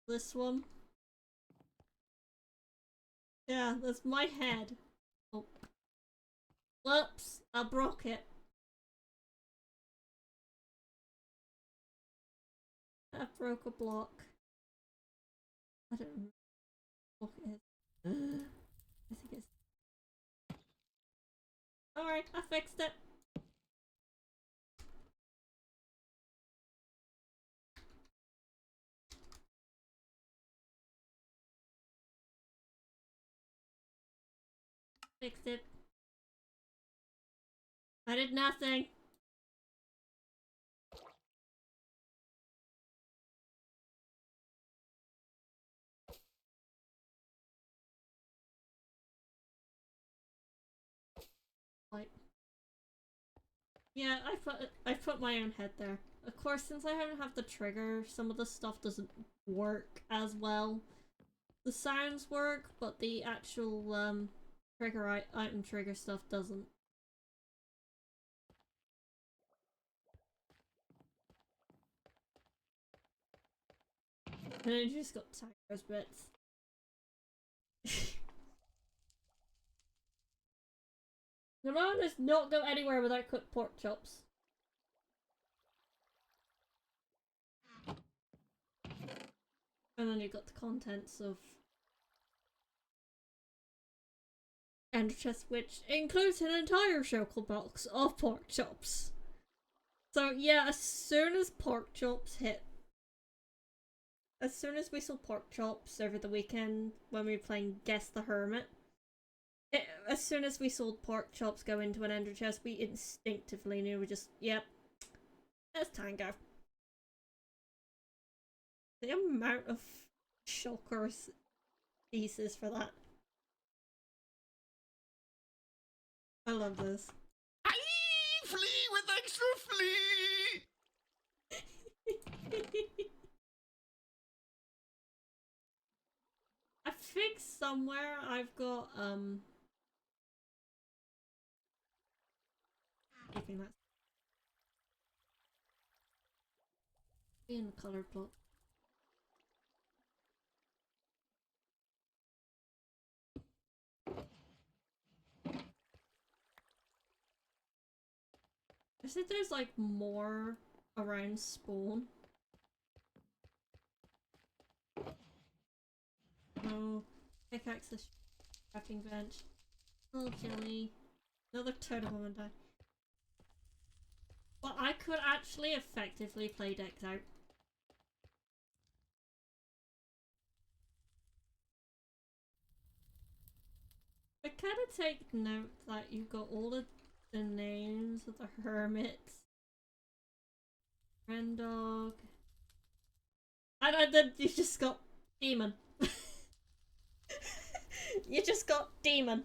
this one. Yeah, that's my head. Oh. Whoops, I broke it. I broke a block. I don't know what block it is. I think it's... Alright, I fixed it. Fixed it. I did nothing. Like, yeah, I put my own head there. Of course, since I don't have the trigger, some of the stuff doesn't work as well. The sounds work, but the actual trigger item trigger stuff doesn't. And then you just got Tiger's bits. The man does not go anywhere without cooked pork chops. And then you've got the contents of Ender Chest, which includes an entire shulker box of pork chops. So yeah, as soon as pork chops hit, as soon as we saw pork chops over the weekend when we were playing Guess the Hermit, as soon as we saw pork chops go into an Ender Chest, we instinctively knew yep, that's Tango. The amount of shulkers pieces for that. I love this. Aye, flea with extra flea! I think somewhere I've got keeping that in the colored block. I think there's like more around spawn. Oh, pickaxe this crafting bench. Oh, jelly. Another totem woman die. Well, I could actually effectively play decks out. I kind of take note that you've got all of the names of the hermits. Rendog. And then you just got demon. You just got demon.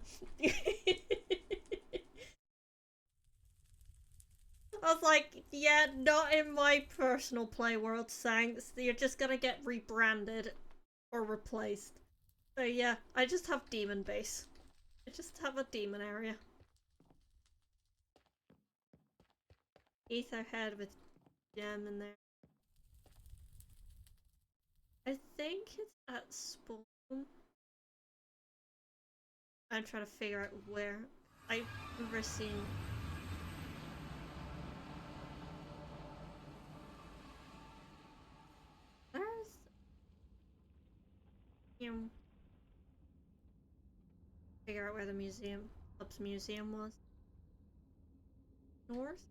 I was like, yeah, not in my personal play world, thanks. You're just gonna get rebranded or replaced. So yeah, I just have demon base. I just have a demon area. Ether head with gem in there. I think it's at spawn. I'm trying to figure out where. I've never seen. There's. Figure out where the club's museum was. North?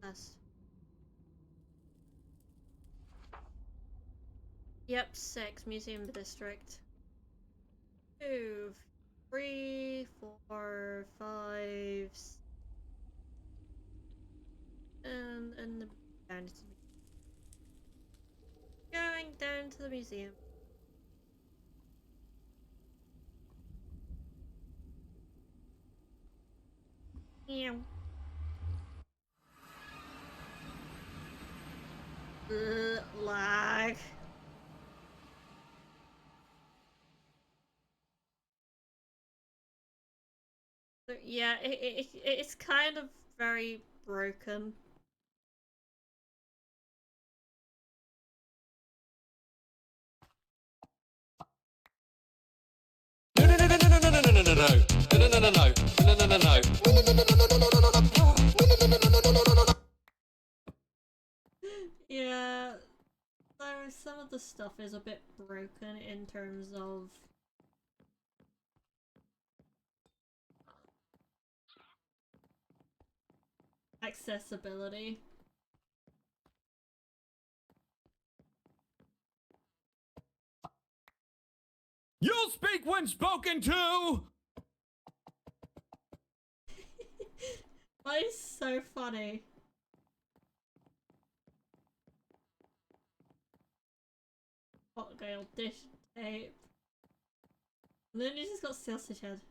West. Yep, 6. Museum District. 2, 3, 4, 5. And down to going down to the museum. Meow. Lag. So, yeah, it's kind of very broken. Yeah, so some of the stuff is a bit broken in terms of accessibility. You'll speak when spoken to! That is so funny. Hot girl dish tape. And then you just got sausage head.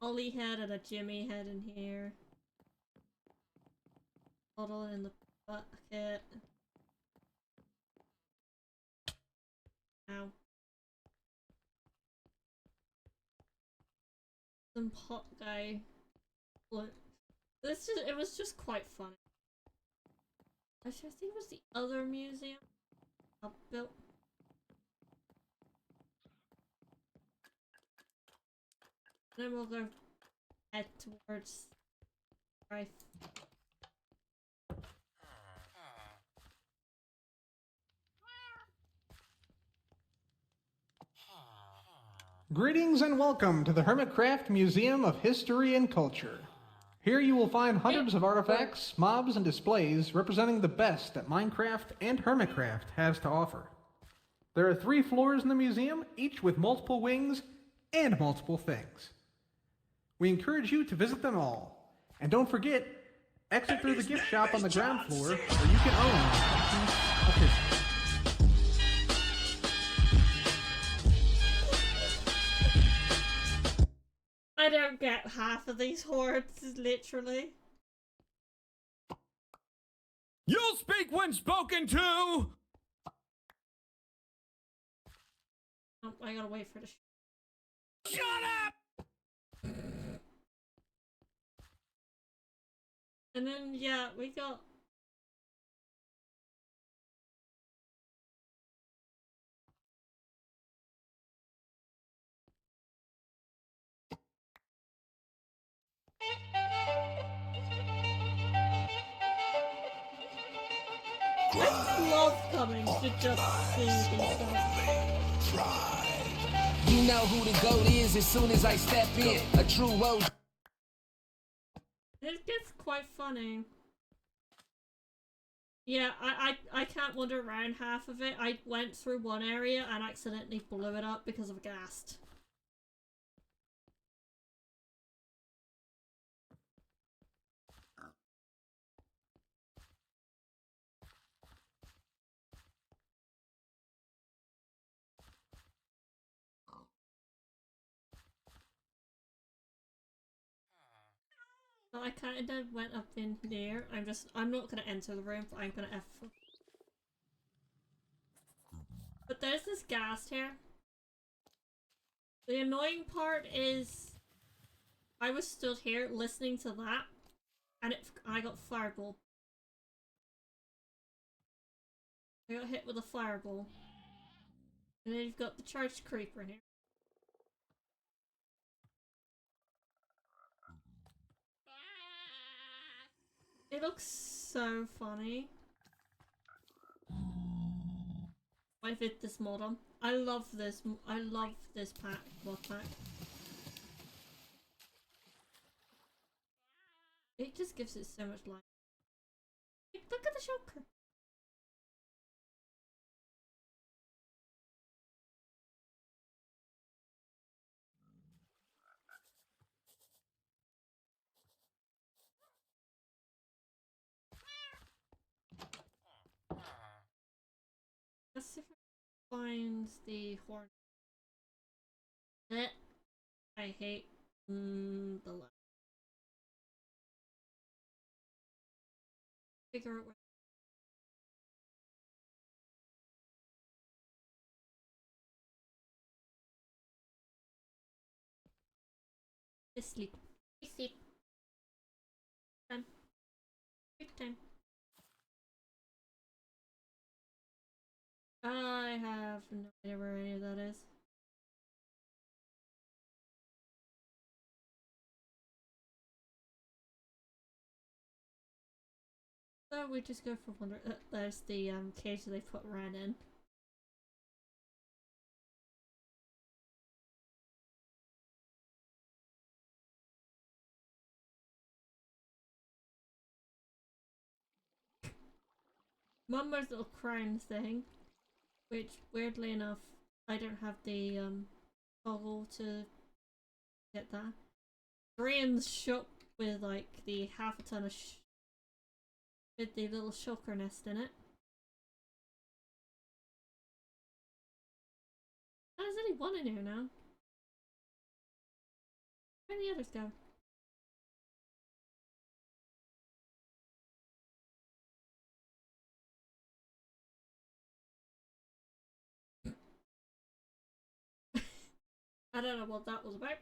Ollie head and a Jimmy head in here. Bottle in the bucket. Ow. some pot guy. Look, it was just quite funny. Actually, I think it was the other museum I built. And then we'll go head towards right. Greetings and welcome to the Hermitcraft Museum of History and Culture. Here you will find hundreds of artifacts, mobs, and displays representing the best that Minecraft and Hermitcraft has to offer. There are 3 floors in the museum, each with multiple wings and multiple things. We encourage you to visit them all. And don't forget, exit through the gift shop on the ground floor where you can own a piece of history. I don't get half of these hordes, literally. You'll speak when spoken to! Oh, I gotta wait for the Shut up! And then, yeah, we got... I just love coming to just see these stuff. You know who the GOAT is as soon as I step in. A true OG. It gets quite funny. Yeah, I can't wander around half of it. I went through one area and accidentally blew it up because of a ghast. So I kinda went up in there. I'm not gonna enter the room, but I'm gonna F. But there's this ghast here. The annoying part is I was stood here listening to that and I got fireball. I got hit with a fireball. And then you've got the charged creeper in here. It looks so funny. I fit this mod on. I love this pack, mod pack. It just gives it so much life. Look at the shulker. Let's see if I can find the horn. I hate the left. Figure out where. Sleep. Sleep. Time. Quick time. I have no idea where any of that is. So we just go for wonder. There's the cage that they put Ren in. Mummer's little crown thing, which weirdly enough, I don't have the toggle to get that. Brian's shop with like the half a ton of with the little shulker nest in it. Oh, there's only one in here now. Where'd the others go? I don't know what that was about.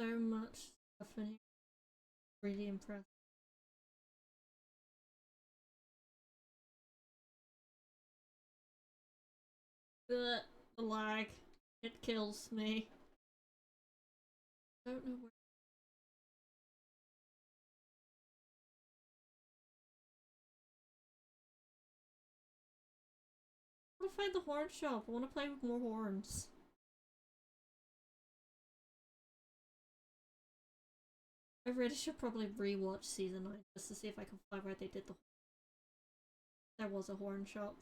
so much stuff in here. Really impressed. The lag. It kills me. Don't know where. I want to find the horn shop. I want to play with more horns. I really should probably rewatch season 9 just to see if I can find where they did the. There was a horn shop.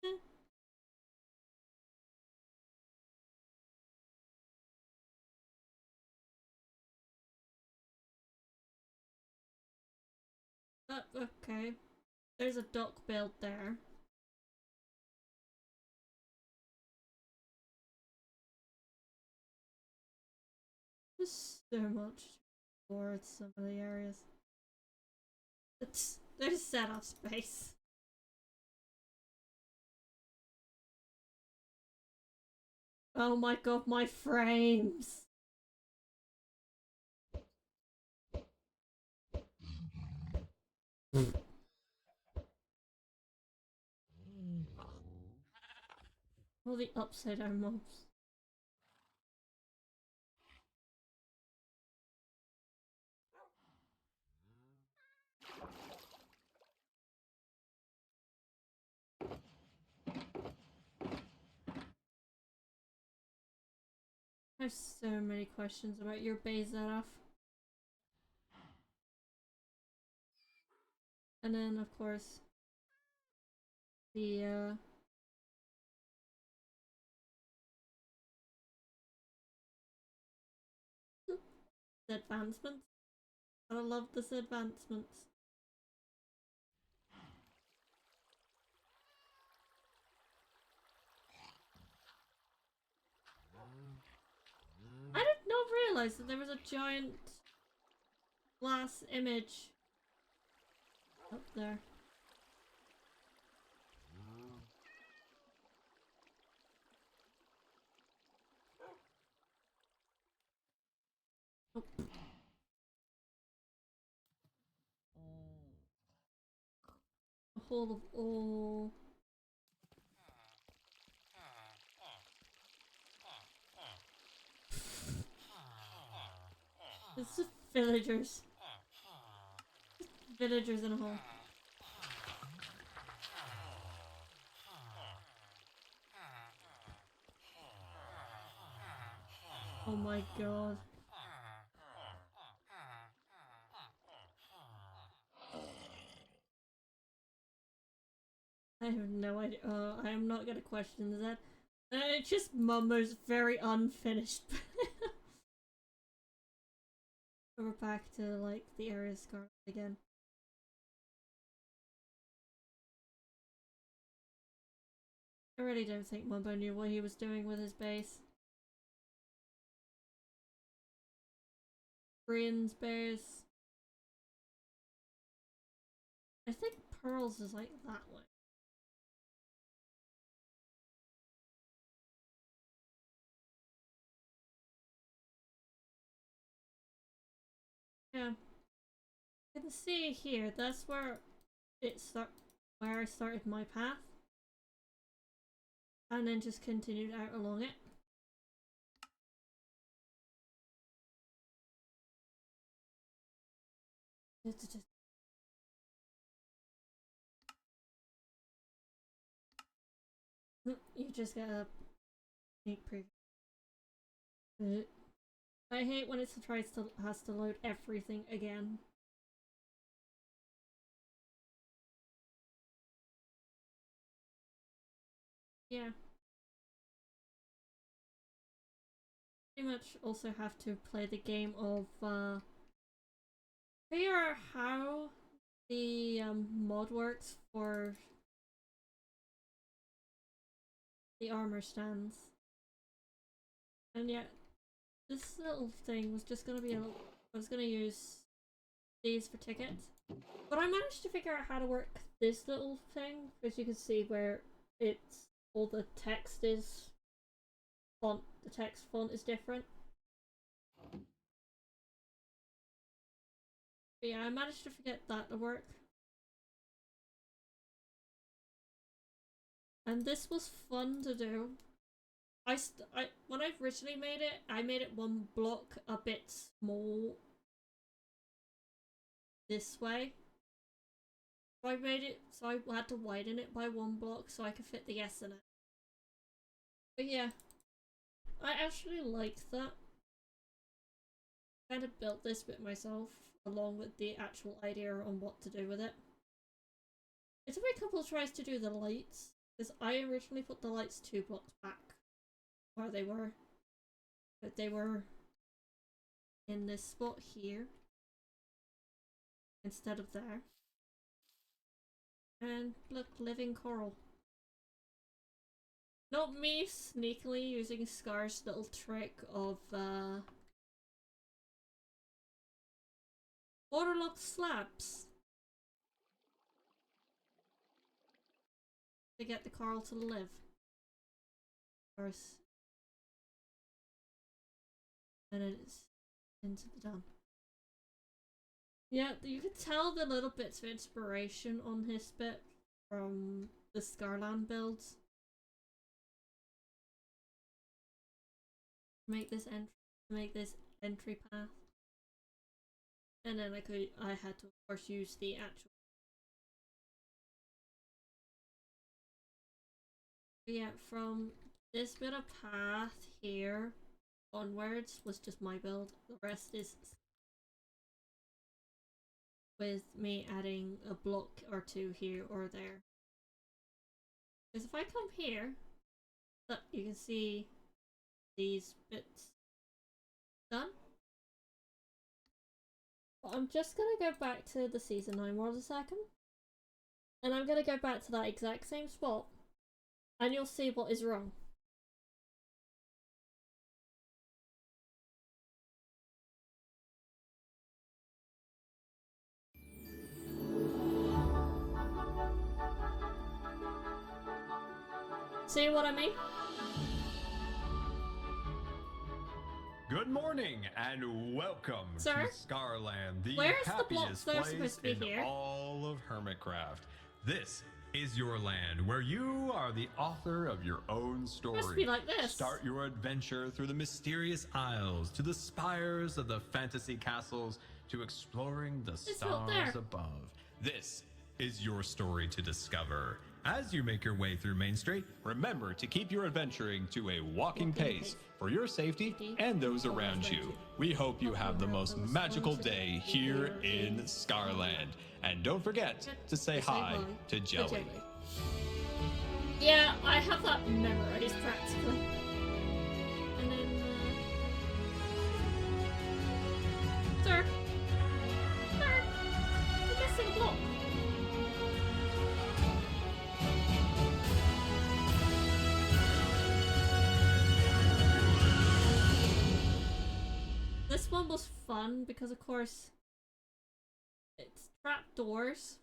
Eh. Okay. There's a dock build there. There's so much for some of the areas. There's setup space. Oh my god, my frames! All the upside down mobs. I have so many questions about your base setup. And then, of course, the advancements. I love this advancements. I did not realize that there was a giant glass image up there. Oh. A whole of all. It's just villagers. Villagers in a hole. Oh my god. I have no idea. I am not gonna question that. It just mumbles very unfinished. We're back to like the area scar again. I really don't think Mumbo knew what he was doing with his base. Brian's base. I think Pearl's is like that way. Yeah. You can see here, that's where where I started my path. And then just continued out along it. You just get a sneak preview. I hate when it has to load everything again. Yeah. Pretty much also have to play the game of figure out how the mod works for the armor stands. And yet this little thing was just gonna be I was gonna use these for tickets. But I managed to figure out how to work this little thing, as you can see where it's all the text is font. The text font is different. But yeah, I managed to get that to work. And this was fun to do. When I originally made it, I made it one block a bit small this way. So I made it so I had to widen it by one block so I could fit the S in it. But yeah, I actually liked that. Kind of built this bit myself, along with the actual idea on what to do with it. It took me a couple of tries to do the lights, because I originally put the lights 2 blocks back where they were. But they were in this spot here instead of there. And look, living coral. Not me sneakily using Scar's little trick of waterlogged slabs to get the coral to live. Of course. And it's into the dam. Yeah, you could tell the little bits of inspiration on his bit from the Scarland builds. Make this entry path. And then I had to of course use the actual. But yeah, from this bit of path here onwards was just my build. The rest is with me adding a block or 2 here or there. Because if I come here, look, you can see these bits done. But I'm just gonna go back to the season 9 world a second. And I'm gonna go back to that exact same spot. And you'll see what is wrong. See what I mean? Good morning and welcome Sir? to Scarland, the Where's the blocks happiest that are place supposed to be in here? all of Hermitcraft. This is your land where you are the author of your own story. Must be like this. Start your adventure through the mysterious isles, to the spires of the fantasy castles, to exploring the not stars there. above. This is your story to discover. As you make your way through Main Street, remember to keep your adventuring to a walking pace for your safety and those around you. We hope you have the most magical day here in Scarland. And don't forget to say hi to Jelly. Yeah, I have that memorized practically. And then, Sir? Sir? You're missing a block. This one was fun because, of course, it's trapdoors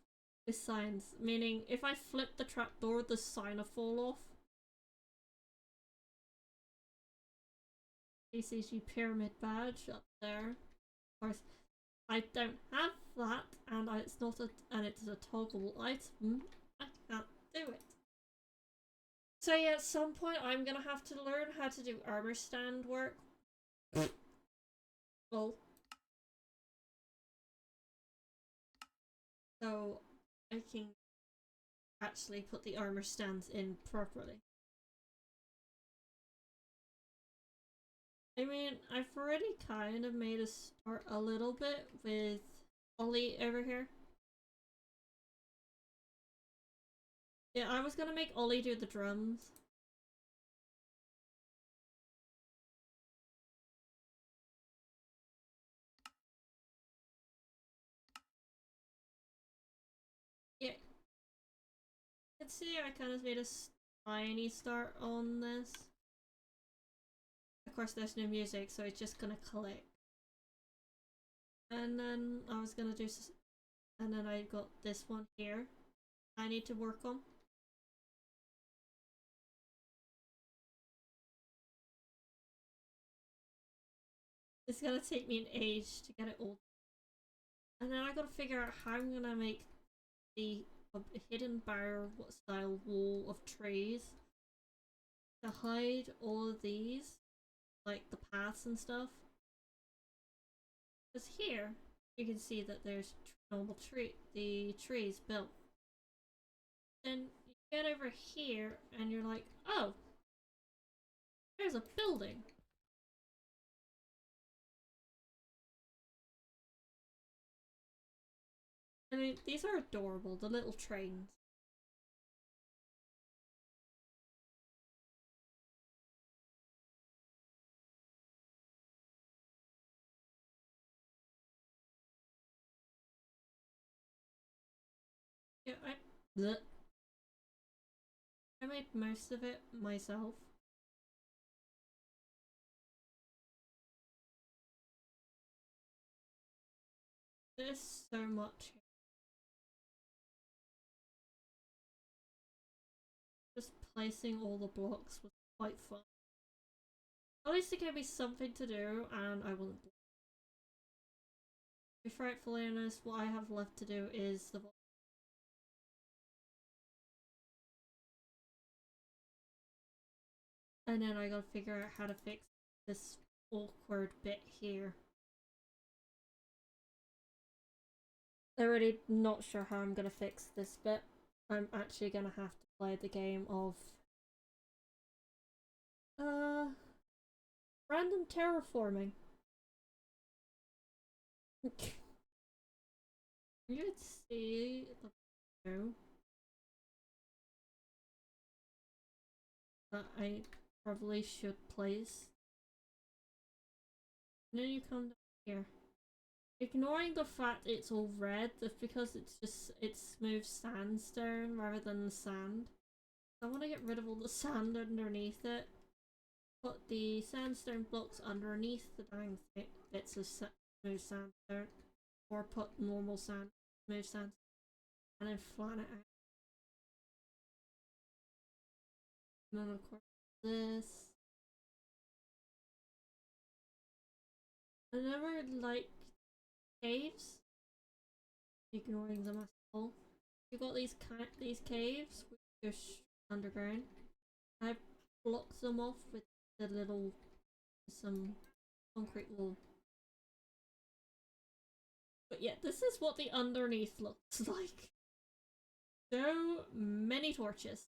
with signs, meaning if I flip the trapdoor, the sign will fall off. PCG Pyramid badge up there. Of course, I don't have that, and it's not it's a toggleable item. I can't do it. So yeah, at some point I'm gonna have to learn how to do armor stand work. Well, so I can actually put the armor stands in properly. I mean, I've already kind of made a start a little bit with Ollie over here. Yeah, I was gonna make Ollie do the drums. Yeah. You can see I kind of made a tiny start on this. Of course, there's no music, so it's just gonna click. And then I was gonna do, and then I got this one here, I need to work on. It's gonna take me an age to get it all. And then I gotta figure out how I'm gonna make the hidden bar style wall of trees to hide all of these, like the paths and stuff. Because here, you can see that there's the trees built. Then you get over here and you're like, oh, there's a building. I mean, these are adorable, the little trains. Yeah, I made most of it myself. There's so much. Just placing all the blocks was quite fun. At least it gave me something to do, and I wasn't. To be frightfully honest, what I have left to do is the. And then I gotta figure out how to fix this awkward bit here. I'm really not sure how I'm gonna fix this bit. I'm actually gonna have to play the game of random terraforming. You could see the window that I probably should place. And then you come down here. Ignoring the fact it's all red, that's because it's smooth sandstone rather than the sand. I want to get rid of all the sand underneath it. Put the sandstone blocks underneath the dang bits of smooth sandstone, or put normal sand, smooth sand, and then flatten it out. And then of course this. I never liked caves. Ignoring them as well. You got these caves which are underground. I blocked them off with some concrete wall. But yeah, this is what the underneath looks like. So many torches.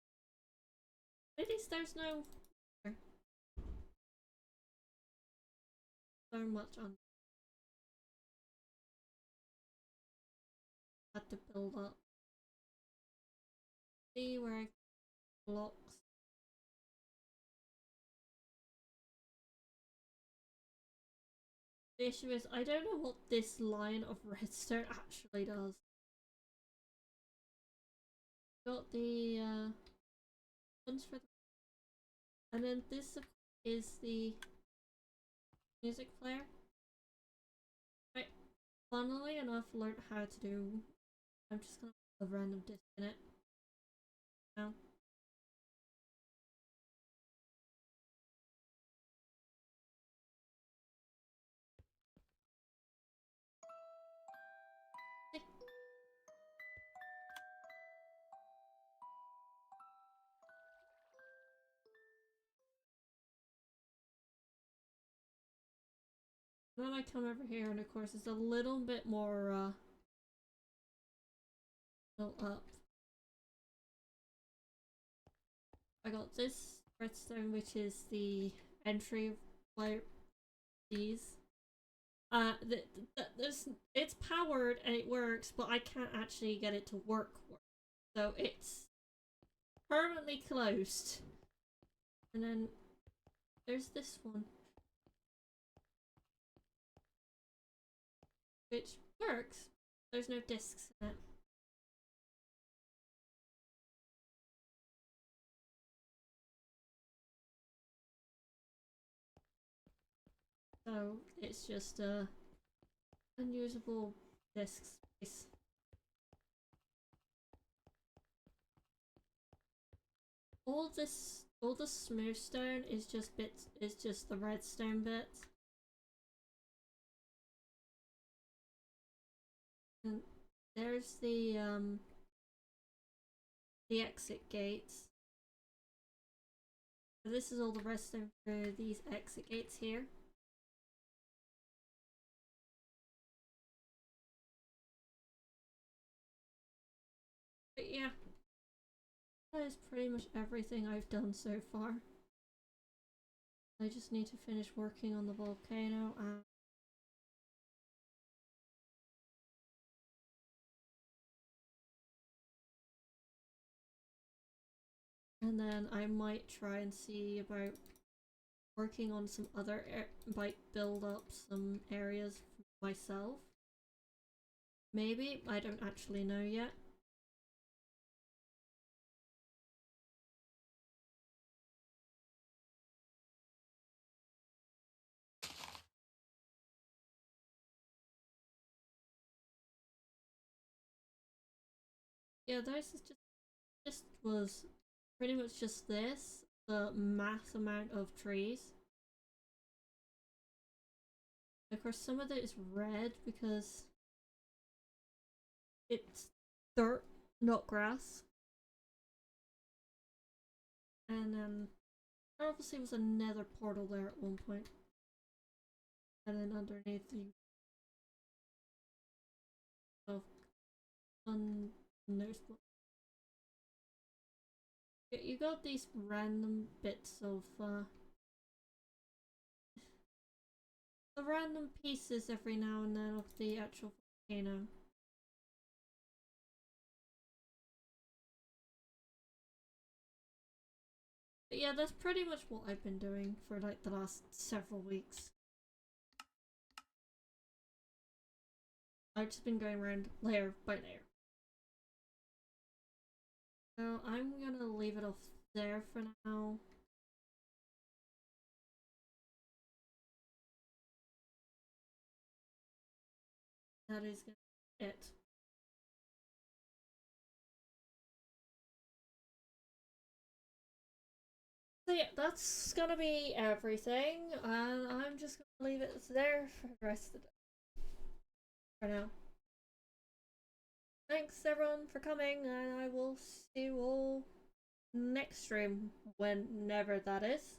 At least there's no so much on. Had to build up. See where I blocks. The issue is I don't know what this line of redstone actually does. Got the ones for the, and then this is the music player. Right. Funnily enough, learned how to do. I'm just gonna put a random disc in it now. Then I come over here, and of course it's a little bit more built up. I got this redstone, which is the entry wire these. It's powered and it works, but I can't actually get it to work. So it's permanently closed. And then there's this one, which works. There's no discs in it. So it's just unusable disk space. all the smooth stone is just the redstone bits. And there's the exit gates. So this is all the redstone for these exit gates here. But yeah, that is pretty much everything I've done so far. I just need to finish working on the volcano and then I might try and see about working on some other might build up some areas myself. Maybe, I don't actually know yet. Yeah, this is just was pretty much just this, the mass amount of trees. Of course, some of it is red because it's dirt, not grass. And then there obviously was a nether portal there at one point. And then underneath the unnoticeable. You got these random bits of the random pieces every now and then of the actual volcano. But yeah, that's pretty much what I've been doing for like the last several weeks. I've just been going around layer by layer. So I'm gonna leave it off there for now. That is it. So yeah, that's gonna be everything, and I'm just gonna leave it there for the rest of the day. For now. Thanks everyone for coming, and I will see you all next stream, whenever that is.